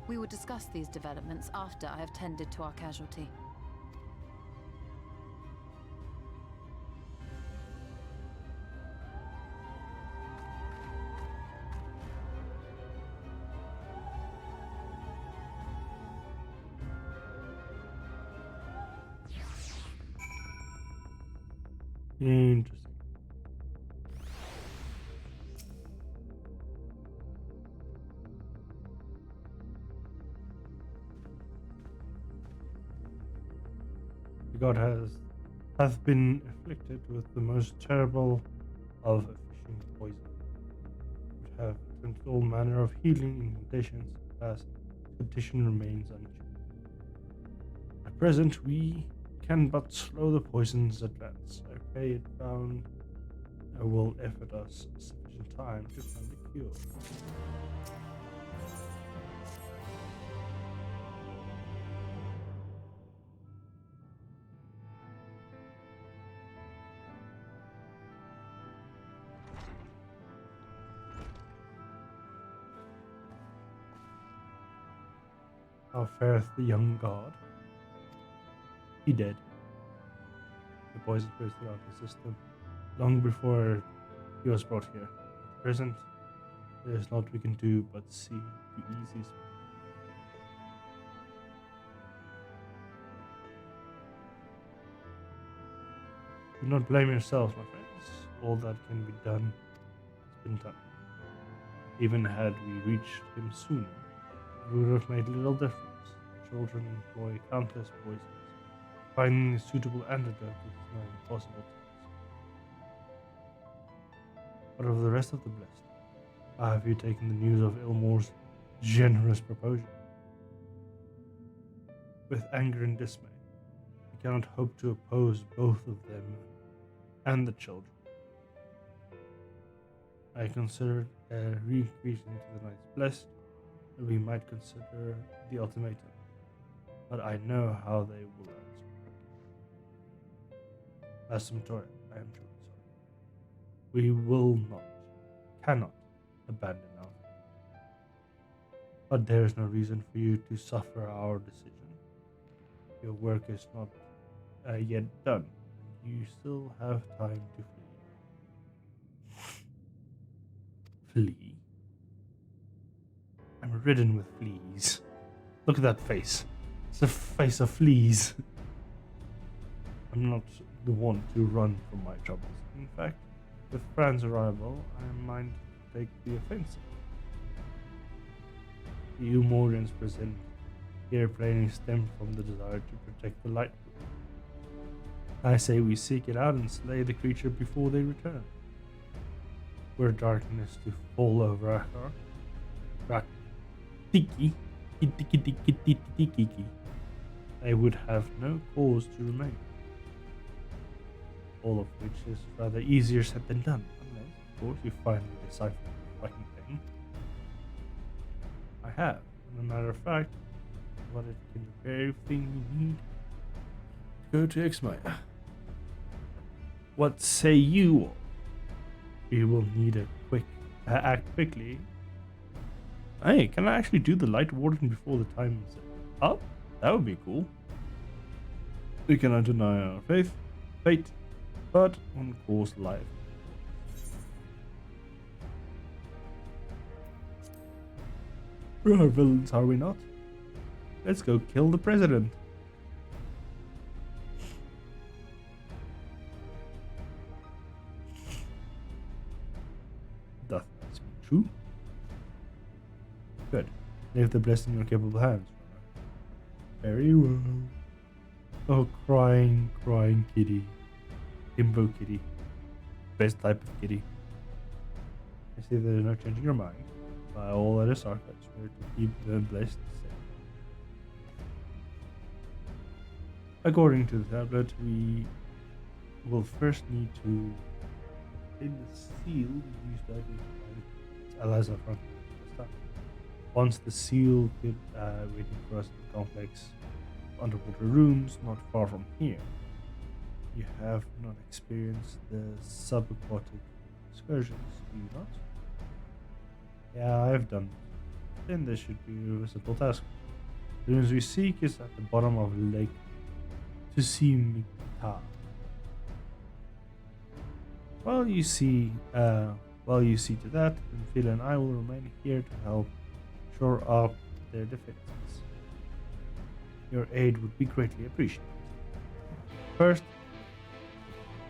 We will discuss these developments after I have tended to our casualty. Interesting. The god hath been afflicted with the most terrible of fishing poison, which have attempted all manner of healing incantations, as the condition remains unchanged. At present, we can but slow the poison's advance. I pray it found will effort us sufficient time to find a cure. How fareth the young god? He dead. The poison pierced throughout his system long before he was brought here. At present, there is naught we can do but see to ease his pain. Do not blame yourselves, my friends. All that can be done has been done. Even had we reached him sooner, it would have made little difference. Children employ countless poisons. Finding a suitable antidote is now impossible to us. But of the rest of the blessed, how have you taken the news of Ilmore's generous proposal? With anger and dismay, we cannot hope to oppose both of them and the children. I considered a re-increase into the Knights Blessed, and we might consider the ultimatum, but I know how they will answer. Asymptotic, I am truly sorry. We will not, cannot abandon our faith. But there is no reason for you to suffer our decision. Your work is not yet done, and you still have time to flee. flea. I'm ridden with fleas. Look at that face. It's a face of fleas. I'm not the one to run from my troubles. In fact, with Fran's arrival, I might take the offensive. The Umorians present here plainly stem from the desire to protect the light. I say we seek it out and slay the creature before they return. Were darkness to fall over Akar, I would have no cause to remain. All of which is rather easier said than done, unless, of course, you finally decipher the fucking thing. I have, as a matter of fact, what it can repair everything you need to go to Exmite. What say you all? We will need a quick act quickly. Hey, can I actually do the light warden before the time is up? That would be cool. We cannot deny our fate, but on course life. We are villains, are we not? Let's go kill the president. Doth that speak true? Good. Leave the blessing in your capable hands. Very well. Oh, crying kitty. Himbo kitty. Best type of kitty. I see there is no changing your mind. By all that is Ark, I swear to keep the blessed safe. According to the tablet, we will first need to obtain the seal used to identify its allies up front. Once the seal could waiting for us in the complex underwater rooms not far from here. You have not experienced the subaquatic excursions, do you not? Yeah, I've done it. Then this should be a simple task. The runes we seek is at the bottom of Lake Tsushima. While you see to that, then Phil and I will remain here to help shore up their defenses. Your aid would be greatly appreciated. First,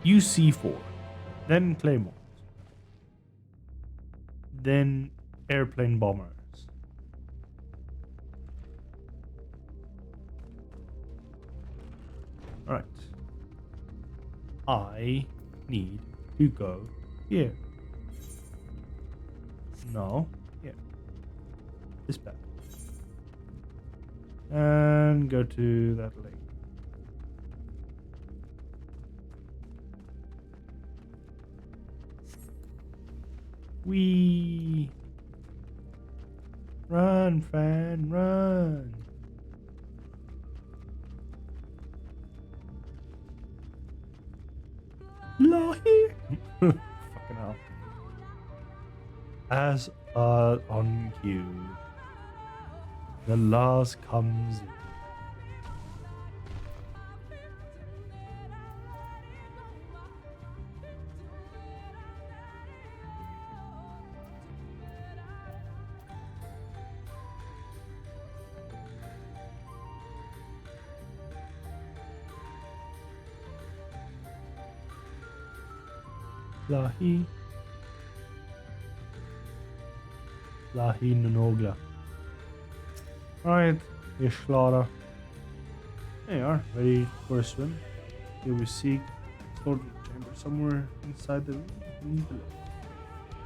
UC4, then Claymores, then airplane bombers. Alright. I need to go here. No, here. This path. And go to that lake. Wee. Run, Fran, run. Lahi. Fucking hell. As on cue, the last comes in. Lahi Nonogla. Alright, Ishlara. There you are, ready for a swim. Here we seek storage chamber somewhere inside the room.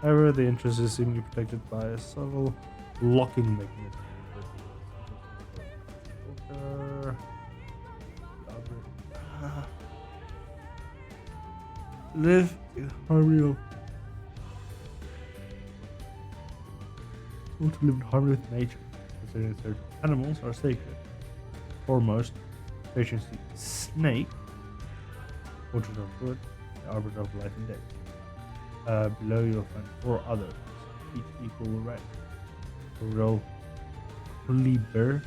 However, the entrance is seemingly protected by a subtle locking mechanism. Live in harmony to live in harmony with nature, considering certain animals are sacred. Foremost, patience snake, portrait of good, the arbiter of life and death. Below you'll find 4 others, each equal rank. Ro, Liber,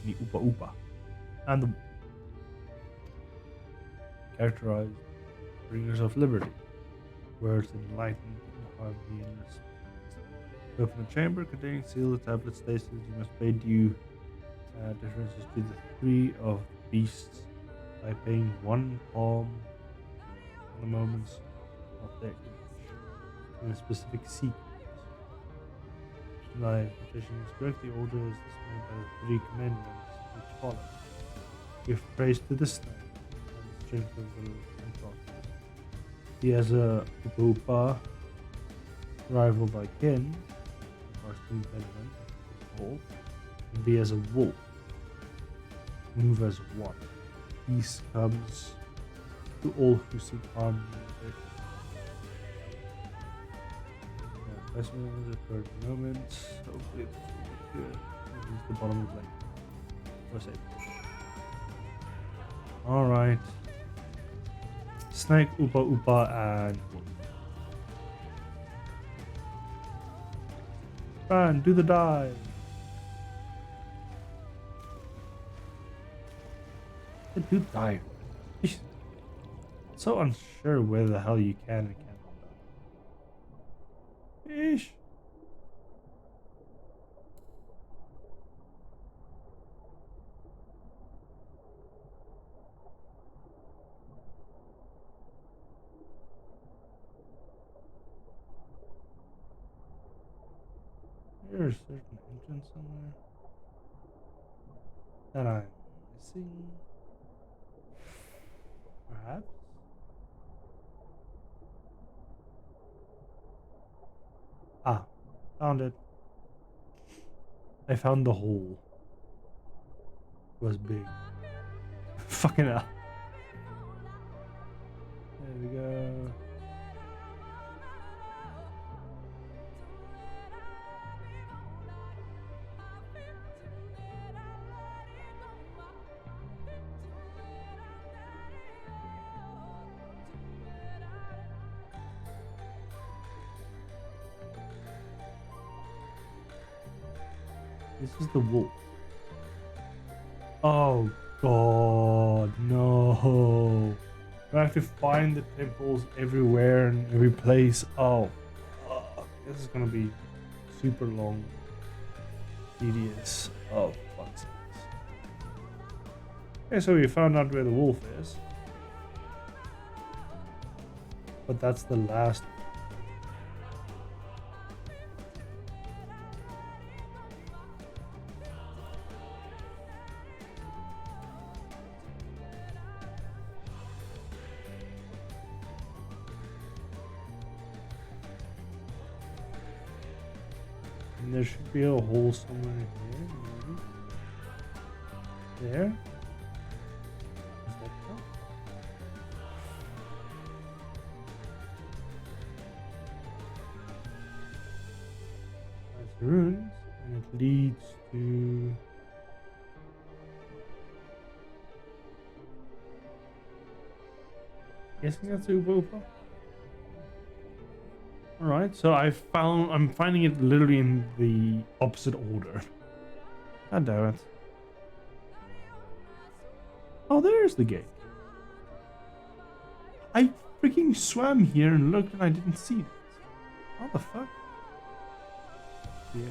the Upa Upa, and the characterized bringers of liberty, words enlightened and harmony and respect. Open the chamber containing sealed tablet stasis. You must pay due differences to the three of beasts by paying 1 palm on the moments of their age in a specific sequence. My petition is correct. The order is displayed by the 3 commandments which follow. Give praise to the snake and the strength of the enchanters. He has a Upa rival by kin, or steam element, wolf, and be as a wolf. Move as one. Peace comes to all who seek harm. Best moment at the moment. Hopefully this will be good. This is the bottom of the lake. Or say. Alright. Snake, Upa, and wolf. Fran, do the dive. Do dive. So unsure where the hell you can and cannot dive. Ish. There's a certain entrance somewhere that I'm missing. Perhaps? Ah, found it. I found the hole. It was big. Fucking hell. There we go. This is the wolf. Oh god, no. I have to find the temples everywhere and every place. Oh, fuck. This is gonna be super long. Tedious. Oh, fuck's sakes. Okay, so we found out where the wolf is. But that's the last. And there should be a hole somewhere here, maybe. There. Is that so? That's runes, and it leads to. Guessing that's Upa. Alright, so I'm finding it literally in the opposite order. God damn it. Oh, there's the gate. I freaking swam here and looked and I didn't see it. How the fuck? Yeah.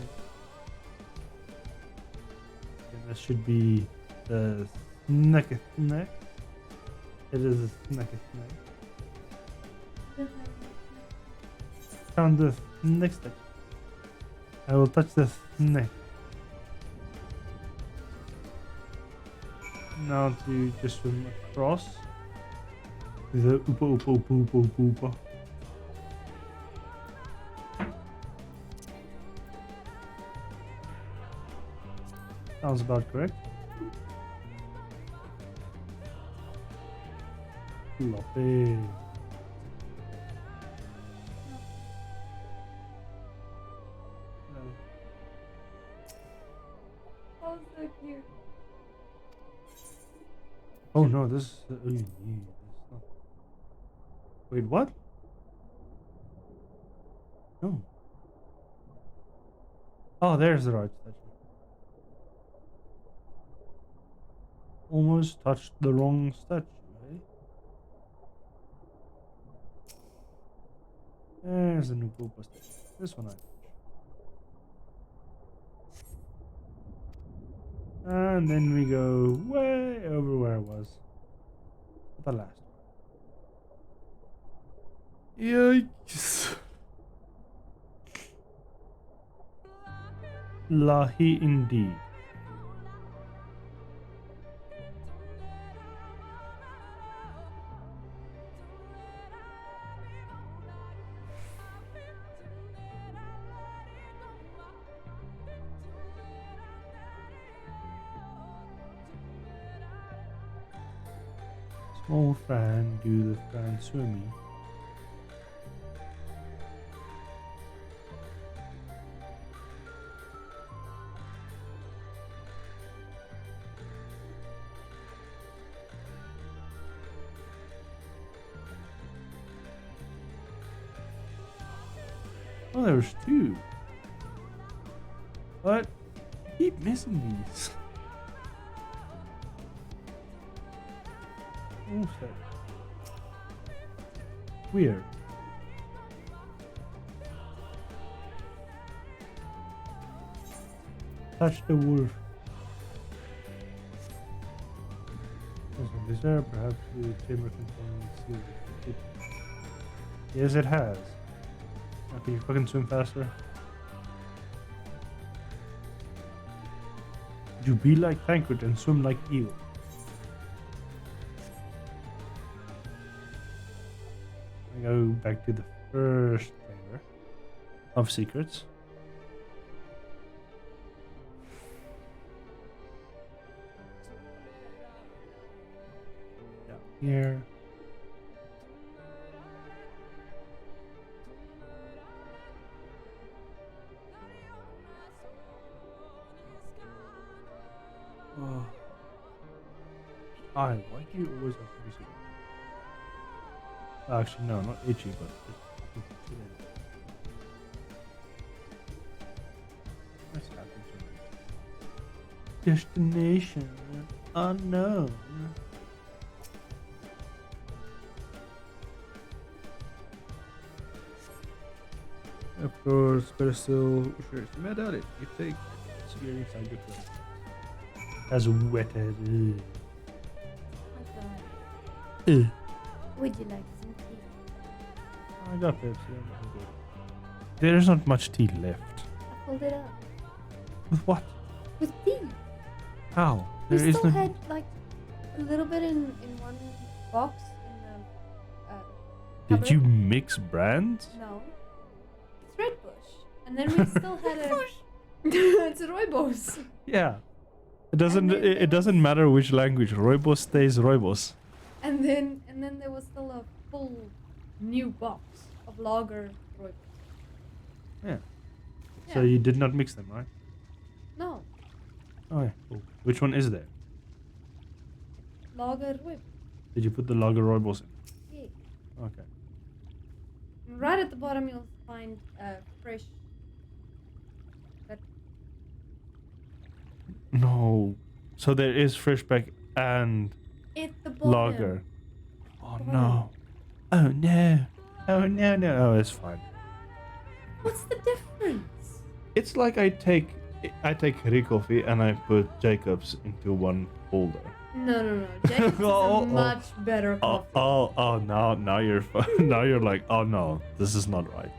And that should be the snack. It is a snack. Found the next step. I will touch the snake. Now to just swim across the Upa. Sounds about correct. Floppy. Oh no, this is this is not. Wait, what? No. Oh, there's the right statue. Almost touched the wrong statue, eh? There's the new Poopa statue. This one I touched. And then we go way over where I was. The last one. Yikes. Lahi indeed. Small Fran do the Fran swimming. Oh, there's two. What? I keep missing these. Oh, shit. Weird. Touch the wolf. Is there perhaps the chamber containing seal? Yes, it has. Now, can you fucking swim faster? You be like Tancred and swim like eel. I go back to the first chamber of secrets. Down here. Oh. Why do you always have to be so? Actually, no, not itchy, but what's happening to me? Destination unknown. Of course, but still, sure, it's mad at it. You take security inside your place. As wet as it. Would you like some tea? I got Pepsi. There's not much tea left. I pulled it up. With what? With tea. How? We There still isn't. had like a little bit in one box in the Did you mix brands? No. It's Red Bush. And then we still had a it's Rooibos. Yeah. It doesn't. It doesn't matter which language. Rooibos stays Rooibos. And then there was still a full new box of lager Rooibos. Yeah. So you did not mix them, right? No. Oh yeah. Cool. Which one is there? Lager Rooibos. Did you put the lager Rooibos in? Yeah. Okay. Right at the bottom you'll find fresh. No. So there is Freshback and At the bottom. lager. Oh no. Oh no. Oh no no. Oh, it's fine. What's the difference? It's like I take Ricoffee and I put Jacobs into one folder. No. Jacobs is a much better coffee. Now you're now you're like, oh no, this is not right.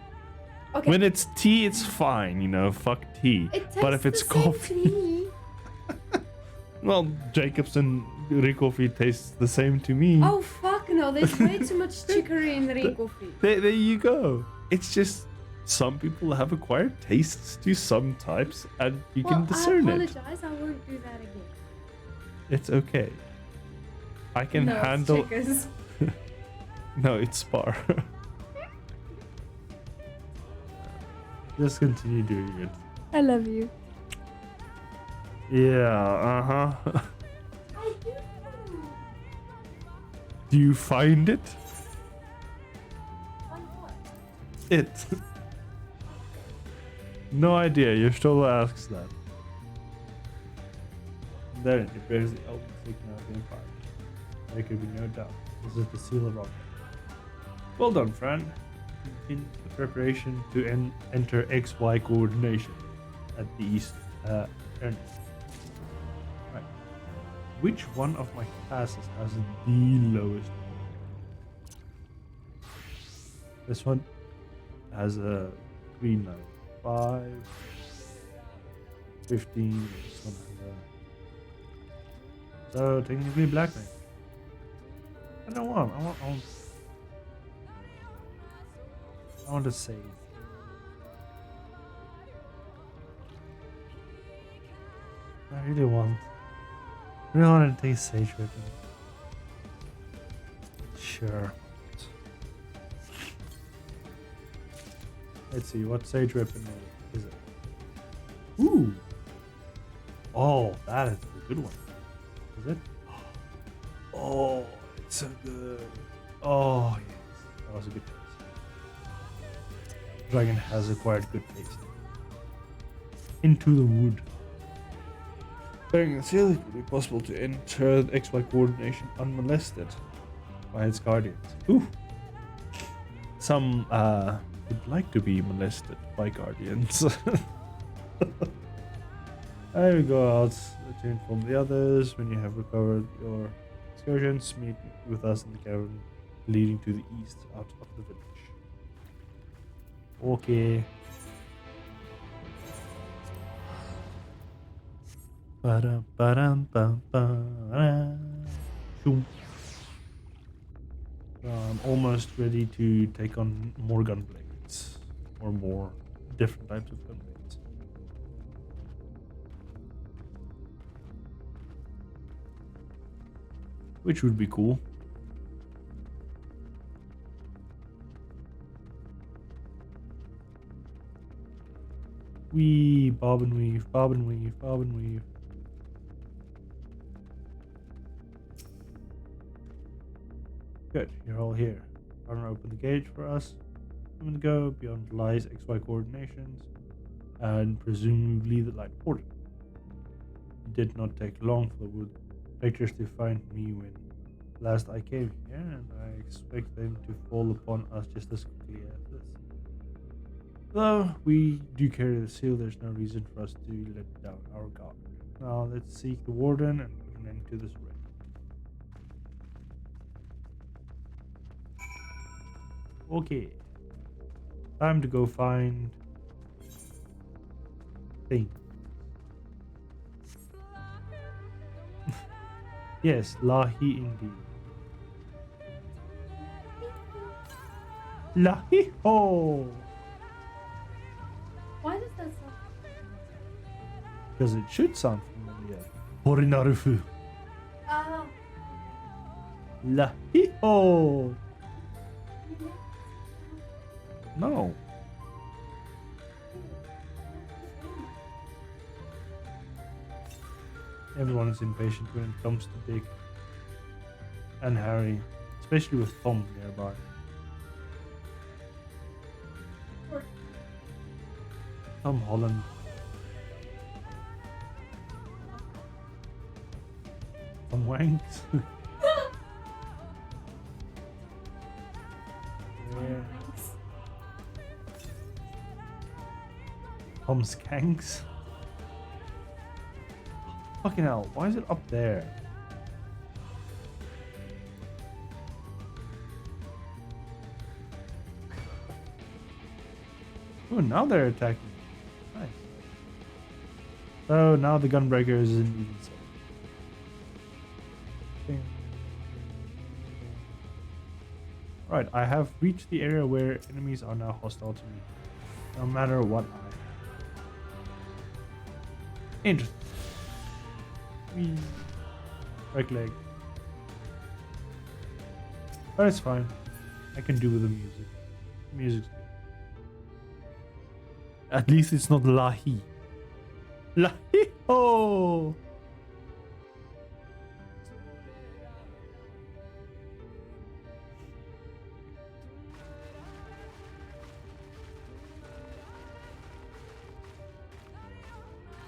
Okay. When it's tea, it's fine, you know, fuck tea. But if it's coffee, well, Jacobs and Ricoffee tastes the same to me. Oh fuck no! There's way too much chicory in Ricoffee. There you go. It's just some people have acquired tastes to some types, and you can discern I it. apologize. I won't do that again. It's okay. I can No, it's handle. Checkers. No, it's Spar. Just continue doing it. I love you. Yeah, I do. Do you find it? On what? It. No idea. Your Stola asks that. Then it bears the elven sign of the Empire. There could be no doubt. This is the seal of Rock. Well done, Fran. In the preparation to enter XY coordination at the east end. Right. Which one of my classes has the lowest? This one has a 395, 15. This one has a... So technically black knight. I don't want. I want to save. I really want to take Sage with me. Sure. Let's see, what Sage weapon is it? Ooh! Oh, that is a good one. Is it? Oh, it's so good. Oh, yes. That was a good taste. Dragon has acquired good taste. Into the wood. Bearing a seal, it would be possible to enter the XY coordination unmolested by its guardians. Ooh! Some, would like to be molested by guardians. There we go out to inform the others. When you have recovered your excursions, meet with us in the cavern leading to the east out of the village. Okay. I'm almost ready to take on more gunblades, or more different types of gunblades. Which would be cool. Wee, bob and weave, bob and weave, bob and weave. Good, you're all here. Runner, open the gate for us. I'm gonna go beyond lies XY coordinations and presumably the light portal. It did not take long for the wood vectors to find me when last I came here, and I expect them to fall upon us just as quickly as this. Though we do carry the seal, there's no reason for us to let down our guard. Now let's seek the warden and put an end to this raid. Okay. Time to go find thing. Yes, Lahi indeed. Lahi ho! Why does that sound? Because it should sound familiar. Horinarufu. Oh. Lahi ho! No. Everyone is impatient when it comes to Dick and Harry, especially with Tom nearby. Tom Holland. Tom Wanks. Yeah. Tom Skanks. Fucking hell, why is it up there? Oh, now they're attacking. Nice. So now the gunbreaker is in even safe. Right, I have reached the area where enemies are now hostile to me, no matter what I. Interesting. Right leg. But it's fine. I can do with the music. The music's good. At least it's not Lahi. Lahi ho!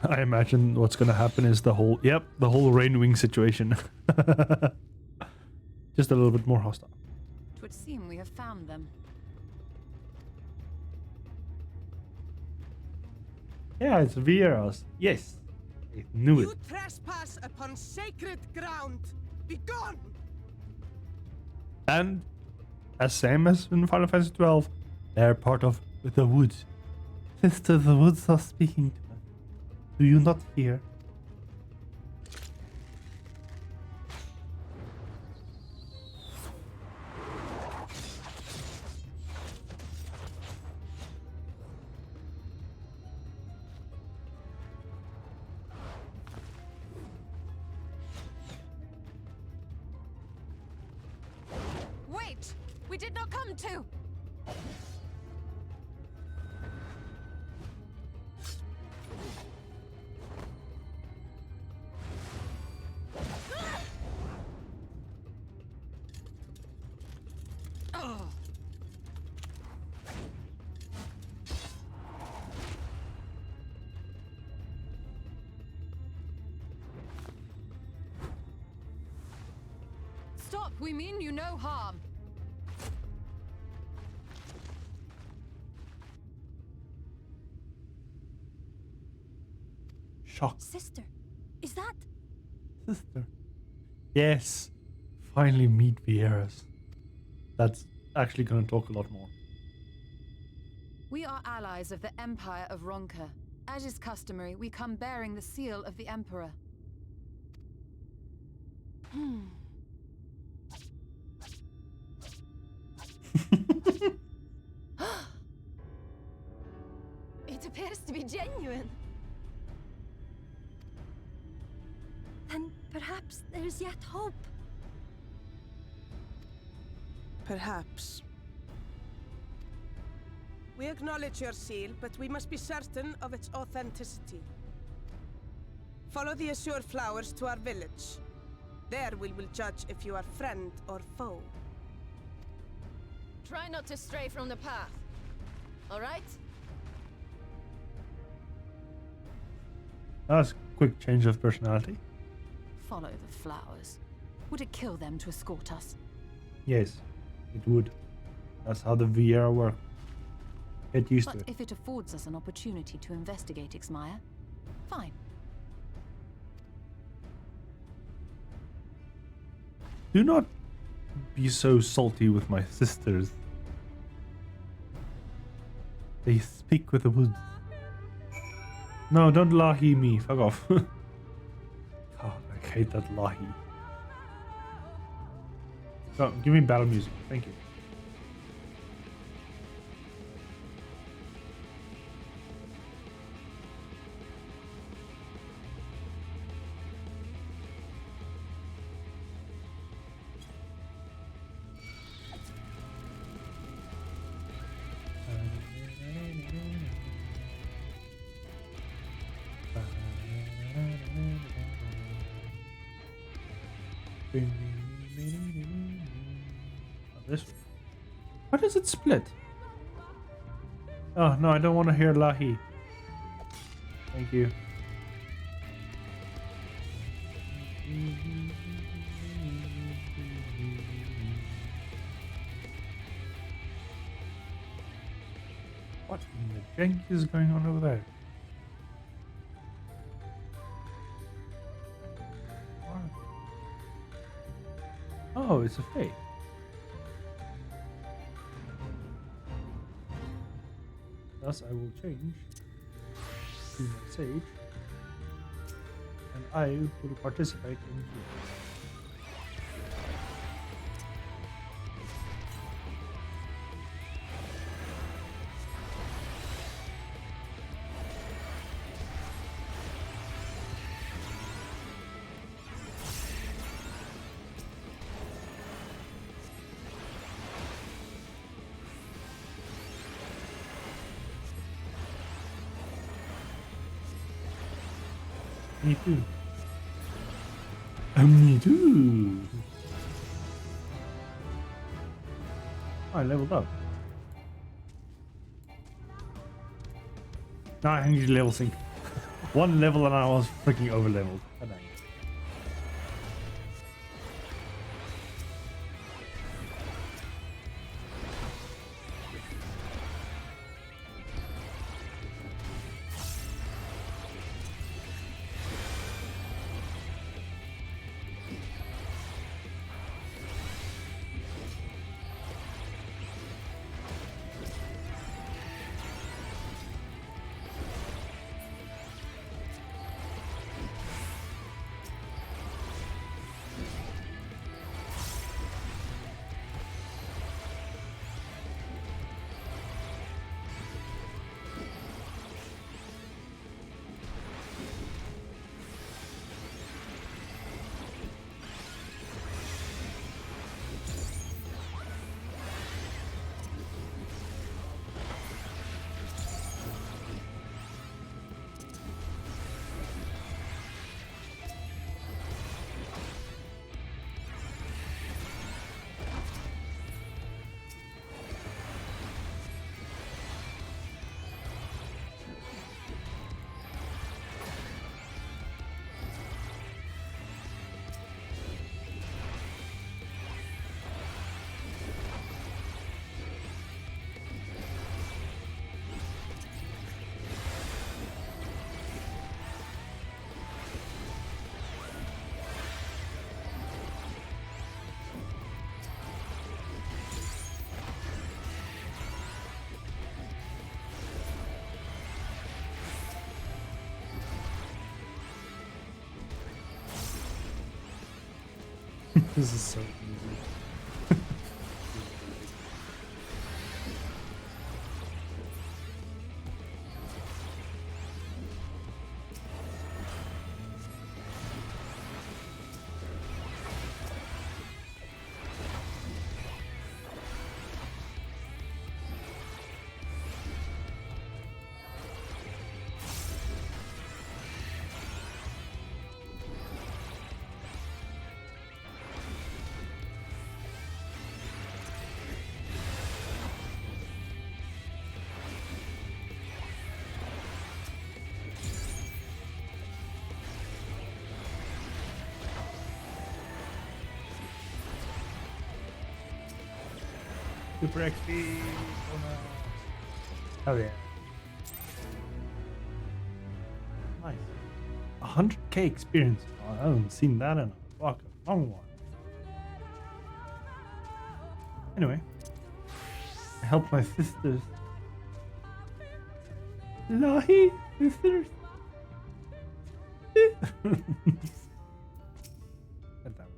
I imagine what's gonna happen is the whole Rainwing situation. Just a little bit more hostile. It would seem we have found them. Yeah, it's Vieras. Yes. I knew it. You trespass upon sacred ground. Begone! And as same as in Final Fantasy 12, they're part of the woods. Sister, the woods are speaking to us. Do you not hear? Wait! We did not come to! Stop! We mean you no harm. Shock. Sister, is that? Sister. Yes. Finally meet Vieras. That's actually going to talk a lot more. We are allies of the Empire of Ronka. As is customary, we come bearing the seal of the Emperor. It appears to be genuine. Then perhaps there's yet hope. Perhaps. We acknowledge your seal, but we must be certain of its authenticity. Follow the azure flowers to our village. There we will judge if you are friend or foe. Try not to stray from the path. All right? That's a quick change of personality. Follow the flowers. Would it kill them to escort us? Yes, it would. That's how the Viera work. Get used to But it. if it affords us an opportunity to investigate Ixmaya, fine. Do not be so salty with my sisters. They speak with the woods. No, don't lahi me. Fuck off. God, I hate that lahi. So, give me battle music. Thank you. This. Why does it split? Oh no, I don't want to hear Lahi. Thank you. What in the jank is going on over there? Oh, it's a fake. Thus, I will change to my sage, and I will participate in here. Me too. Me too. I leveled up. Now I need to level sync. One level and I was freaking over leveled. Oh, dang. This is so easy. Super XP. Oh no. Hell yeah. Nice. 100k experience. Oh, I haven't seen that in a fucking long one. Anyway. I helped my sisters. Lahi sisters. God damn it.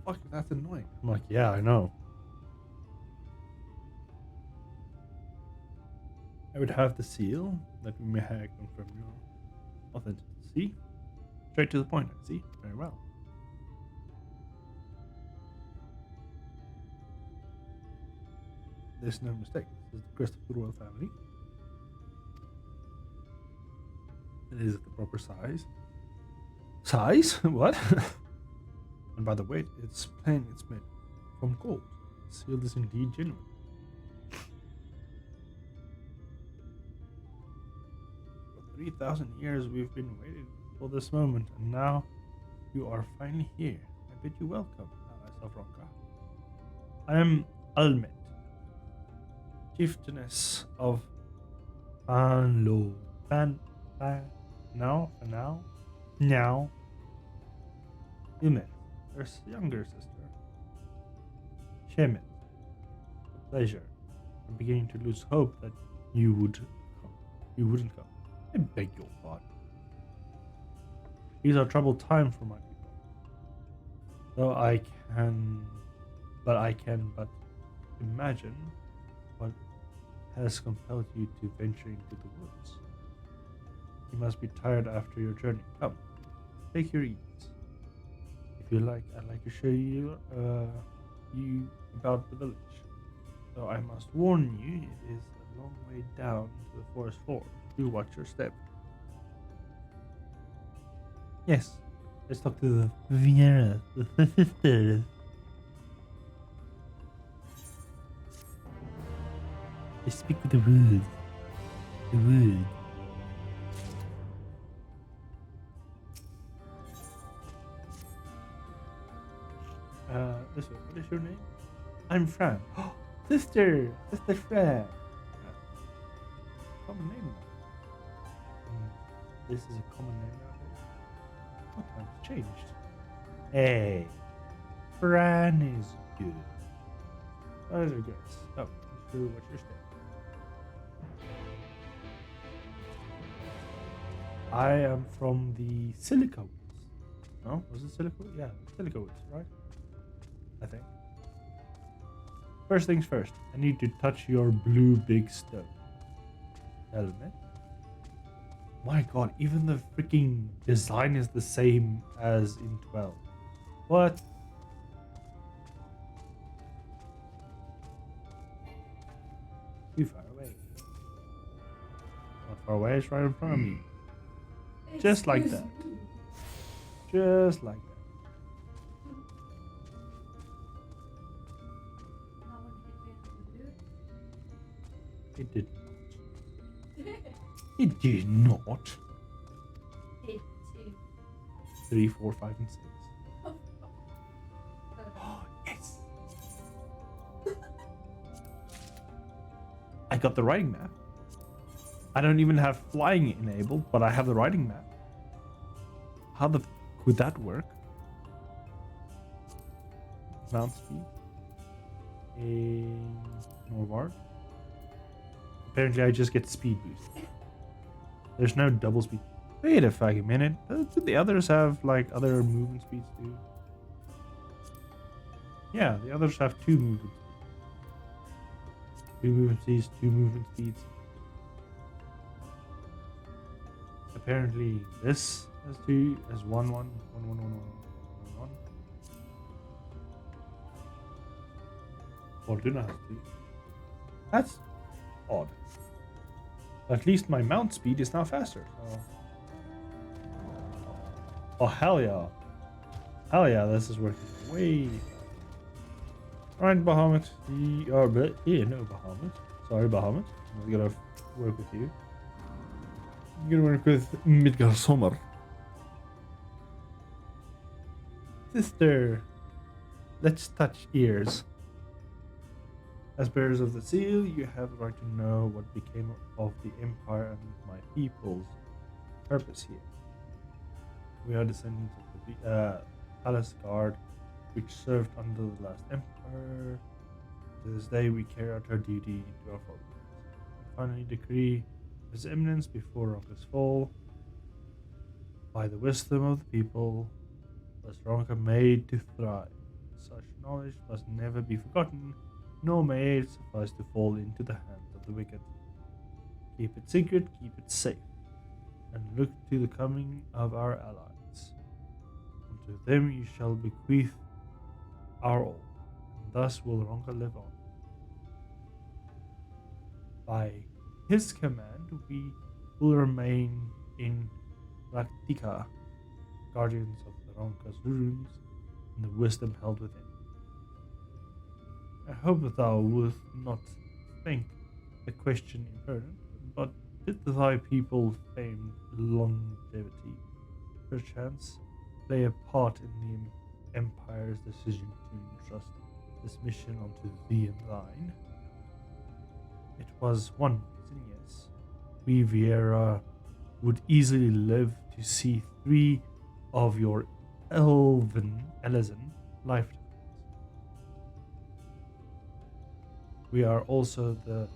Fuck, that's annoying. I'm like, yeah, I know. I would have the seal that we may have confirm your authenticity. Straight to the point, I see. Very well. There's no mistake. This is the crest of the royal family. It is the proper size. Size? What? And by the weight, it's plain it's made from gold. The seal is indeed genuine. For 3,000 years we've been waiting for this moment, and now you are finally here. I bid you welcome, Savronka. I am Almet, chieftainess of now, Umet, their younger sister, Shemet. A pleasure. I'm beginning to lose hope that you would come. You wouldn't come. I beg your pardon. These are troubled times for my people. Though I can but imagine what has compelled you to venture into the woods. You must be tired after your journey. Come, take your ease. If you like, I'd like to show you about the village. Though I must warn you, it is a long way down to the forest floor. Do watch your step. Yes, let's talk to the Viera, the sisters. I speak with the woods. The woods. This one. What is your name? I'm Fran. Oh, Sister Fran. Common name. This is a common name nowadays. What time's changed? Hey, Fran is good. What is it, guys? Oh, sure. What's your step? I am from the Silica Woods. No, was it Silica? Yeah, Silica Woods, right? I think. First things first, I need to touch your blue big stone. Helmet. My god, even the freaking design is the same as in 12. What? Too far away. Not far away, it's right in front of me. Just like that. Just like that. It did not. It did not. It 3, 4, 5, and 6. Oh, yes. I got the riding map. I don't even have flying enabled, but I have the riding map. How the could that work? Mount speed. Norvard. Apparently I just get speed boost. There's no double speed. Wait a fucking minute. Do the others have like other movement speeds too? Yeah, the others have 2 movement speeds. 2 movement speeds, 2 movement speeds. Apparently this has 2, has 1, 1, 1, 1, 1, 1, 1, 1. Fortuna has 2. That's odd. At least my mount speed is now faster. So. Oh hell yeah. Hell yeah, this is working way faster. Alright, Bahamut. No, Bahamut. Sorry, Bahamut. I'm gonna work with you. I'm gonna work with Midgar Sommer. Sister, let's touch ears. As bearers of the seal, you have the right to know what became of the Empire and my people's purpose here. We are descendants of the palace guard, which served under the last Emperor. To this day, we carry out our duty to our followers. We finally decree His Eminence before Ronka's fall. By the wisdom of the people, was Ronka made to thrive. Such knowledge must never be forgotten, nor may it suffice to fall into the hands of the wicked. Keep it secret, keep it safe, and look to the coming of our allies. Unto them you shall bequeath our all, and thus will Ronka live on. By his command, we will remain in Raktika, guardians of the Ronka's runes, and the wisdom held within. I hope thou wilt not think the question impertinent, but did thy people famed longevity perchance play a part in the Empire's decision to entrust this mission unto thee and thine? It was one reason, yes. We Viera would easily live to see 3 of your Elezen lifetimes. We are also the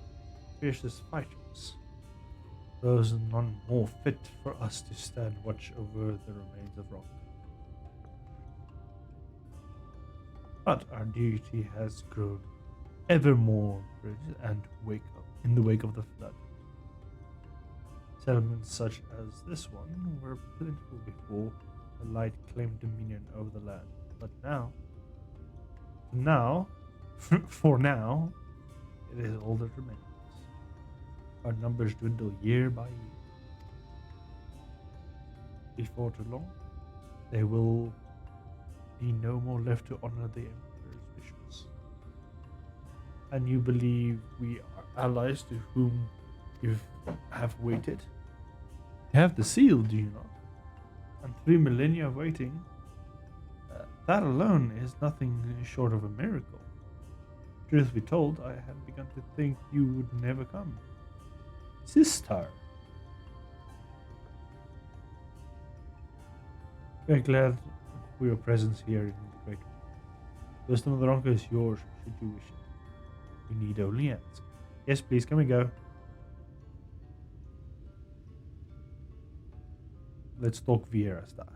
fiercest fighters. Those are none more fit for us to stand watch over the remains of Ronka. But our duty has grown ever more and in the wake of the flood. Settlements such as this one were plentiful before the light claimed dominion over the land. But for now, it is all that remains. Our numbers dwindle year by year. Before too long, there will be no more left to honor the Emperor's wishes. And you believe we are allies to whom you have waited? You have the seal, do you not? And 3 millennia of waiting, that alone is nothing short of a miracle. Truth be told, I had begun to think you would never come. Sister. Very glad for your presence here in the Great One. The wisdom of the Ronka is yours, should you wish it. We need only answer. Yes, please, can we go? Let's talk Viera style.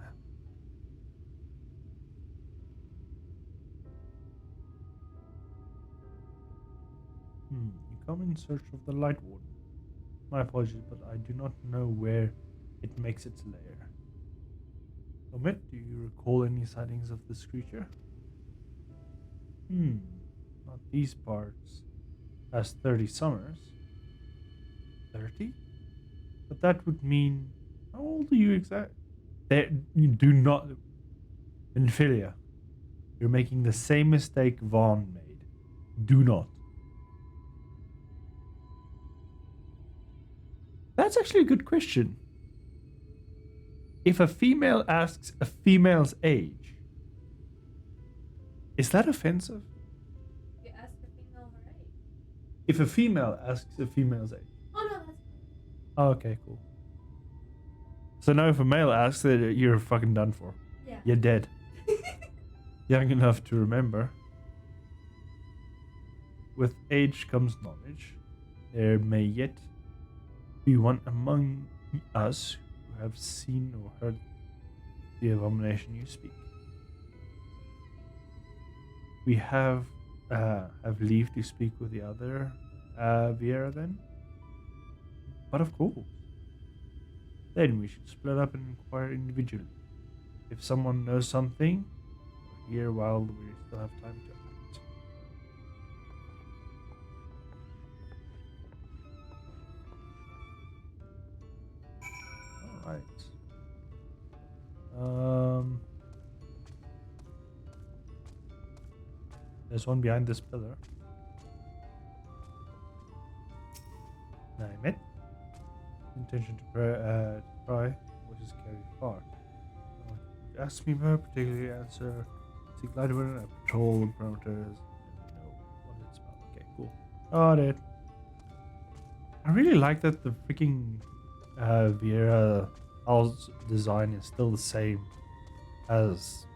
You come in search of the Light Warden. My apologies, but I do not know where it makes its lair. Omit, do you recall any sightings of this creature? Not these parts. As 30 summers. 30? But that would mean... How old are you exactly? You do not... Infilia. You're making the same mistake Vaughn made. Do not. That's actually a good question. If a female asks a female's age, is that offensive? You ask a female her age. If a female asks a female's age. Oh no, that's... Oh, okay, cool. So now if a male asks it, you're fucking done for. Yeah. You're dead. Young enough to remember. With age comes knowledge. There may yet be one among us who have seen or heard the abomination you speak. We have leave to speak with the other Vieira then? But of course. Then we should split up and inquire individually. If someone knows something, we're here while we still have time to act. Alright. There's one behind this pillar. Name it. Intention to try, which is carried far. Ask me more, particularly answer. Seek light when I patrol parameters. Know what it's about. Okay, cool. Got it. I really like that the freaking Vieira house design is still the same as,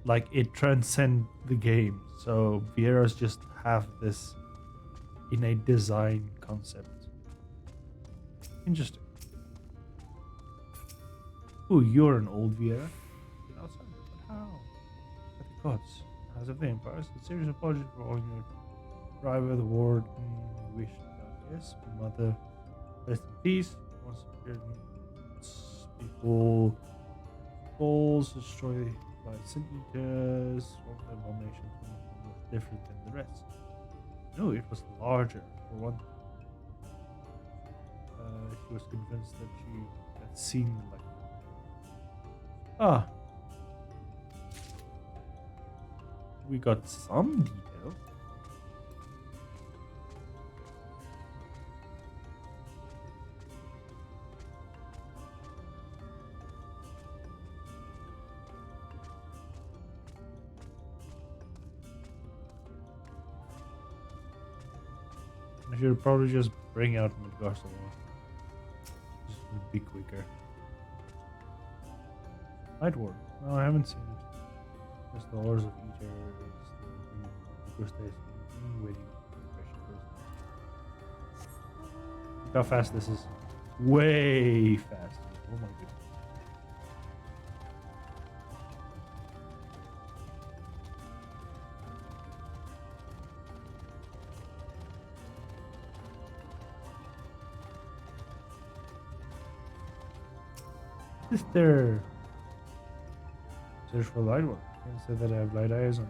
like, it transcends the game. So Vieiras just have this innate design concept. Interesting. Ooh, you're an old Vieira. Get outside. But how? At the gods. As of the empires, a series of apologies for all your driver, the ward, wish. Yes, mother, rest in peace. Once people, souls destroyed by sin eaters. All the abominations was different than the rest. No, it was larger for one. She was convinced that she had seen like. Ah, we got some detail. I should probably just bring out Midgar some more. Just would be quicker. Night Ward. No, I haven't seen it. Just the Horrors of Eaters, the Crustaceans, waiting for Look how fast this is. Way faster. Oh my goodness. Sister. Search for light one. Can't say that I have light eyes on.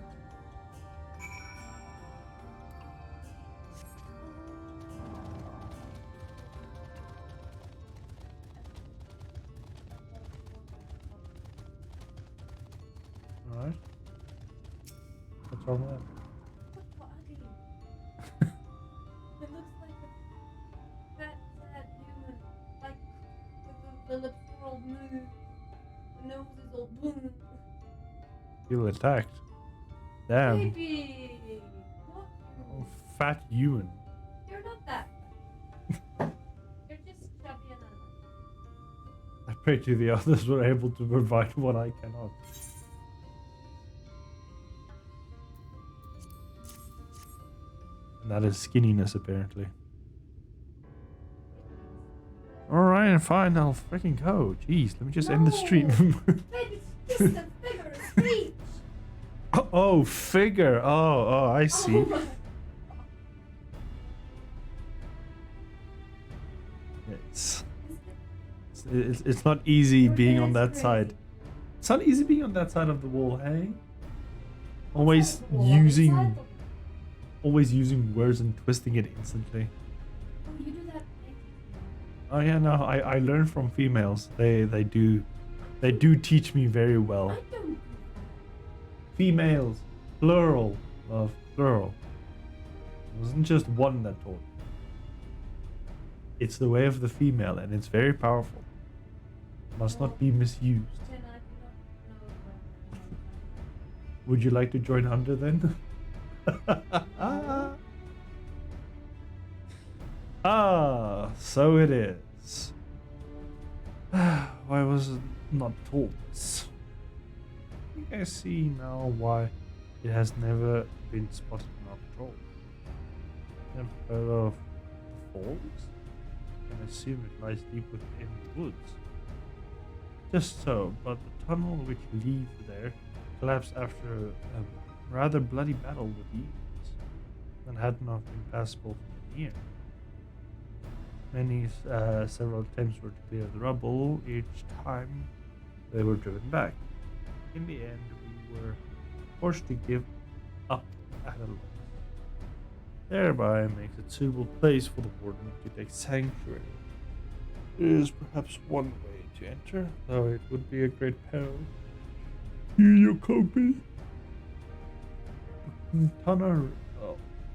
Alright. What's wrong with that? It looks like a fat, sad human, like with the lips are all blue, the nose is all blue. Feel attacked. Damn. Baby! What? Oh, fat human. You're not that fat. You're just chubby and ugly. I pray to the others were able to provide what I cannot. And that is skinniness, apparently. Alright, fine, I'll freaking go. Jeez, let me just end the stream. Baby, it's just a figure of speech. Oh, figure. Oh, I see. Oh my. It's not easy being on that side. It's not easy being on that side of the wall, hey? Always using words and twisting it instantly. Oh, you do that. Oh yeah, no, I learned from females. They do teach me very well. I don't. Females, plural, love, plural. It wasn't just one that taught. It's the way of the female, and it's very powerful. Must not be misused. Would you like to join Hunter then? Ah, so it is. Why was it not taught this? I think I see now why it has never been spotted in our patrol. Never heard of falls? I can assume it lies deep within the woods. Just so, but the tunnel which leads there collapsed after a rather bloody battle with the eagles, and had not been passable for many years. Several attempts were to clear the rubble. Each time they were driven back. In the end, we were forced to give up at a loss. Thereby makes it a suitable place for the warden to take sanctuary. It is perhaps one way to enter, though it would be a great peril. Your company. Tanner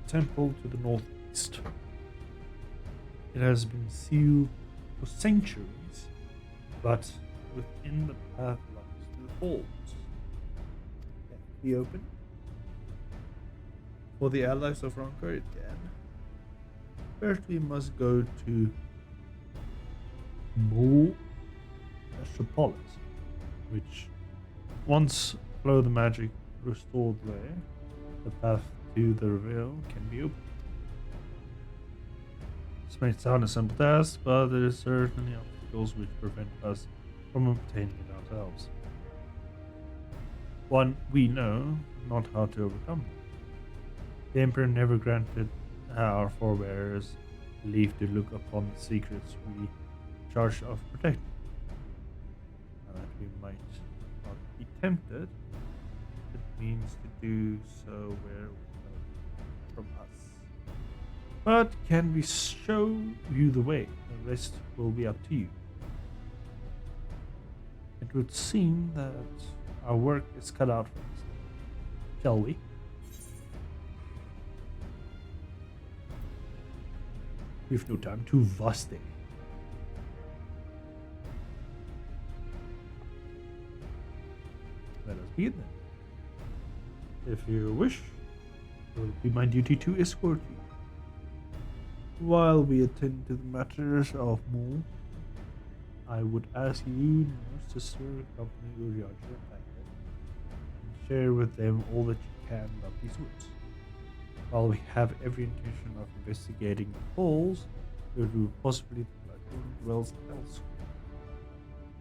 temple to the northeast. It has been sealed for centuries, but within the path lies to the falls. Can it be opened? For the allies of Ronker, it can. First, we must go to Mul Astropolis, which once Flow the Magic restored there, the path to the reveal can be opened. This may sound a simple task, but there are certainly obstacles which prevent us from obtaining it ourselves. One we know not how to overcome them. The Emperor never granted our forebears leave to look upon the secrets we charged of protecting. Now that we might not be tempted, it means to do so where without from us. But can we show you the way? The rest will be up to you. It would seem that our work is cut out for us. Shall we? We've no time to vaste. Let us begin then. If you wish, it will be my duty to escort you. While we attend to the matters of Mul, I would ask you, your sister, accompany Urianger and Thacker, and share with them all that you can about these woods. While we have every intention of investigating the falls, it would possibly the Blackthorn dwells elsewhere.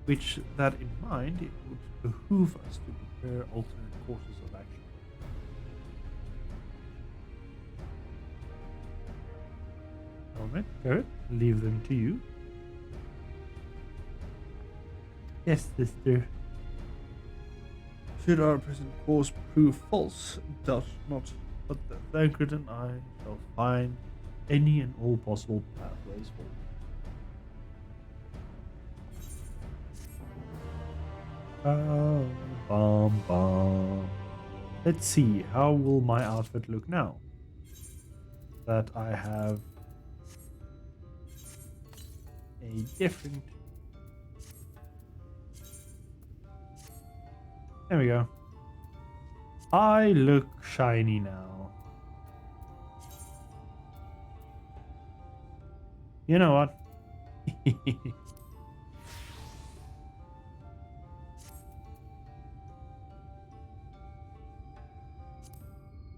Which, that in mind, it would behoove us to prepare alternate courses of action. Alright, Garrett, leave them to you. Yes, sister. Should our present course prove false, doubt not, but that Thancred and I shall find any and all possible pathways forward. Let's see, how will my outfit look now that I have a different... There we go. I look shiny now. You know what?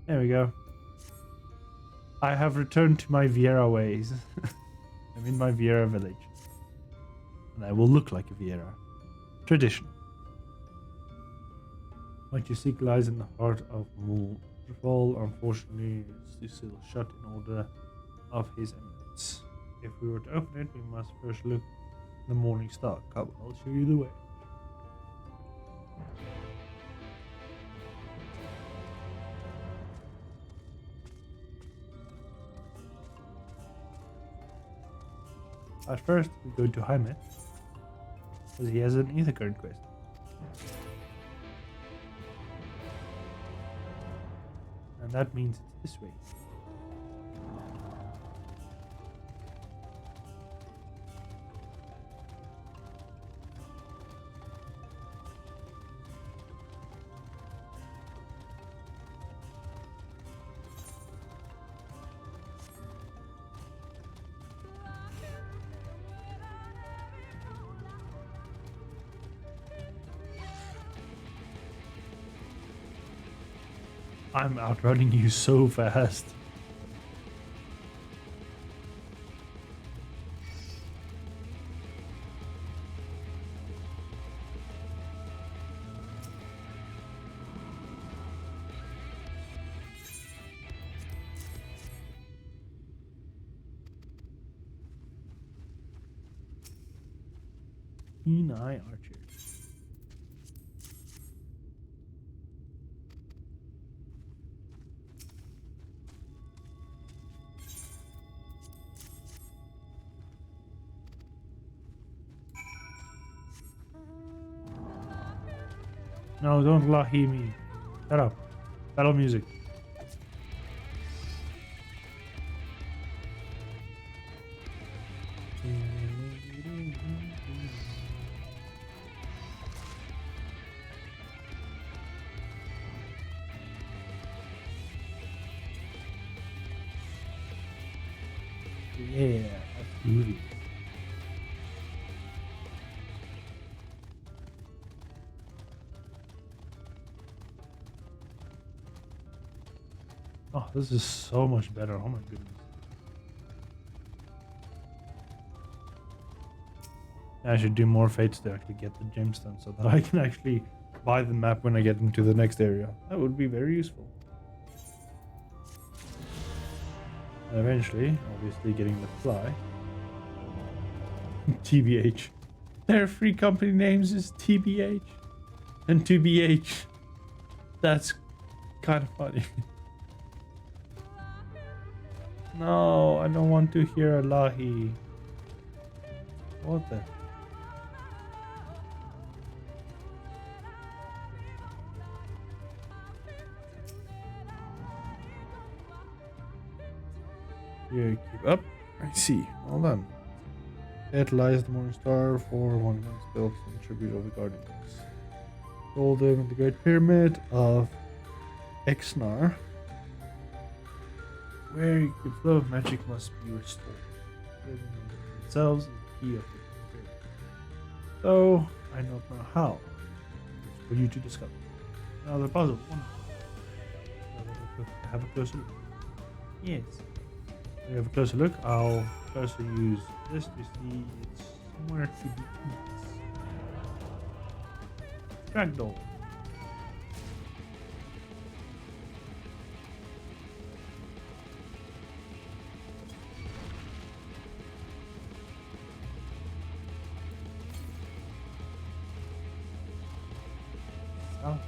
There we go. I have returned to my Viera ways. I'm in my Viera village. And I will look like a Viera. Tradition. Majestic lies in the heart of Mul. The fall, unfortunately, is still shut in order of his eminence. If we were to open it, we must first look at the morning star. Come, I'll show you the way. At first, we go to Jaime, because he has an ether current quest. And that means it's this way. I'm outrunning you so fast. keen eye archer. No, don't lahi me. Shut up. Battle music. Yeah, that's groovy. Oh, this is so much better. Oh my goodness. I should do more fates to actually get the gemstone so that I can actually buy the map when I get into the next area. That would be very useful. And eventually, obviously getting the fly. TBH. Their free company names is TBH and 2BH. That's kind of funny. No, I don't want to hear Allahi. What the? Yeah, keep up. I see. Well done. It lies the morning star for one man's built in tribute of the guardians. Told them in the Great Pyramid of Exnar, where the flow of magic must be restored. Living themselves is the key of the pyramid. So I don't know how. It's for you to discover. Another puzzle. Have a closer look. Yes. We have a closer look. I'll closer use this to see it's somewhere to be Ragdoll. South.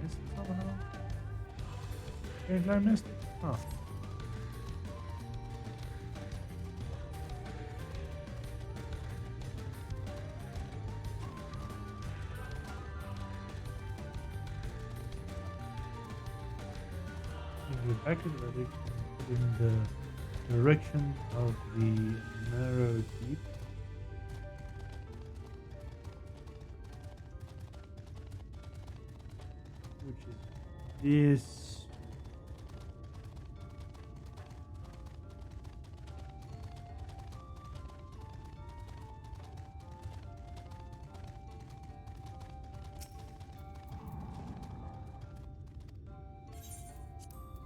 Missed it somehow? Apparently I missed it. Huh. Get back to the relic in the direction of the narrow deep. Which is this.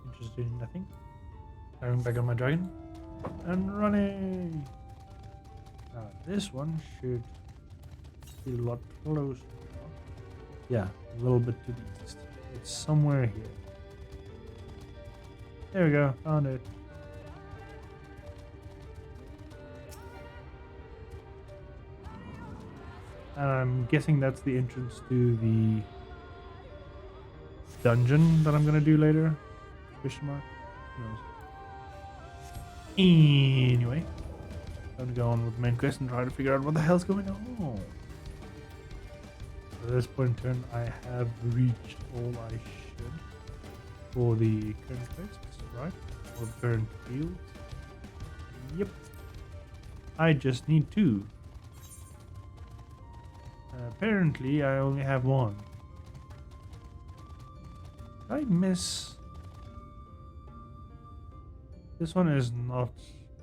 Interesting, nothing. Firing back on my dragon and running. Now this one should be a lot closer. Yeah, a little bit to the east. It's somewhere here. There we go, found it. And I'm guessing that's the entrance to the dungeon that I'm gonna do later. Question mark? Who knows? Anyway, I'm gonna go on with the main quest and try to figure out what the hell's going on. At this point in turn, I have reached all I should for the current quests, right? Or the current field. Yep. I just need 2. Apparently, I only have 1. Did I miss? This one is not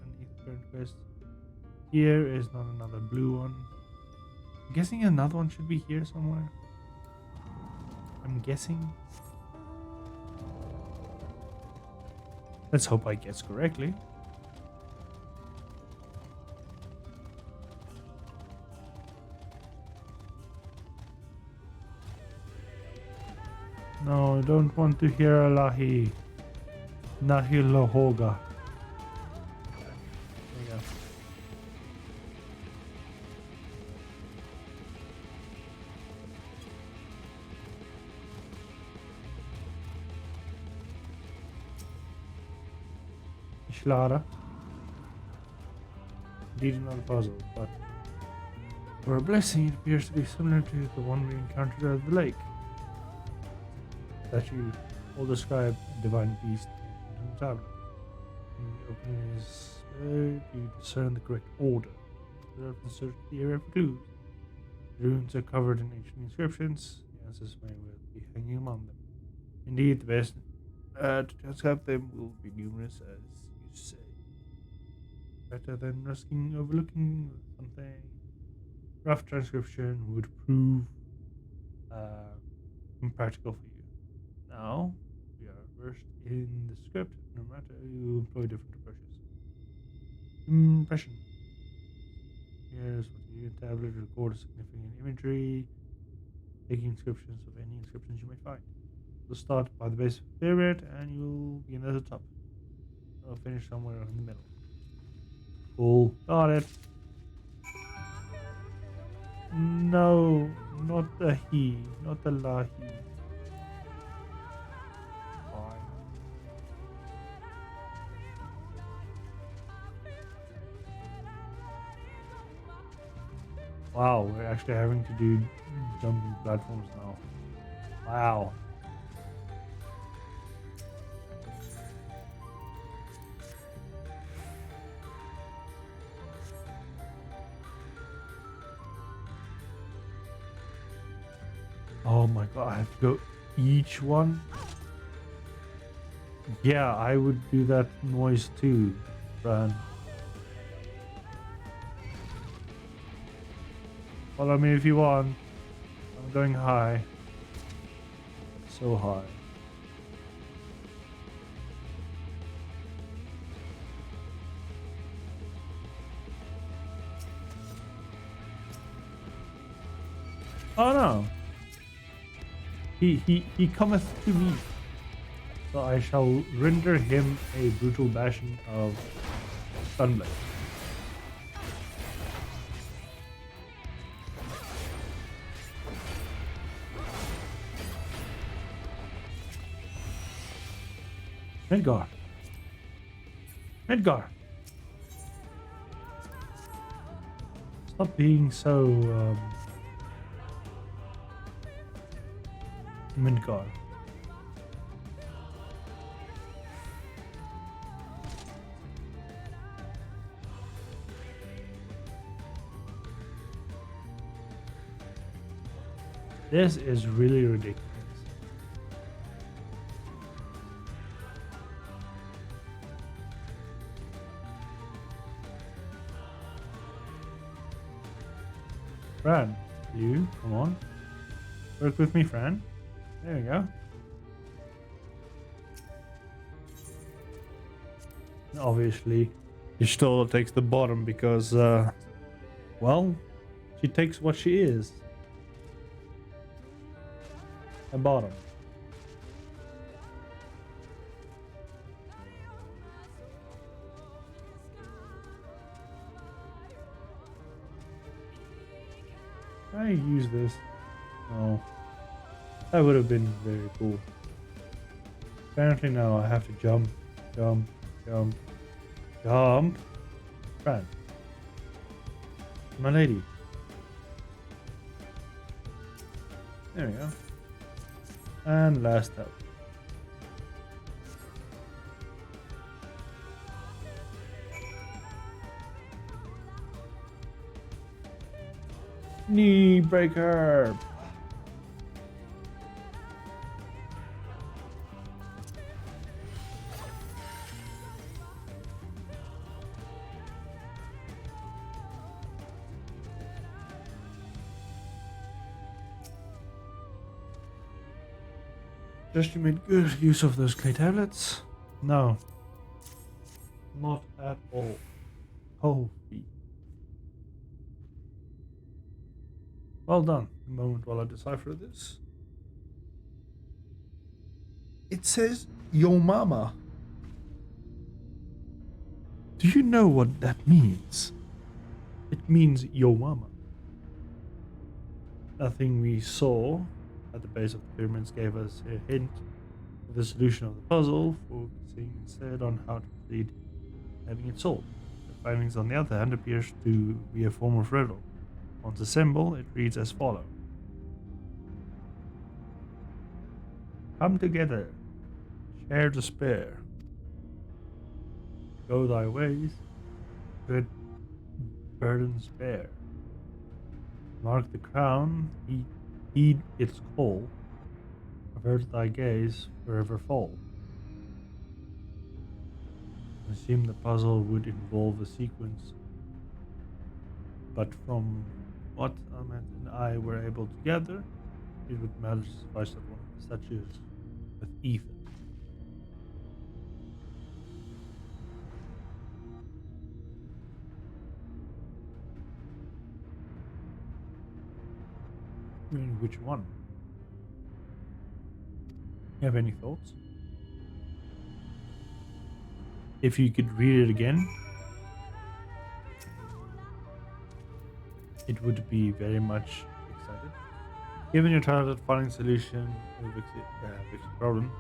an current quest. Here is not another blue one. I'm guessing another one should be here somewhere. I'm guessing. Let's hope I guess correctly. No, I don't want to hear Alahi. Nahi Lohoga. There you go. Ishlara. Indeed not a puzzle, but for a blessing it appears to be similar to the one we encountered at the lake. That you will describe a divine beast in the tablet. When you open his you discern the correct order. You often search the area for clues. The runes are covered in ancient inscriptions. The answers may well be hanging among them. Indeed, the best to transcribe them will be numerous, as you say. Better than risking overlooking something. Rough transcription would prove impractical for you. Now, we are versed in the script, no matter you employ different approaches. Impression. Here's what you tablet record significant imagery, taking inscriptions of any inscriptions you may find. You'll start by the base of the pyramid and you'll begin at the top. I'll finish somewhere in the middle. Cool. Got it. No, not the he, not the lahi. Wow, we're actually having to do jumping platforms now. Wow. Oh my god, I have to go each one? Yeah, I would do that noise too, Fran. Follow me if you want. I'm going high. So high. Oh no. He cometh to me. So I shall render him a brutal bashing of Sunblade. Midgar. Midgar. Stop being so Midgar. This is really ridiculous. Fran, you, come on. Work with me, Fran. There we go. Obviously, Y'shtola takes the bottom because, well, she takes what she is. A bottom. Can I use this? No. That would have been very cool. Apparently now I have to jump, jump, jump, jump. Fran. My lady. There we go. And last up. Knee breaker. Just you made good use of those clay tablets? No. Not at all. Holy. Well done. A moment while I decipher this. It says your mama. Do you know what that means? It means your mama. Nothing we saw at the base of the pyramids gave us a hint of the solution of the puzzle, focusing instead on how to proceed having it solved. The findings, on the other hand, appears to be a form of riddle. Once assembled, it reads as follows. Come together, share despair. Go thy ways, good burdens bear. Mark the crown, heed its call. Avert thy gaze, forever fall. Assume the puzzle would involve a sequence, but from what Ahmed and I were able to gather, it would matter to suffice that one of the statues with Ethan. I mean, which one? You have any thoughts? If you could read it again, it would be very much excited. Given your talented finding solution to the problem,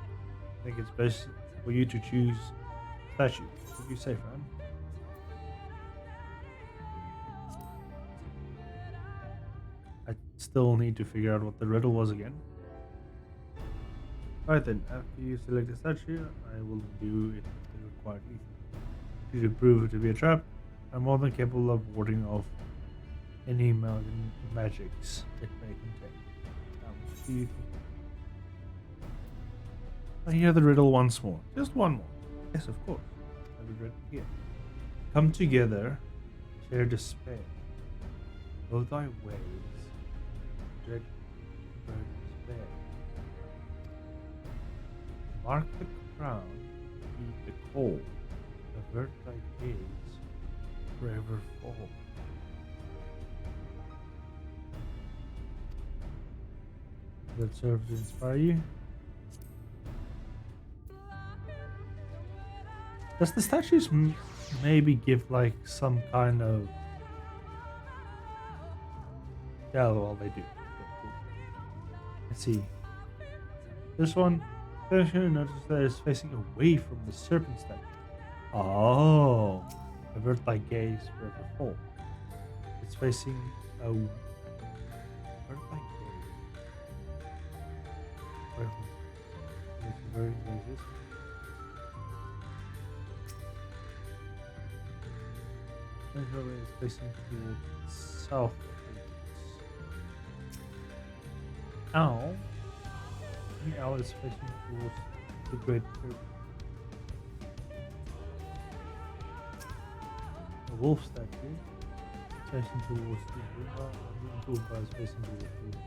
I think it's best for you to choose statue. What do you say, Fran? I still need to figure out what the riddle was again. Alright then, after you select a statue, I will do it with the required ether. If you prove it to be a trap, I'm more than capable of warding off any magics it may contain. Now, what do you think? I hear the riddle once more. Just one more. Yes, of course. I will read it here. Come together, share despair. Go thy ways, dread burdens bear. Mark the crown, heed the call, avert thy gaze, forever fall. That serves to inspire you. Does the statues maybe give like some kind of... Yeah, well, they do. Let's see. This one, notice that it's facing away from the serpent statue. Oh, avert thy gaze, forever fall. It's facing avert thy gaze. Forever. It's very resistant. Is facing towards south. Owl. The owl is facing towards the Great Pyramid. The wolf statue is facing towards the Uba, and the Uba is facing towards the Uba.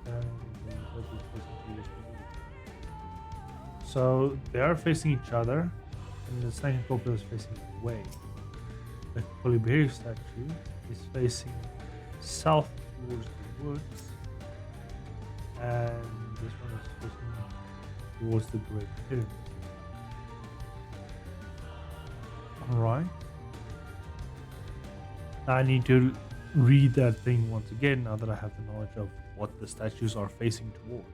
And the statue is facing towards the Uba. So they are facing each other, and the snake and cobra is facing away. The Colibri statue is facing south towards the woods, and this one is facing towards the Great Pyramid. Alright. I need to read that thing once again now that I have the knowledge of what the statues are facing towards.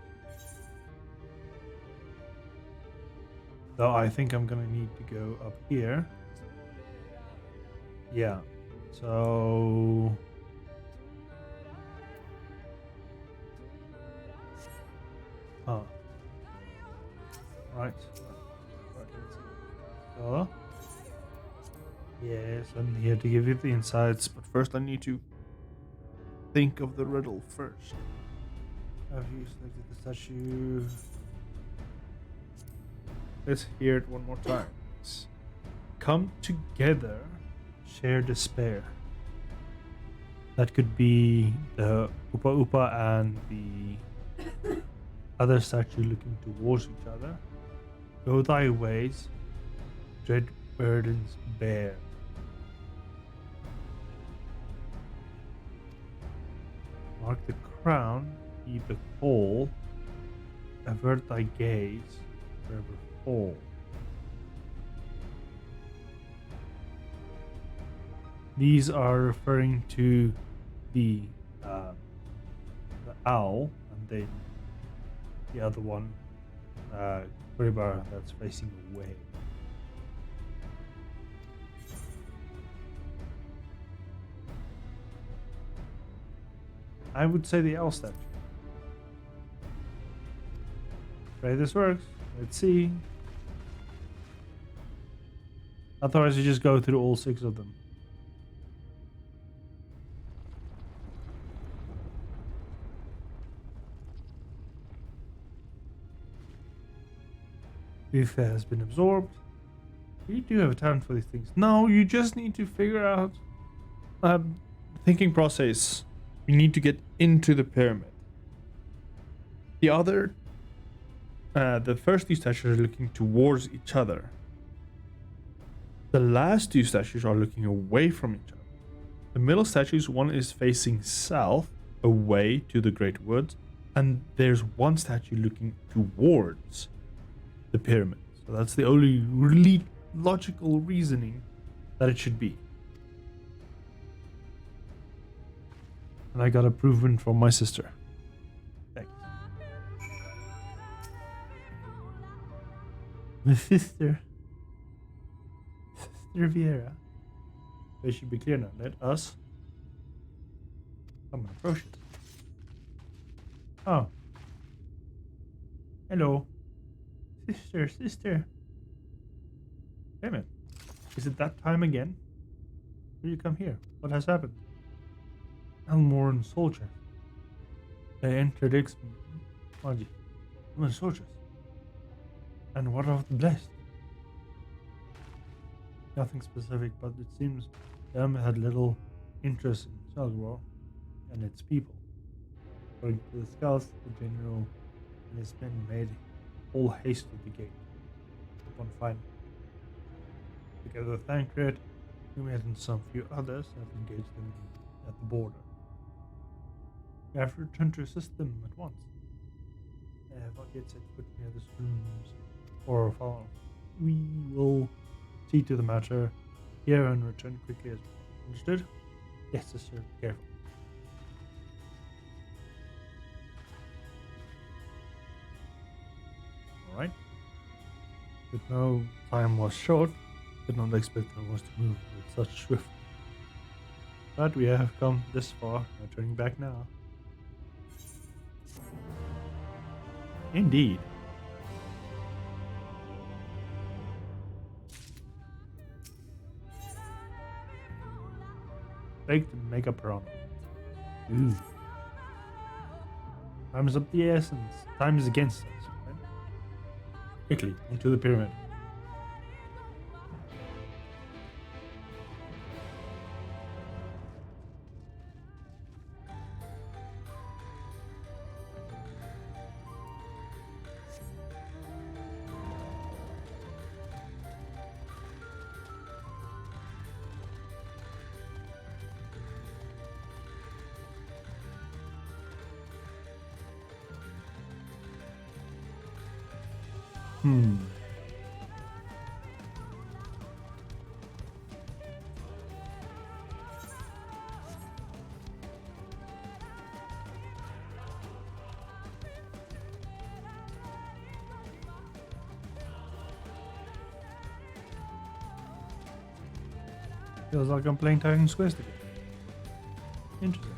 Though I think I'm gonna need to go up here. Yeah, so... Huh. Right. So... Yes, I'm here to give you the insights, but first I need to think of the riddle first. Have you selected the statue? Let's hear it one more time. Come together, share despair. That could be the Upa Upa and the other statue looking towards each other. Go thy ways, dread burdens bear. Mark the crown, heed the call, Avert thy gaze, forever fall. These are referring to the owl, and then the other one, Kuribar, that's facing away. I would say the owl statue. Pray this works. Let's see. Otherwise, you just go through all 6 of them. If it has been absorbed, you do have a talent for these things. No, you just need to figure out thinking process. You need to get into the pyramid. The first 2 statues are looking towards each other. The last 2 statues are looking away from each other. The middle statues, one is facing south, away to the Great Woods, and there's one statue looking towards the pyramid. So that's the only really logical reasoning that it should be. And I got approval from my sister. Thanks. My sister. Sister Viera. It should be clear now. Let us come and approach it. Oh. Hello. Sister. Damn it. Is it that time again? Will you come here? What has happened? Almoran soldiers. They entered Exmagi. Women soldiers. And what of the blessed? Nothing specific, but it seems them had little interest in Salgor and its people. According to the scouts, the general and his men made all haste to the gate. Upon finding, together with Thancred, Numiad and some few others have engaged them at the border. We have returned to assist them at once. They have not yet set foot near the streams or far. We will see to the matter here and return quickly as well. Understood? Yes, sister. Careful. Alright. But no time was short. Did not expect the horse to move with such swift. But we have come this far, no turning back now. Indeed. Baked mega piranha. Ooh. Time is of the essence. Time is against us. Right? Quickly, into the pyramid. Feels like I'm playing Titan's Quest again. Interesting.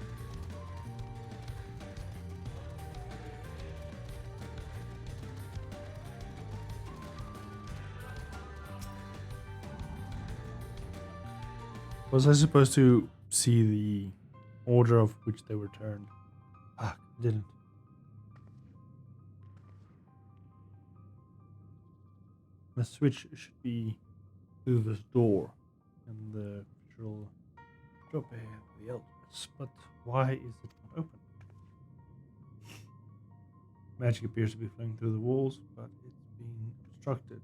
Was I supposed to see the order of which they were turned? Ah, didn't. The switch should be through this door and the visual drop the elders, but why is it not open? Magic appears to be flowing through the walls, but it's being obstructed.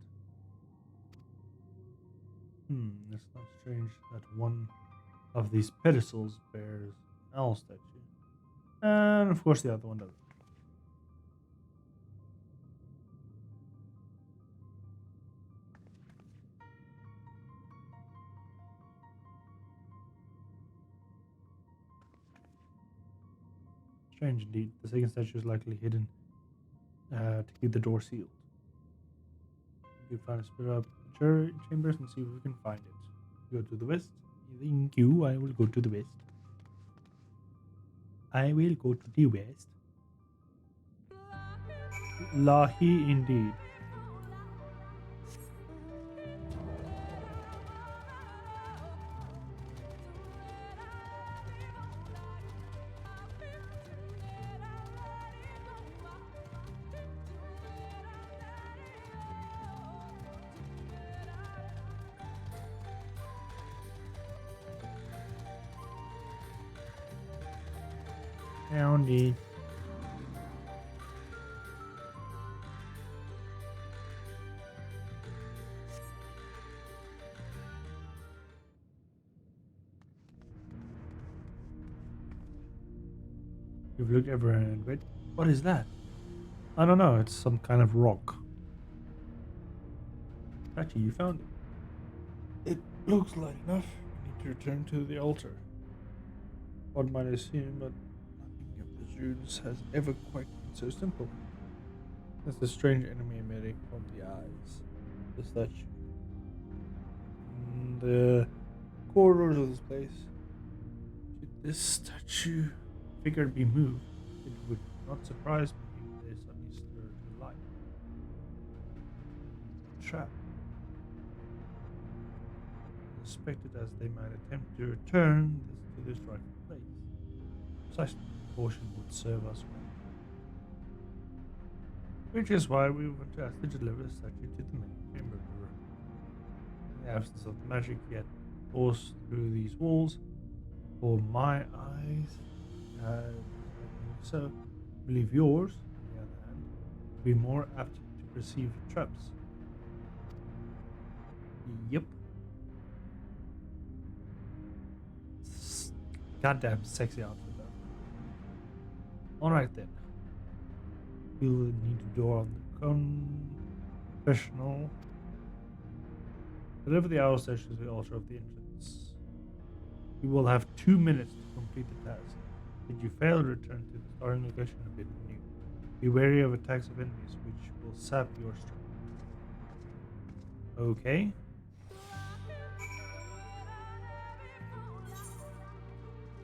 It's not strange that one of these pedestals bears an owl statue. And of course the other one doesn't. Strange indeed. The second statue is likely hidden to keep the door sealed. You can find a split up chambers and see if we can find it. Go to the west. Thank you. I will go to the west. I will go to the west. Lahi indeed. Found it. You've looked everywhere and wait. What is that? I don't know. It's some kind of rock. Actually, you found it. It looks light enough. We need to return to the altar. One might assume, but nothing of the runes has ever quite been so simple. There's a strange enemy emitting from the eyes. The statue. In the corridors of this place. Should this statue figure be moved, it would not surprise me if they suddenly stir to life. Trap. Suspected as they might attempt to return this to this rightful place. Such caution would serve us well. Which is why we want to ask to deliver the statue to the main chamber room. In the absence of the magic yet forced through these walls, for my eyes, so I believe yours, on the other hand, will be more apt to perceive traps. Yep. Goddamn sexy outfit though. Alright then. We'll need a door on the confessional. Deliver the owl station to the altar of the entrance. We will have 2 minutes to complete the task. Did you fail to return to the starting location a bit new? Be wary of attacks of enemies which will sap your strength. Okay.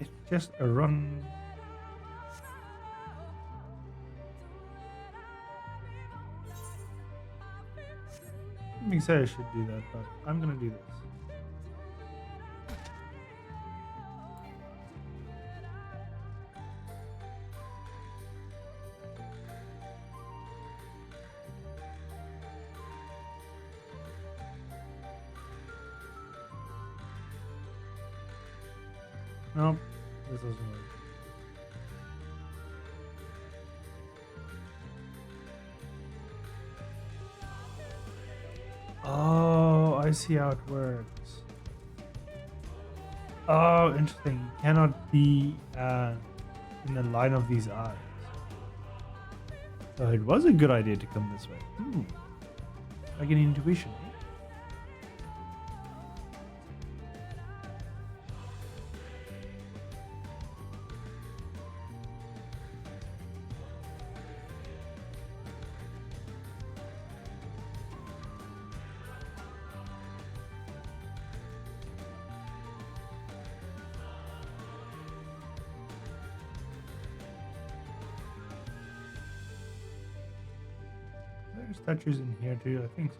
It's just a run. I think I should do that, but I'm gonna do this. Nope, this doesn't work. Oh, I see how it works. Oh, interesting. You cannot be in the line of these eyes. So it was a good idea to come this way. Like an intuition. There's statues in here too, I think so.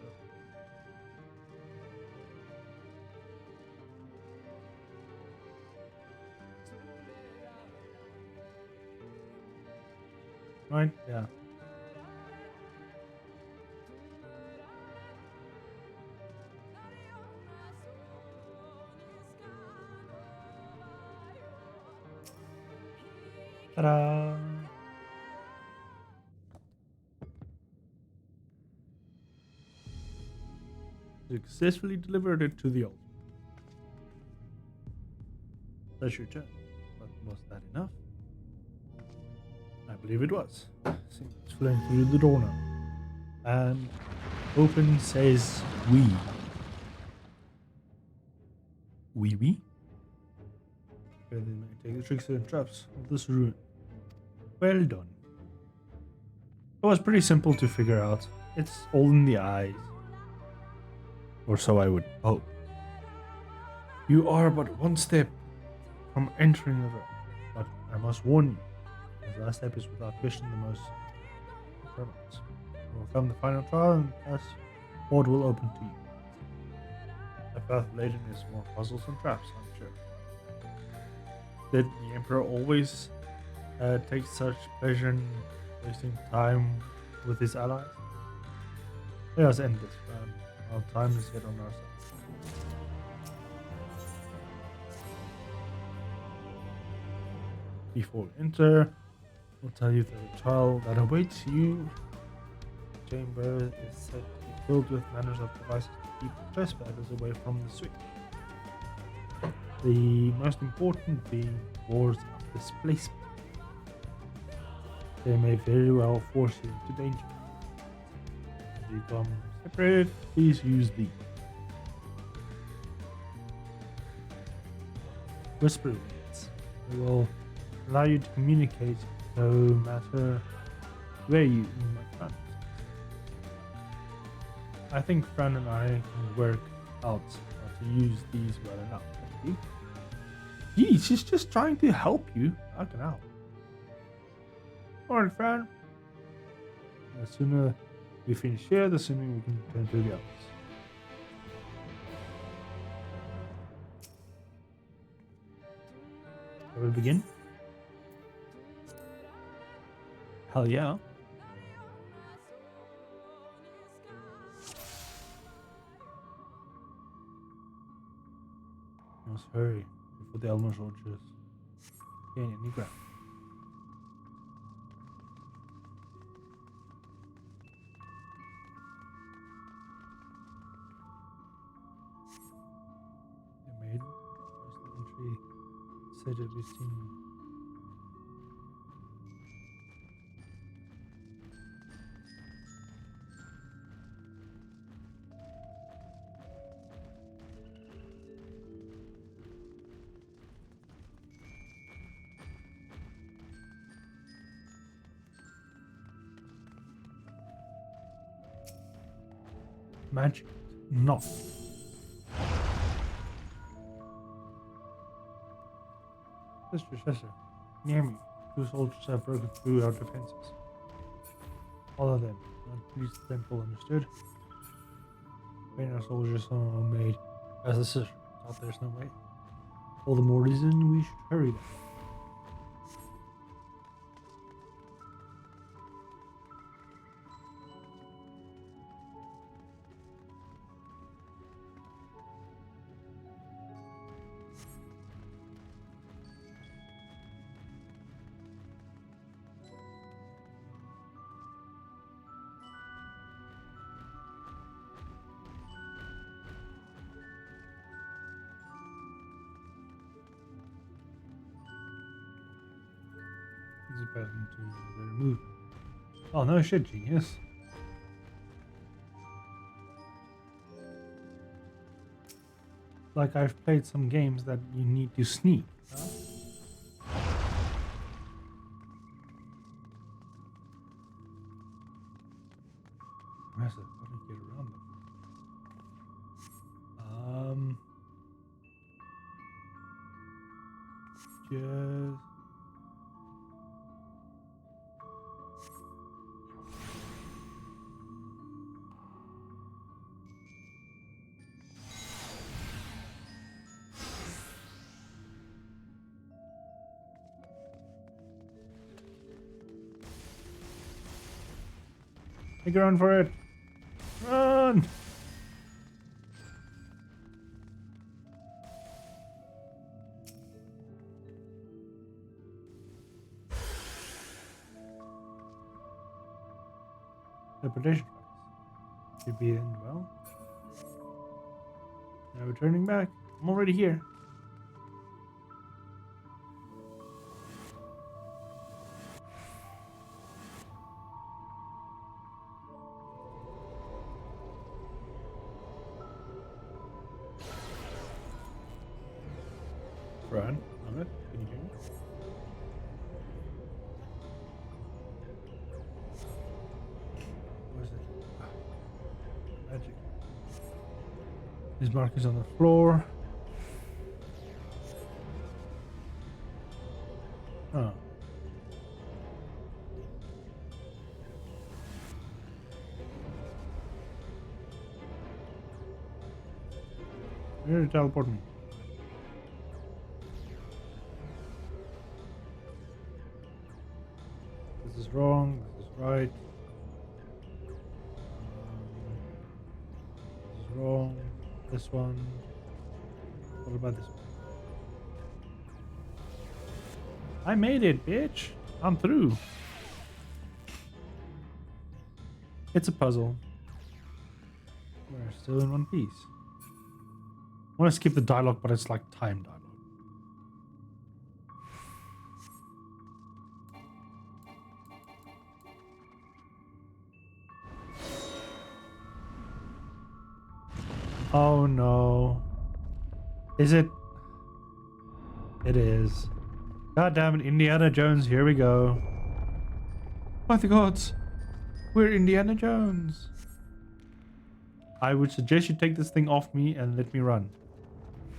Right? Yeah. Ta-da! Successfully delivered it to the altar. That's your turn. But was that enough? I believe it was. See, it's flowing through the door now. And open says we. We? Okay, then take the tricks and traps of this ruin. Well done. It was pretty simple to figure out. It's all in the eyes. Or so I would hope. You are but one step from entering the realm, but I must warn you, the last step is without question the most criminals. You will come the final trial, and thus what will open to you. The path laden is more puzzles and traps, I'm sure. Did the Emperor always take such pleasure in wasting time with his allies? Let us end this, man. Our time is yet on our side. Before we enter, we'll tell you that the trial that awaits you. The chamber is said to be filled with manners of devices to keep trespassers away from the suite. The most important being wars of displacement. They may very well force you into danger. As you become separated, please use these. Whisper reads. They will allow you to communicate no matter where you might find it. I think Fran and I can work out how to use these well enough. Thank you. Gee, she's just trying to help you. Fucking hell. Alright, Fran. The sooner we finish here, the sooner we can turn to the others. Shall we begin? Hell yeah. We must hurry before the Elmer soldiers gain any ground. The maid, first entry, said to be seen. Magic, not. Sister, near me. 2 soldiers have broken through our defenses. All of them. Not please the temple, understood? When our soldiers are made as a sister. Thought there's no way. All the more reason we should hurry them. Is it better to remove? Oh no shit, genius. Like I've played some games that you need to sneak. Huh? Where's it? How do you get around them? Just make a run for it. Run! Teleportation device. Should be end well. Now returning back. I'm already here. Fran, I'm it. Can you hear me? This mark is on the floor. Oh. Where did it teleport me? This is wrong, this is right. This is wrong. This one. What about this one? I made it, bitch. I'm through. It's a puzzle. We're still in one piece. I want to skip the dialogue, but it's like time dialogue. Oh no. Is it? It is. God damn it, Indiana Jones, here we go. By the gods, we're Indiana Jones. I would suggest you take this thing off me and let me run.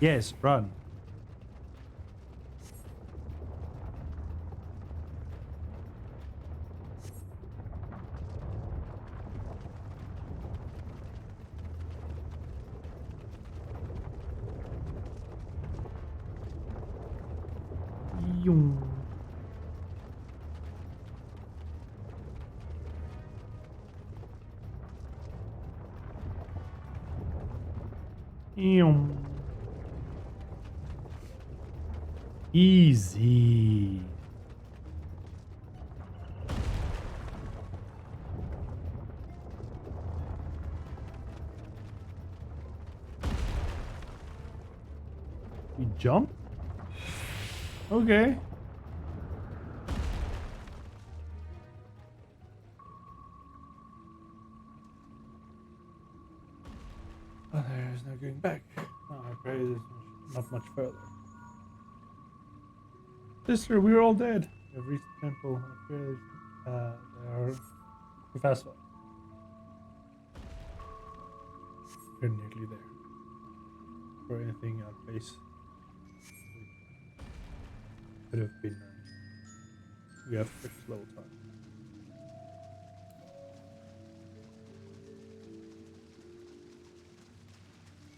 Yes, run. Yung. Yung. Easy. We jump? Okay. Oh, there's no going back. Oh, I pray there's not much further. Sister, we're all dead. We've reached the temple. I fear they are too fast for us. We're nearly there. For anything our face could have been. We have quick slow time.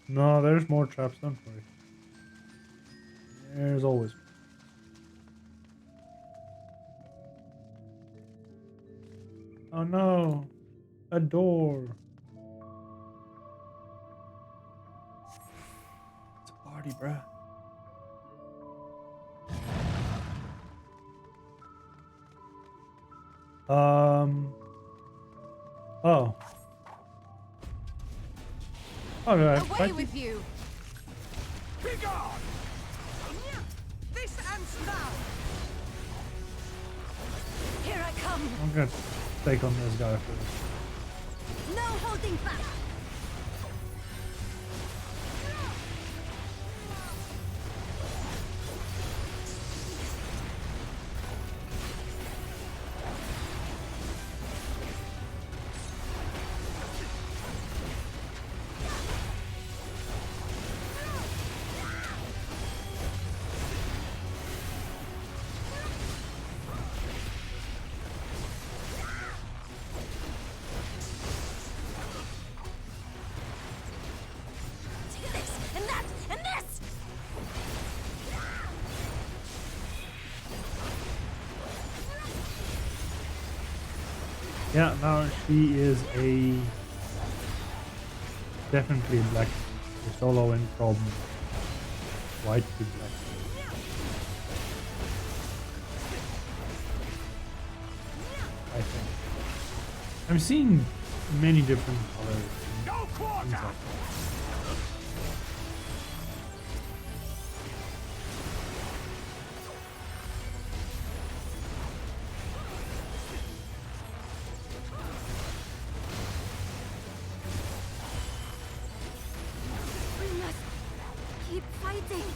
No, there's more traps, don't worry. There's always more. Oh no! A door! It's a party, bruh. Oh. Alright. Away with you! Be gone! This ends now! Here I come! I'm gonna take on this guy first. No holding back! Yeah, now she is definitely black. The solo went from white to black. I think. I'm seeing many different colors inside. Keep fighting!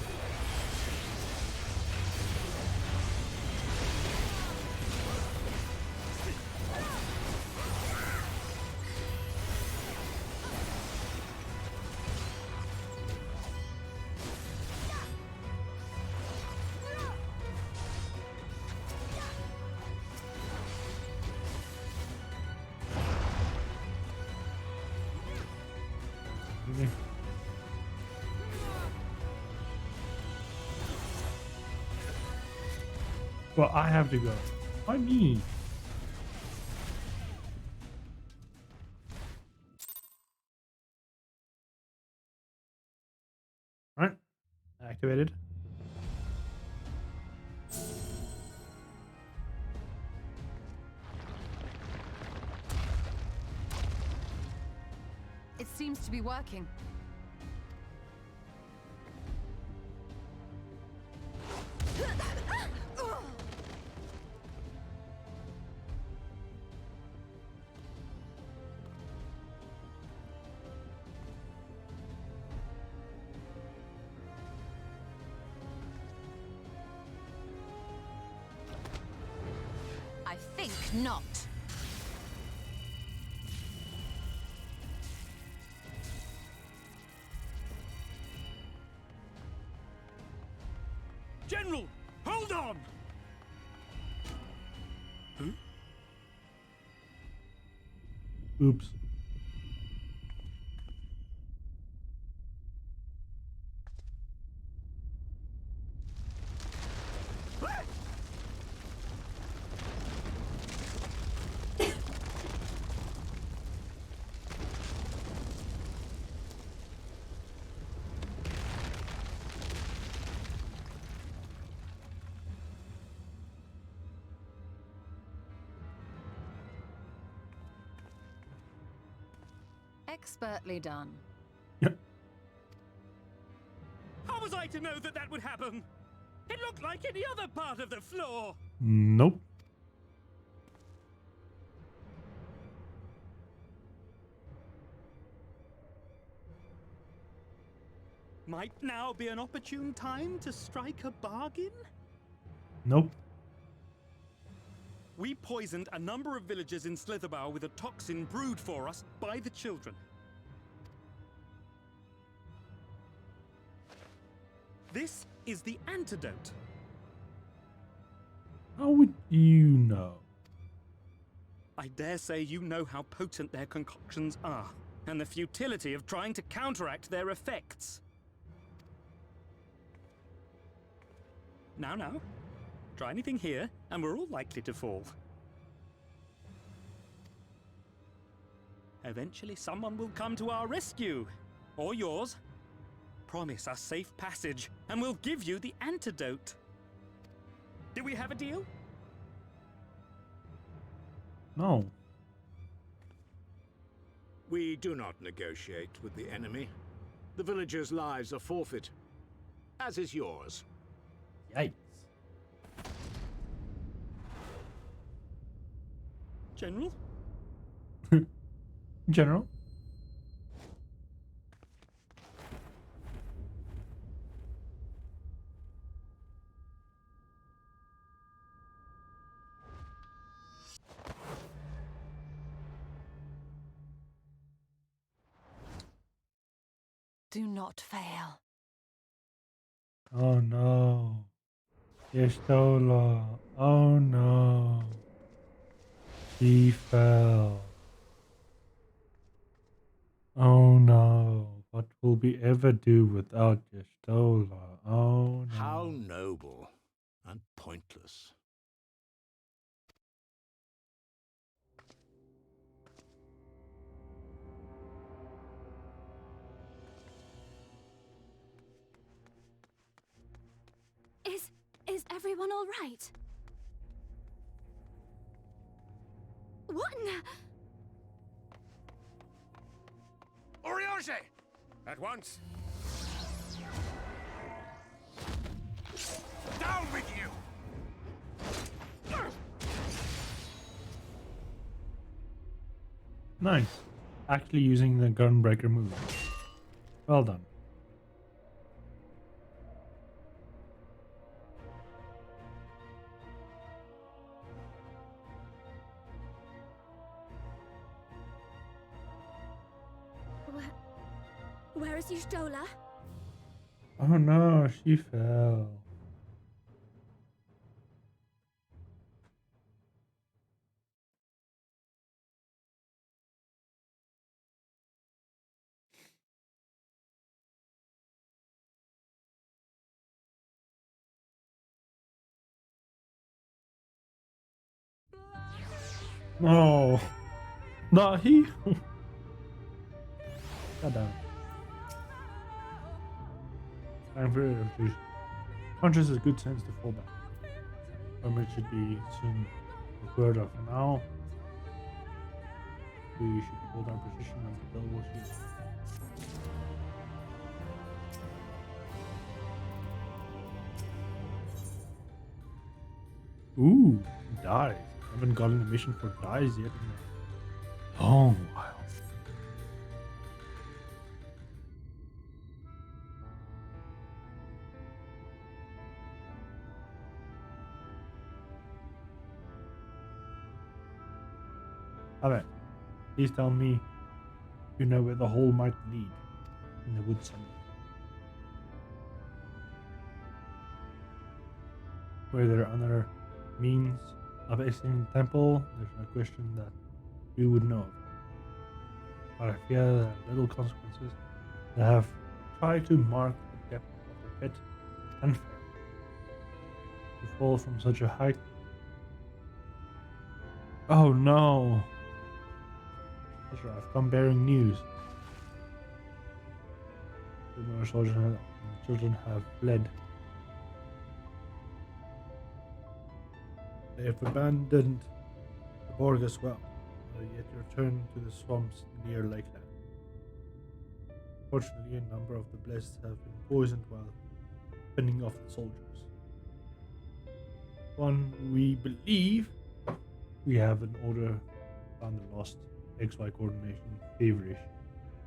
Well, I have to go. Why me? Right. Activated. It seems to be working. I think not. General, hold on! Oops. Expertly done. How was I to know that that would happen? It looked like any other part of the floor. Nope. Might now be an opportune time to strike a bargain? Nope. We poisoned a number of villagers in Slitherbough with a toxin brewed for us by the children. This is the antidote. How would you know? I dare say you know how potent their concoctions are, and the futility of trying to counteract their effects. Now, try anything here, and we're all likely to fall. Eventually, someone will come to our rescue, or yours. Promise us safe passage, and we'll give you the antidote. Do we have a deal? No. We do not negotiate with the enemy. The villagers' lives are forfeit, as is yours. Yikes. General? General? Do not fail. Oh no. Yestola. Oh no. He fell. Oh no. What will we ever do without Yestola? Oh no. How noble and pointless. Is everyone all right? What in the... Oriage! At once! Down with you! Nice. Actually using the gunbreaker move. Well done. Where is Y'shtola? Oh no, she fell. No. Not he. God damn it. I'm very confused. Conscious is good sense to fall back. It should be soon required of now. We should hold our position until we'll shoot. Ooh, dies. I haven't gotten a mission for dies yet in a long while. Alright, please tell me you know where the hole might lead in the woods somewhere. Were there other means of exiting the temple? There's no question that we would know of. But I fear that little consequences that have tried to mark the depth of the pit and failed. To fall from such a height. Oh no! I've come bearing news. The children have fled. They have abandoned the Borg as well, yet returned to the swamps near Lakeland. Fortunately, a number of the blessed have been poisoned while fending off the soldiers. One, we believe we have an order found the lost XY coordination feverish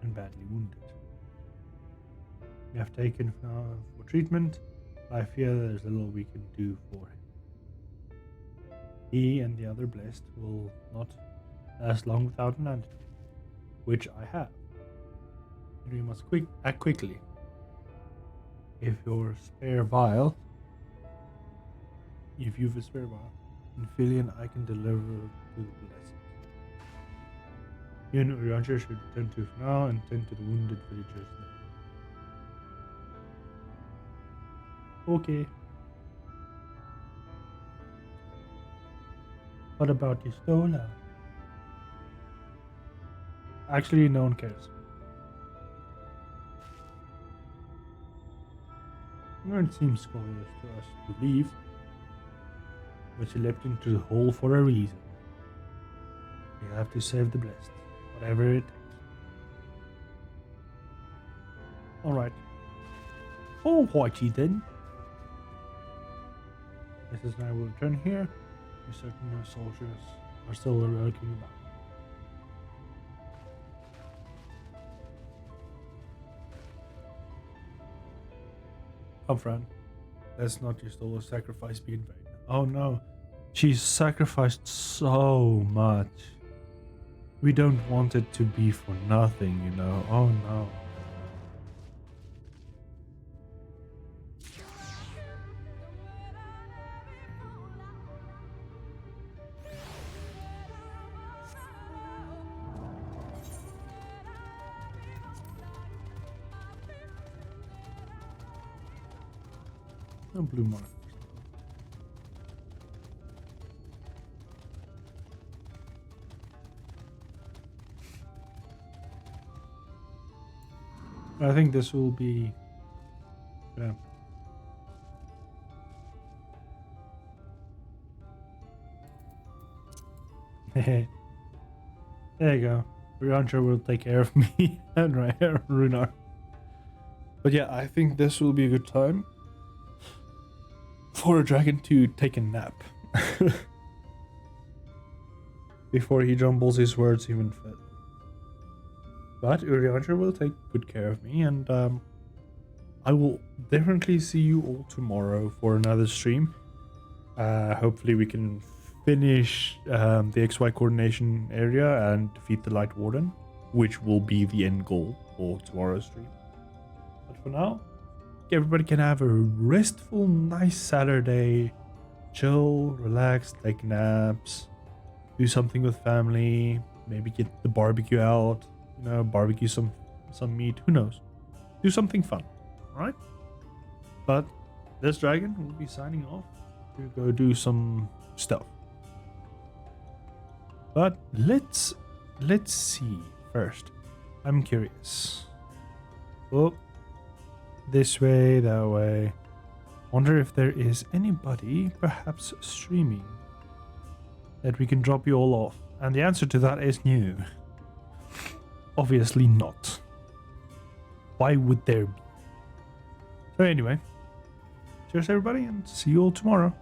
and badly wounded. We have taken for treatment, but I fear there's little we can do for him. He and the other blessed will not last long without an antidote, which I have. And we must act quickly. If you've a spare vial, in Philian, I can deliver to the blessed. You and Uriancher should return to now and tend to the wounded villagers there. Okay. What about Istola? Actually, no one cares. It seems scholars to us to leave, but she leapt into the hole for a reason. We have to save the blessed, whatever it takes. Alright. Alrighty then. Mrs. and I will return here. We're certain no soldiers are still lurking about. Come, Fran. Let's not just all sacrifice be in vain. Oh no. She's sacrificed so much. We don't want it to be for nothing, you know. Oh no. No blue mark. I think this will be. Yeah. There you go. Riancha will take care of me and Runar. But yeah, I think this will be a good time for a dragon to take a nap before he jumbles his words even further. But Uriancher will take good care of me, and I will definitely see you all tomorrow for another stream. Hopefully we can finish the XY coordination area and defeat the Light Warden, which will be the end goal for tomorrow's stream. But for now, everybody can have a restful, nice Saturday. Chill, relax, take naps, do something with family, maybe get the barbecue out, you know, barbecue some meat, who knows. Do something fun, alright? But this dragon will be signing off to go do some stuff. But let's see first. I'm curious. Oh, this way, that way. Wonder if there is anybody perhaps streaming that we can drop you all off. And the answer to that is no. Obviously not. Why would there be? So anyway, cheers everybody and see you all tomorrow.